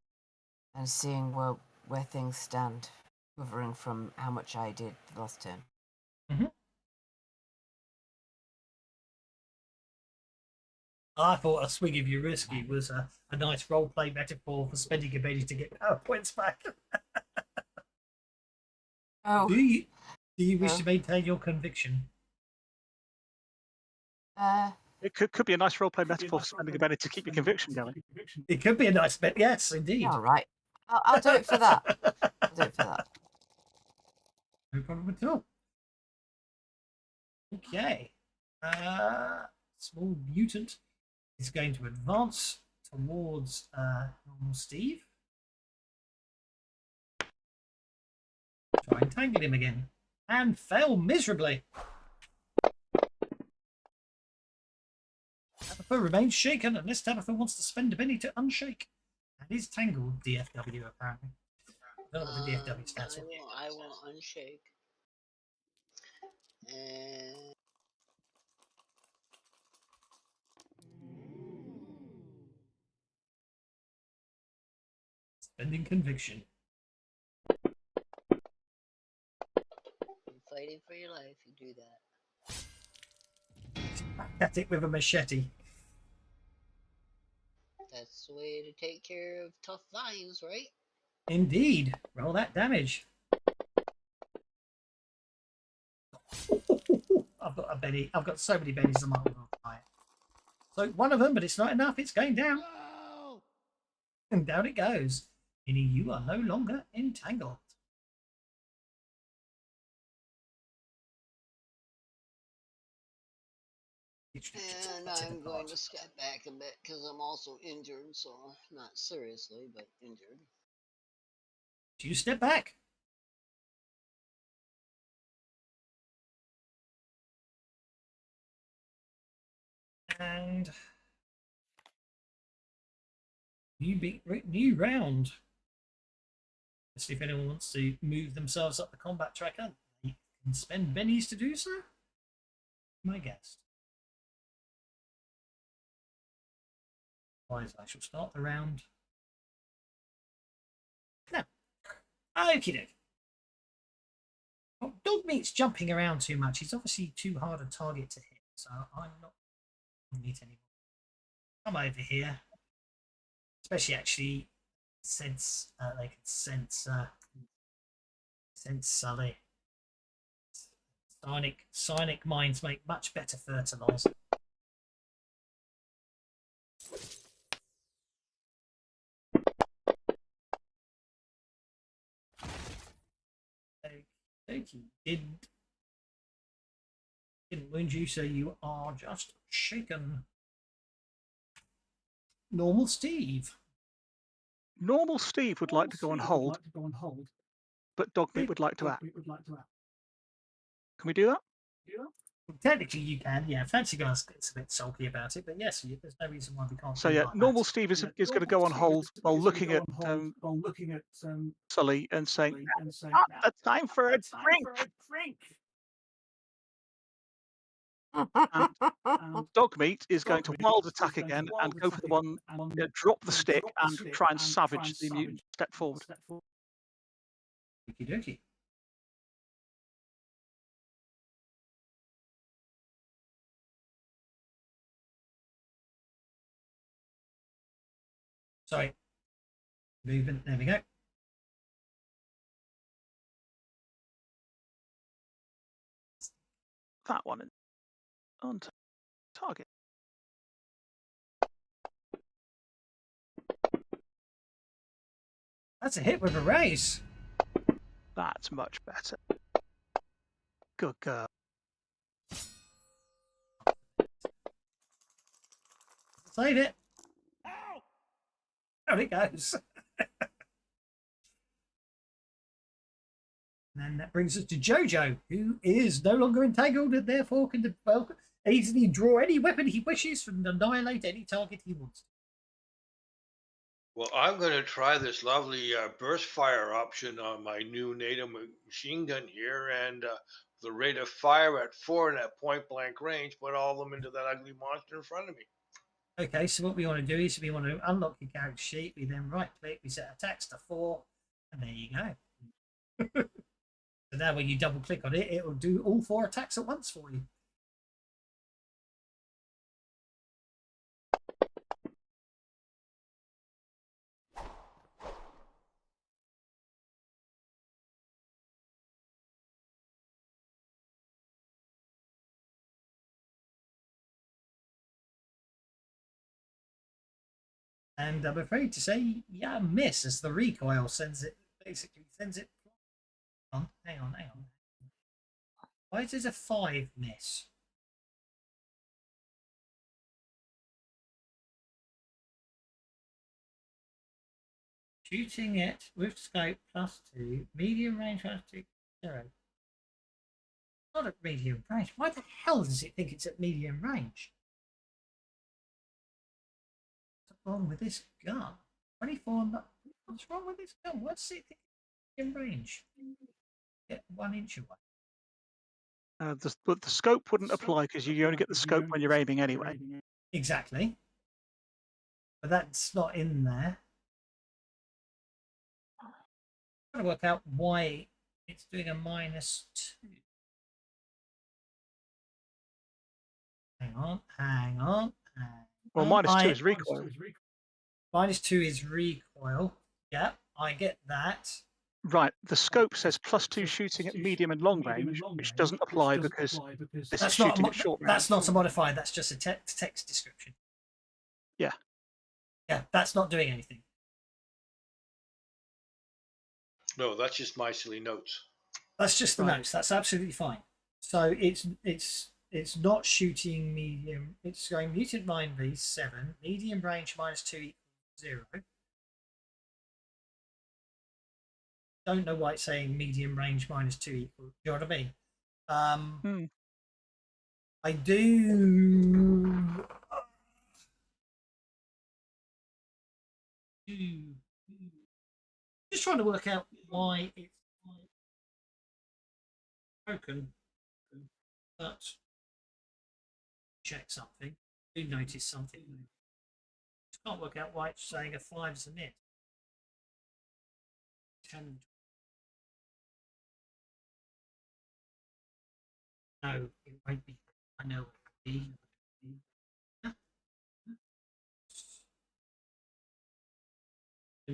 and seeing where things stand, recovering from how much I did the last turn. I thought a swig of your whiskey was a nice roleplay metaphor for spending your money to get power points back. Oh, Do you wish No. to maintain your conviction? It could be a nice roleplay metaphor for spending a penny to keep your conviction going. It could be a nice bet. Yes, indeed. all right. I'll do it for that. I'll do it for that. No problem at all. Okay. Small mutant is going to advance towards normal Steve. Try and tangle him again. And fail miserably. Tabitha remains shaken unless Tabitha wants to spend a penny to unshake. And is tangled, DFW apparently. I don't know what the DFW stands for. I will unshake. And Spending conviction. you're fighting for your life. You do that. Back at it with a machete. That's the way to take care of tough vines, right? Indeed. Roll that damage. I've got a Benny. I've got so many Bennies I'm not going to fire. So one of them, but it's not enough. It's going down. And down it goes. Meaning you are no longer entangled. And I'm going to step back a bit because I'm also injured, so not seriously, but injured. You step back. And new round. Let's see if anyone wants to move themselves up the combat tracker. They can spend bennies to do so. My guess. Otherwise, I shall start the round. No. Okie doke. Well, Dogmeat's jumping around too much. He's obviously too hard a target to hit, so I'm not Dogmeat anymore. Come over here. Especially actually since they can sense Sully. Psionic minds make much better fertilizer. Okay, didn't wound you, so you are just shaken. Normal Steve. Normal Steve would like to go on hold, but Dogmeat would like to act. Can we do that? Technically, you can. Yeah, Fancy Guy's gets a bit sulky about it, but yes, there's no reason why we can't. So do yeah, like normal that. Steve is going to go on hold while looking at Sully and saying, "Not the time for a drink." And Dogmeat is going to wild attack again and go for the one, drop the stick and try and savage the mutant. Step forward. Okie dokie. Sorry. Movement. There we go. That one on target. That's a hit with a raise. That's much better. Good girl. Save it. There it goes. And then that brings us to Jojo, who is no longer entangled and therefore can easily draw any weapon he wishes and annihilate any target he wants. Well, I'm going to try this lovely burst fire option on my new NATO machine gun here, and the rate of fire at 4 and at point blank range, put all of them into that ugly monster in front of me. Okay, so what we want to do is we want to unlock your character sheet. We then right click, we set attacks to 4, and there you go. So now when you double click on it, it will do all 4 attacks at once for you. And I'm afraid to say, yeah, miss, as the recoil sends it, basically sends it. Hang on. Why is it a 5 miss? Shooting it with scope +2, medium range +2, 0. Not at medium range. Why the hell does it think it's at medium range? What's wrong with this gun? 24. What's wrong with this gun? What's it think in range? Get 1 inch away. But the scope wouldn't apply because you only get the scope when you're aiming anyway. Exactly. But that's not in there. I'm trying to work out why it's doing a -2. Hang on. Well, -2 is recoil. -2 is recoil. Yeah, I get that. Right. The scope says +2 shooting at medium and long range, which doesn't apply because this is shooting at short range. That's not a modifier. That's just a text description. Yeah. Yeah, that's not doing anything. No, that's just my silly notes. That's just the notes. That's absolutely fine. So it's not shooting medium. It's going mutant mind V 7, medium range -2 equals 0. Don't know why it's saying medium range -2 equals. You know what I mean? I do. Just trying to work out why it's broken. But check something. Do notice something. Just can't work out why it's saying a 5 is a miss. 10. No, it won't be. I know it will be.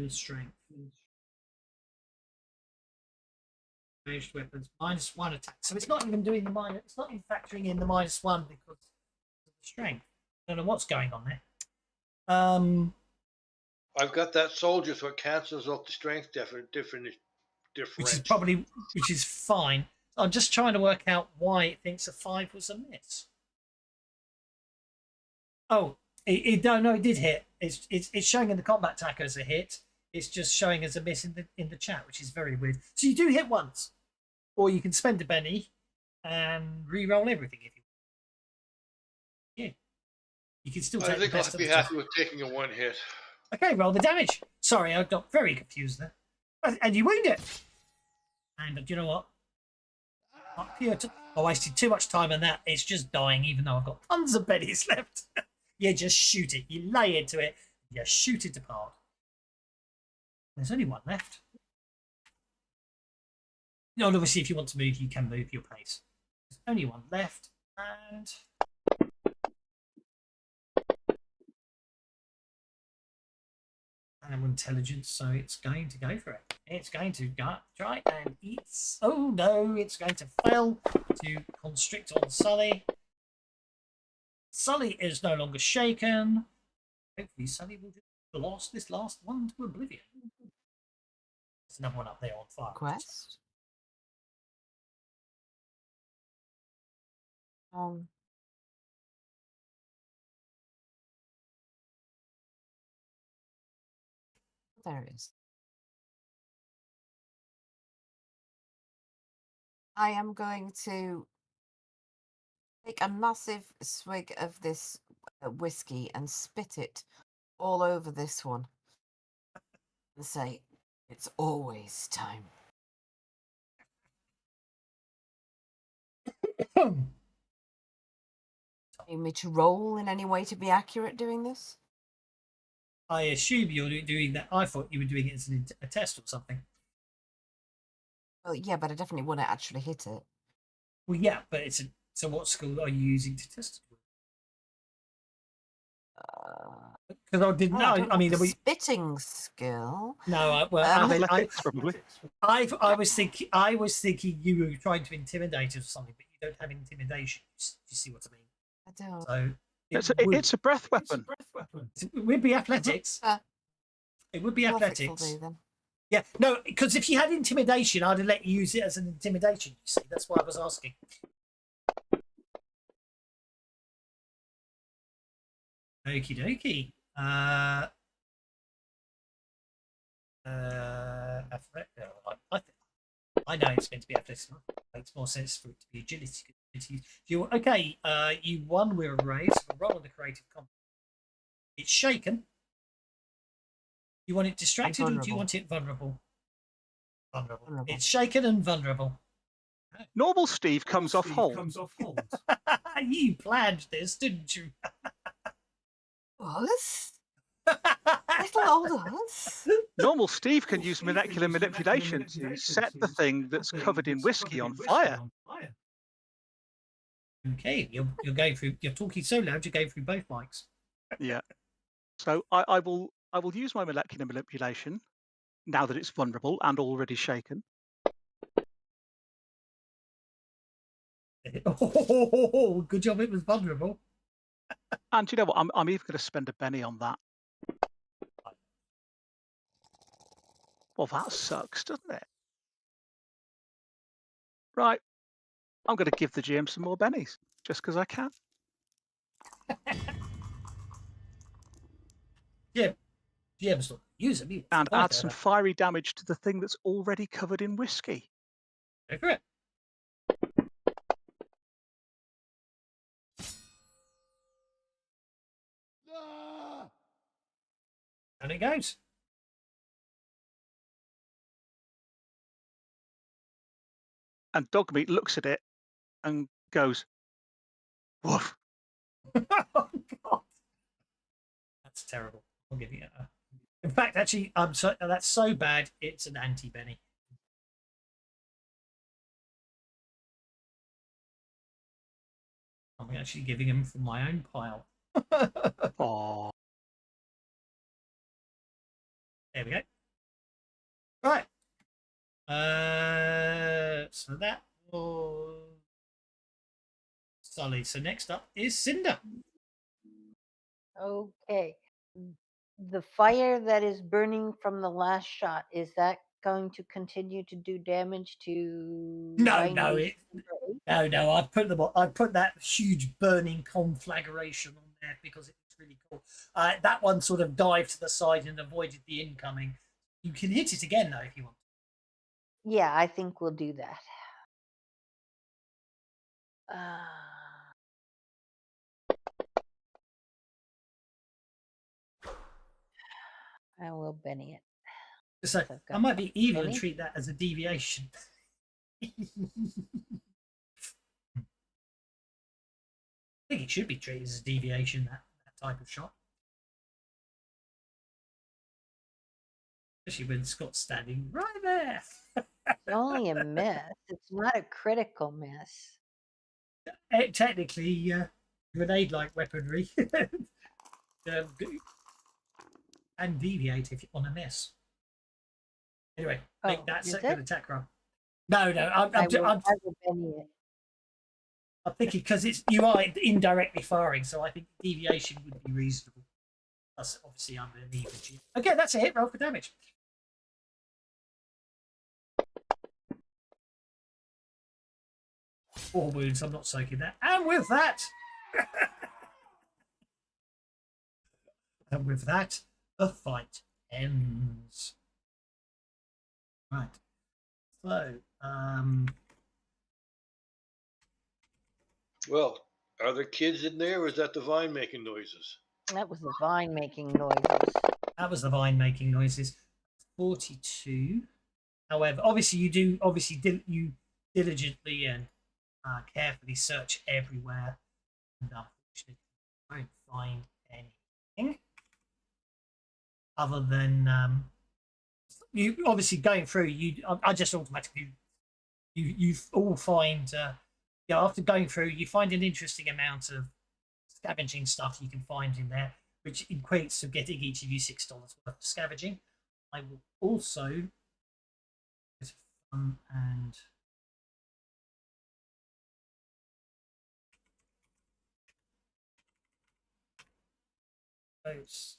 Strength. Ranged weapons -1 attack. So it's not even doing the minus. It's not even factoring in the -1 because of the strength. I don't know what's going on there. I've got that soldier, so it cancels out the strength difference. Which is fine. I'm just trying to work out why it thinks a 5 was a miss. Oh, it did hit. It's showing in the combat tracker as a hit. It's just showing as a miss in the chat, which is very weird. So you do hit once, or you can spend a penny and re-roll everything if you want. Yeah, you can still take I think the best I'll be happy with taking a 1 hit. Okay, roll the damage. Sorry, I got very confused there. And you wound it. And do you know what? I wasted too much time on that. It's just dying, even though I've got tons of pennies left. You just shoot it. You lay into it. You shoot it apart. There's only 1 left. No, and obviously, if you want to move, you can move your pace. There's only 1 left, and animal intelligence, so it's going to go for it. It's going to try and eat. Oh no, it's going to fail to constrict on Sully. Sully is no longer shaken. Hopefully, Sully will just blast this last one to oblivion. There's another one up there on fire. Quest. There it is. I am going to take a massive swig of this whiskey and spit it all over this one and say, "It's always time." Need me to roll in any way to be accurate doing this? I assume you're doing that. I thought you were doing it as a test or something. Well, yeah, but I definitely wouldn't actually hit it. Well, yeah, but it's a. So, what skill are you using to test it? Because I didn't know. I mean, spitting skill. No, I was thinking you were trying to intimidate us or something, but you don't have intimidation. You see what I mean? I don't. So it's a breath weapon. It would be athletics. It would be athletics. Will do, then. Yeah, no, because if you had intimidation, I'd have let you use it as an intimidation. You see, that's why I was asking. Okie dokie. I know it's meant to be athletics. It makes more sense for it to be agility. Okay, you won with a raise. Roll on the creative combat. It's shaken. You want it distracted or do you want it vulnerable? Vulnerable. It's shaken and vulnerable. Normal Steve comes off hold. You planned this, didn't you? Us? Little old us? Normal Steve can use molecular manipulation to set the thing that's covered in whiskey on fire. Okay, you're going through. You're talking so loud. You're going through both mics. Yeah. So I will use my molecular manipulation now that it's vulnerable and already shaken. Oh, good job! It was vulnerable. And you know what? I'm even going to spend a penny on that. Well, that sucks, doesn't it? Right. I'm going to give the GM some more bennies just because I can. Yeah, GM's not use them. And add some fiery damage to the thing that's already covered in whiskey. Go for it. And it goes. And Dogmeat looks at it and goes, woof. Oh, God. That's terrible. I'll give you that. In fact, actually, that's so bad, it's an anti-Benny. I'm actually giving him from my own pile. Oh. There we go. Right. So that was Sully. So next up is Cinder. Okay. The fire that is burning from the last shot, is that going to continue to do damage to No, I've put that huge burning conflagration on there because it's really cool. That one sort of dived to the side and avoided the incoming. You can hit it again though if you want. Yeah, I think we'll do that. I will Benny it. So I might be evil and treat that as a deviation. I think it should be treated as a deviation, that type of shot. Especially when Scott's standing right there. It's only a miss. It's not a critical miss. Technically, grenade-like weaponry and deviate if you want to miss. Anyway, make that second attack roll. No, I'm Benny it. I'm thinking because you are indirectly firing, so I think deviation would be reasonable. Plus, obviously, I'm an even G. Okay, that's a hit roll for damage. Four wounds. I'm not soaking that. And with that, the fight ends. Right. So, Well, Are there kids in there, or is that the vine making noises? That was the vine making noises. That was the vine making noises. 42. However, obviously you diligently and carefully search everywhere, and unfortunately you won't find anything other than you obviously going through. I just automatically you all find after going through you find an interesting amount of scavenging stuff you can find in there, which equates to getting each of you $6 worth of scavenging. I will also and those.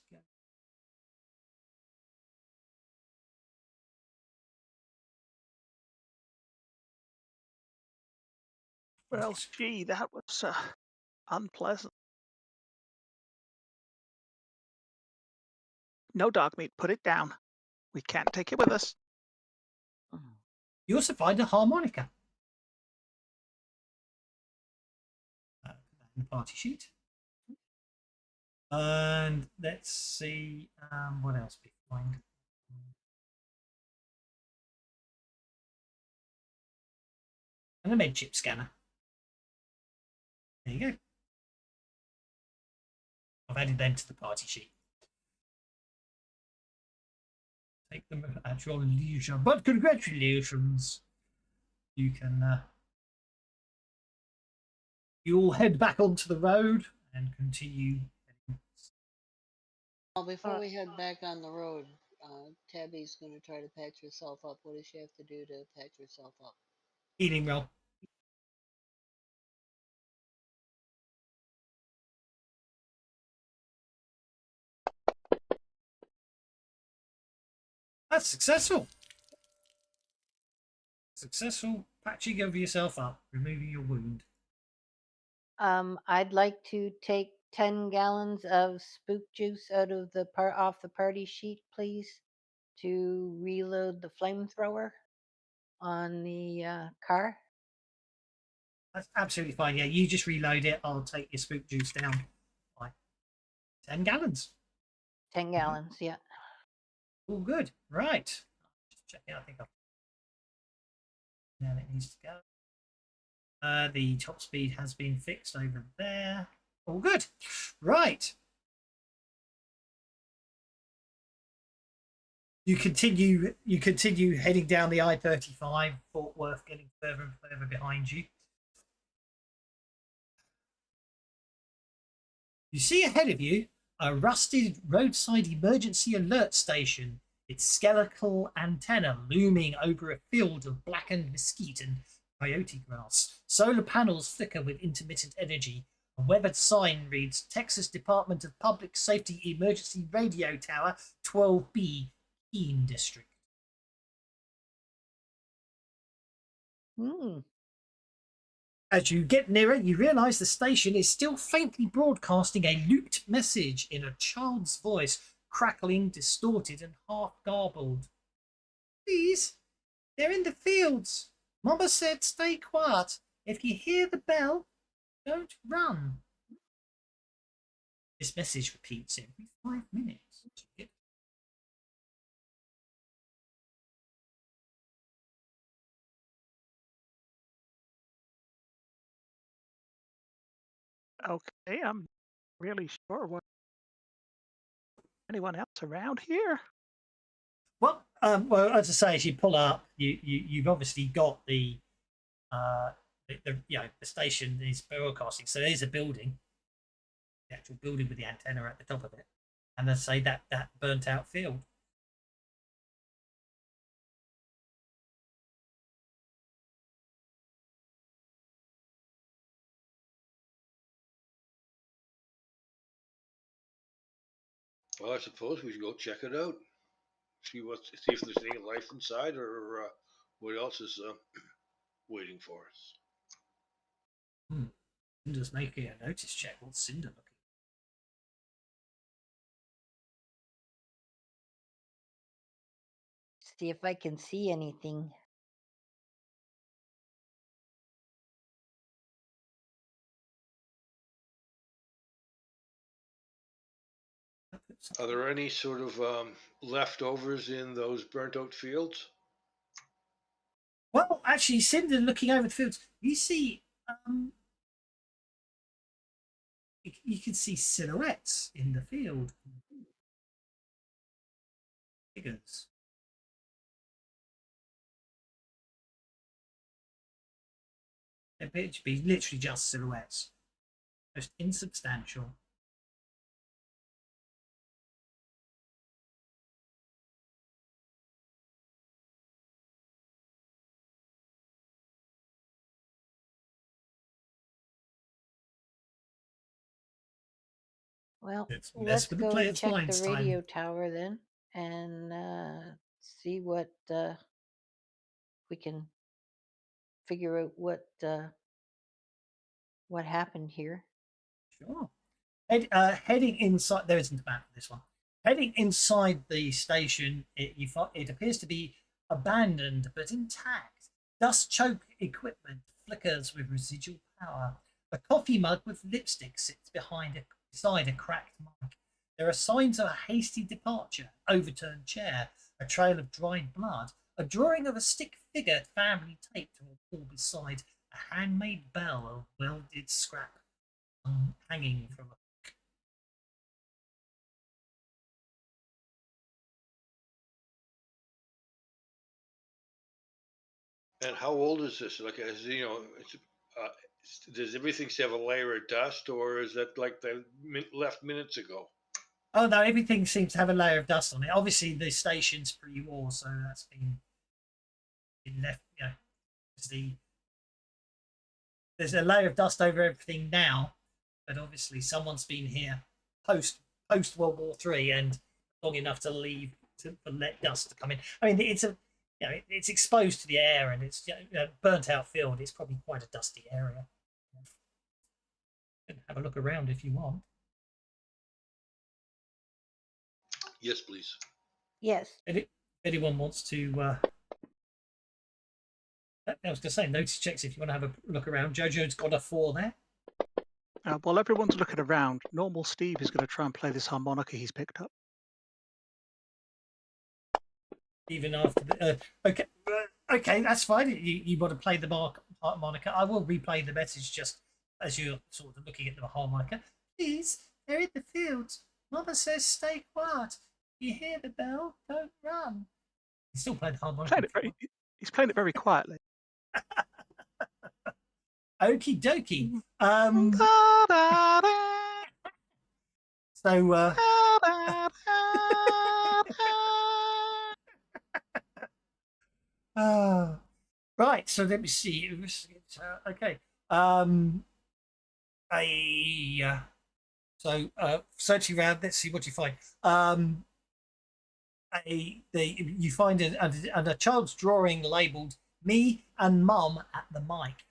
Well, gee, that was unpleasant. No dog meat. Put it down. We can't take it with us. You also find a harmonica. Put that in the party sheet. And let's see what else we find. And a med chip scanner. There you go. I've added them to the party sheet. Take them at your leisure. But congratulations. You can you all head back onto the road and continue. Well, before we head back on the road, Tabby's going to try to patch herself up. What does she have to do to patch herself up? Healing roll. That's successful. Successful patching over yourself up, removing your wound. I'd like to take 10 gallons of spook juice out of the off the party sheet, please, to reload the flamethrower on the car. That's absolutely fine. Yeah, you just reload it. I'll take your spook juice down by 10 gallons. 10 gallons, yeah. All good. Right. Just check it. I think I've. Now it needs to go. The top speed has been fixed over there. All good. Right. You continue heading down the I-35, Fort Worth getting further and further behind you. You see ahead of you a rusted roadside emergency alert station, its skeletal antenna looming over a field of blackened mesquite and coyote grass. Solar panels flicker with intermittent energy. A weathered sign reads Texas Department of Public Safety Emergency Radio Tower 12B, Keene District. As you get nearer, you realise the station is still faintly broadcasting a looped message in a child's voice, crackling, distorted, and half garbled. Please, they're in the fields. Mama said stay quiet. If you hear the bell, don't run. This message repeats every 5 minutes. Okay, I'm really sure what anyone else around here. Well, as I say, as you pull up, you've obviously got the station is broadcasting. So there's a building, the actual building with the antenna at the top of it, and let's say that burnt out field. Well, I suppose we should go check it out. See if there's any life inside, or what else is waiting for us. Cinder's making a notice check. What's Cinder looking? See if I can see anything. Are there any sort of leftovers in those burnt out fields? Well, actually, Cinder looking over the fields, you see, you can see silhouettes in the field. Figures. They appear to be literally just silhouettes, most insubstantial. Well, It's mess let's for the go players' check the minds radio time. tower then, and see what we can figure out what happened here. Sure. Heading inside, there isn't a map for this one. Heading inside the station, it appears to be abandoned but intact. Dust choked equipment flickers with residual power. A coffee mug with lipstick sits beside a cracked mic. There are signs of a hasty departure, overturned chair, a trail of dried blood, a drawing of a stick figure family taped to a wall beside a handmade bell of welded scrap hanging from a And how old is this? Like, uh, does everything have a layer of dust, or is that like they left minutes ago? Oh no, everything seems to have a layer of dust on it. Obviously, the station's pre-war, so that's been left. You know, there's a layer of dust over everything now, but obviously someone's been here post World War Three and long enough to leave to let dust to come in. I mean, it's exposed to the air and it's burnt out field. It's probably quite a dusty area. You can have a look around if you want. Yes, please. Yes. If anyone wants to. I was going to say, notice checks if you want to have a look around. Jojo's got a 4 there. While everyone's looking around, normal Steve is going to try and play this harmonica he's picked up. Even after the. Okay, that's fine. You want to play the harmonica. I will replay the message just as you're sort of looking at the harmonica. Please, they're in the fields. Mama says stay quiet. You hear the bell? Don't run. He's still playing the harmonica. He's playing it very quietly. Okie dokie. Right. So let me see. Okay. Searching around. Let's see what you find. You find a child's drawing labelled "Me and Mum at the mic."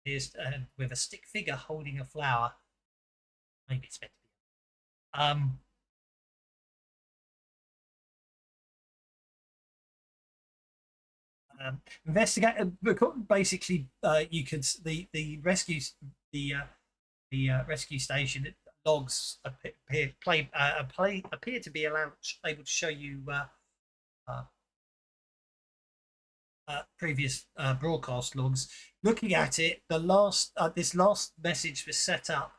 Is with a stick figure holding a flower. Maybe it's meant to be. Investigate. Basically, you can the rescue rescue station logs appear to be able to show you previous broadcast logs. Looking at it, this last message was set up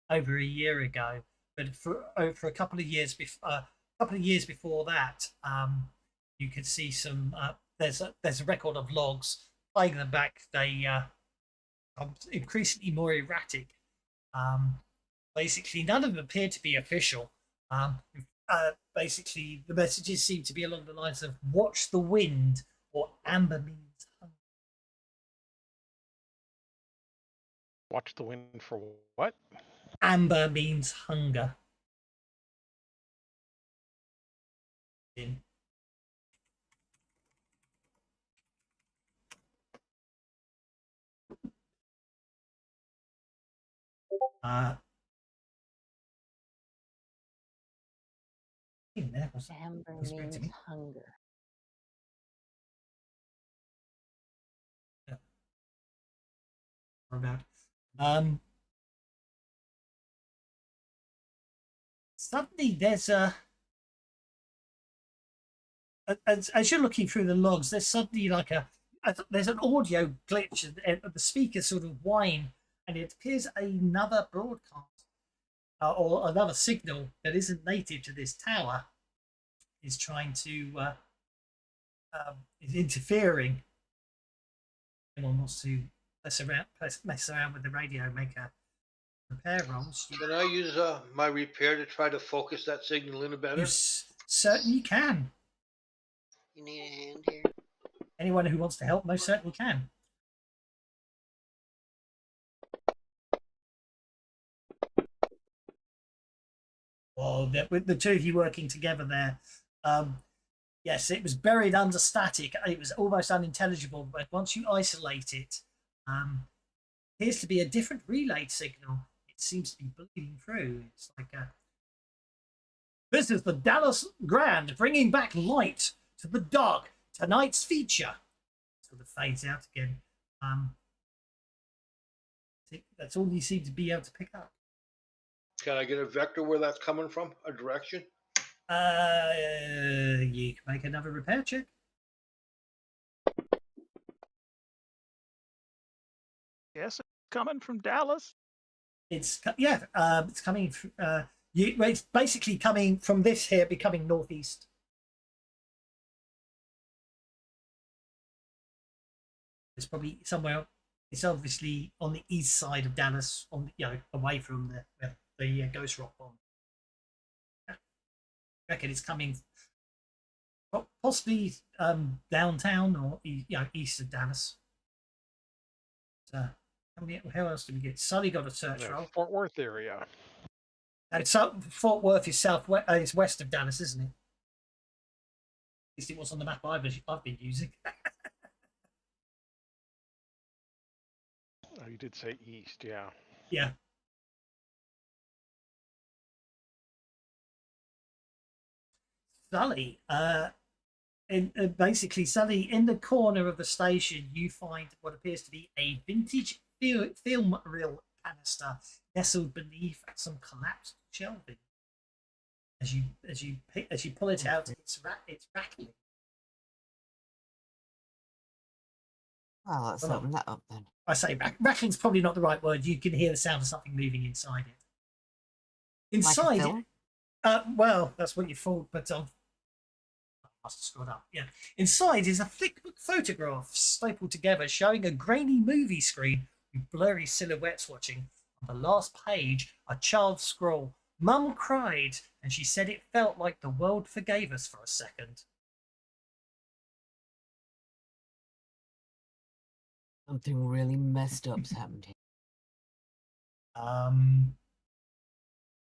over a year ago, but for a couple of years before that, you can see some. There's a record of logs. Playing them back, they are increasingly more erratic. Basically, none of them appear to be official. Basically, the messages seem to be along the lines of "Watch the wind" or "Amber means hunger." Watch the wind for what? Amber means hunger. In. Amber means hunger. About suddenly there's a as you're looking through the logs, there's suddenly like there's an audio glitch, and the speakers sort of whine, and it appears another broadcast or another signal that isn't native to this tower is trying to is interfering. Anyone wants to mess around with the radio, make a repair rolls. Can I use my repair to try to focus that signal in a better? You certainly can. You need a hand here? Anyone who wants to help most certainly can. Well, with the two of you working together there, yes, it was buried under static. It was almost unintelligible, but once you isolate it, appears to be a different relay signal. It seems to be bleeding through. It's like this is the Dallas Grand, bringing back light to the dark. Tonight's feature sort of fades out again. That's all you seem to be able to pick up. Can I get a vector where that's coming from? A direction? You can make another repair check. Yes, it's coming from Dallas. It's coming. It's basically coming from this here, becoming northeast. It's probably somewhere. It's obviously on the east side of Dallas, away from the Ghost Rock bomb. I reckon it's coming possibly downtown or east of Dallas. How else did we get? Sully got a search roll. Fort Worth area. And Fort Worth is southwest. It's west of Dallas, isn't it? At least it was on the map I've been using. Oh, you did say east, yeah. Yeah. Sully, basically, Sully, in the corner of the station, you find what appears to be a vintage film reel canister nestled beneath some collapsed shelving. As you pull it out, it's rattling. Well, let's open that up then. I say rattling's probably not the right word. You can hear the sound of something moving inside it. Inside Like a film? well, that's what you thought, but I must have screwed up. Yeah. Inside is a flickbook photograph stapled together showing a grainy movie screen with blurry silhouettes watching. On the last page, a child scroll. Mum cried, and she said it felt like the world forgave us for a second. Something really messed up's happened here.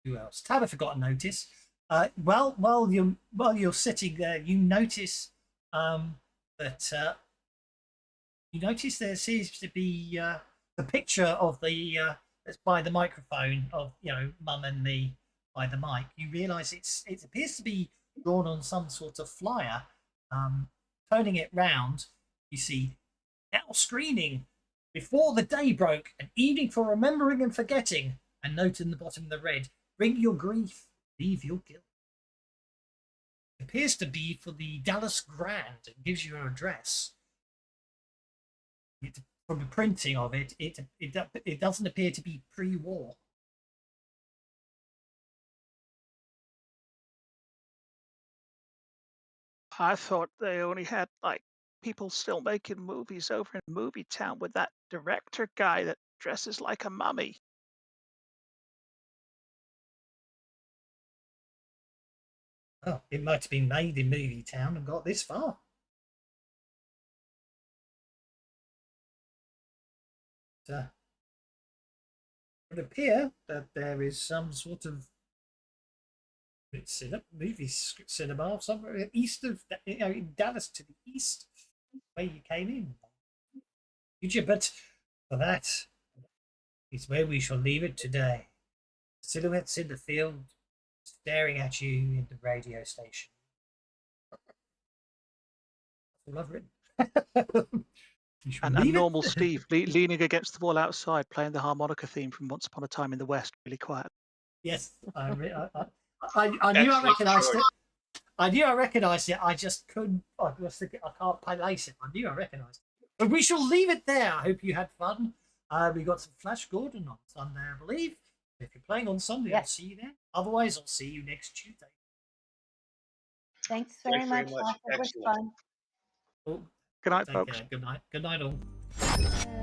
Who else? Tabitha got a notice. While you're sitting there, you notice that you notice there seems to be the picture of the that's by the microphone of Mum and me by the mic. You realise it appears to be drawn on some sort of flyer. Turning it round, you see now screening before the day broke, an evening for remembering and forgetting. A note in the bottom of the red: bring your grief, leave your guilt. It appears to be for the Dallas Grand. It gives you an address. From the printing of it, it doesn't appear to be pre-war. I thought they only had like people still making movies over in Movie Town with that director guy that dresses like a mummy. Oh, it might have been made in Movie Town and got this far. It would appear that there is some sort of movie cinema somewhere east of in Dallas to the east where you came in. But for that is where we shall leave it today. Silhouettes in the field staring at you in the radio station. That's all I've written. And normal Steve leaning against the wall outside, playing the harmonica theme from Once Upon a Time in the West, really quiet. Yes, I knew I Excellent recognised choice. it. I knew I recognised it. I just couldn't. I was thinking I can't place it. I knew I recognised it. But we shall leave it there. I hope you had fun. We got some Flash Gordon on Sunday, I believe. If you're playing on Sunday, I'll Yes. see you then. Otherwise, I'll see you next Tuesday. Thanks very Thanks very much, much. Doc. It was Excellent. fun. Oh, Good night, take folks. care. Good night. Good night, all.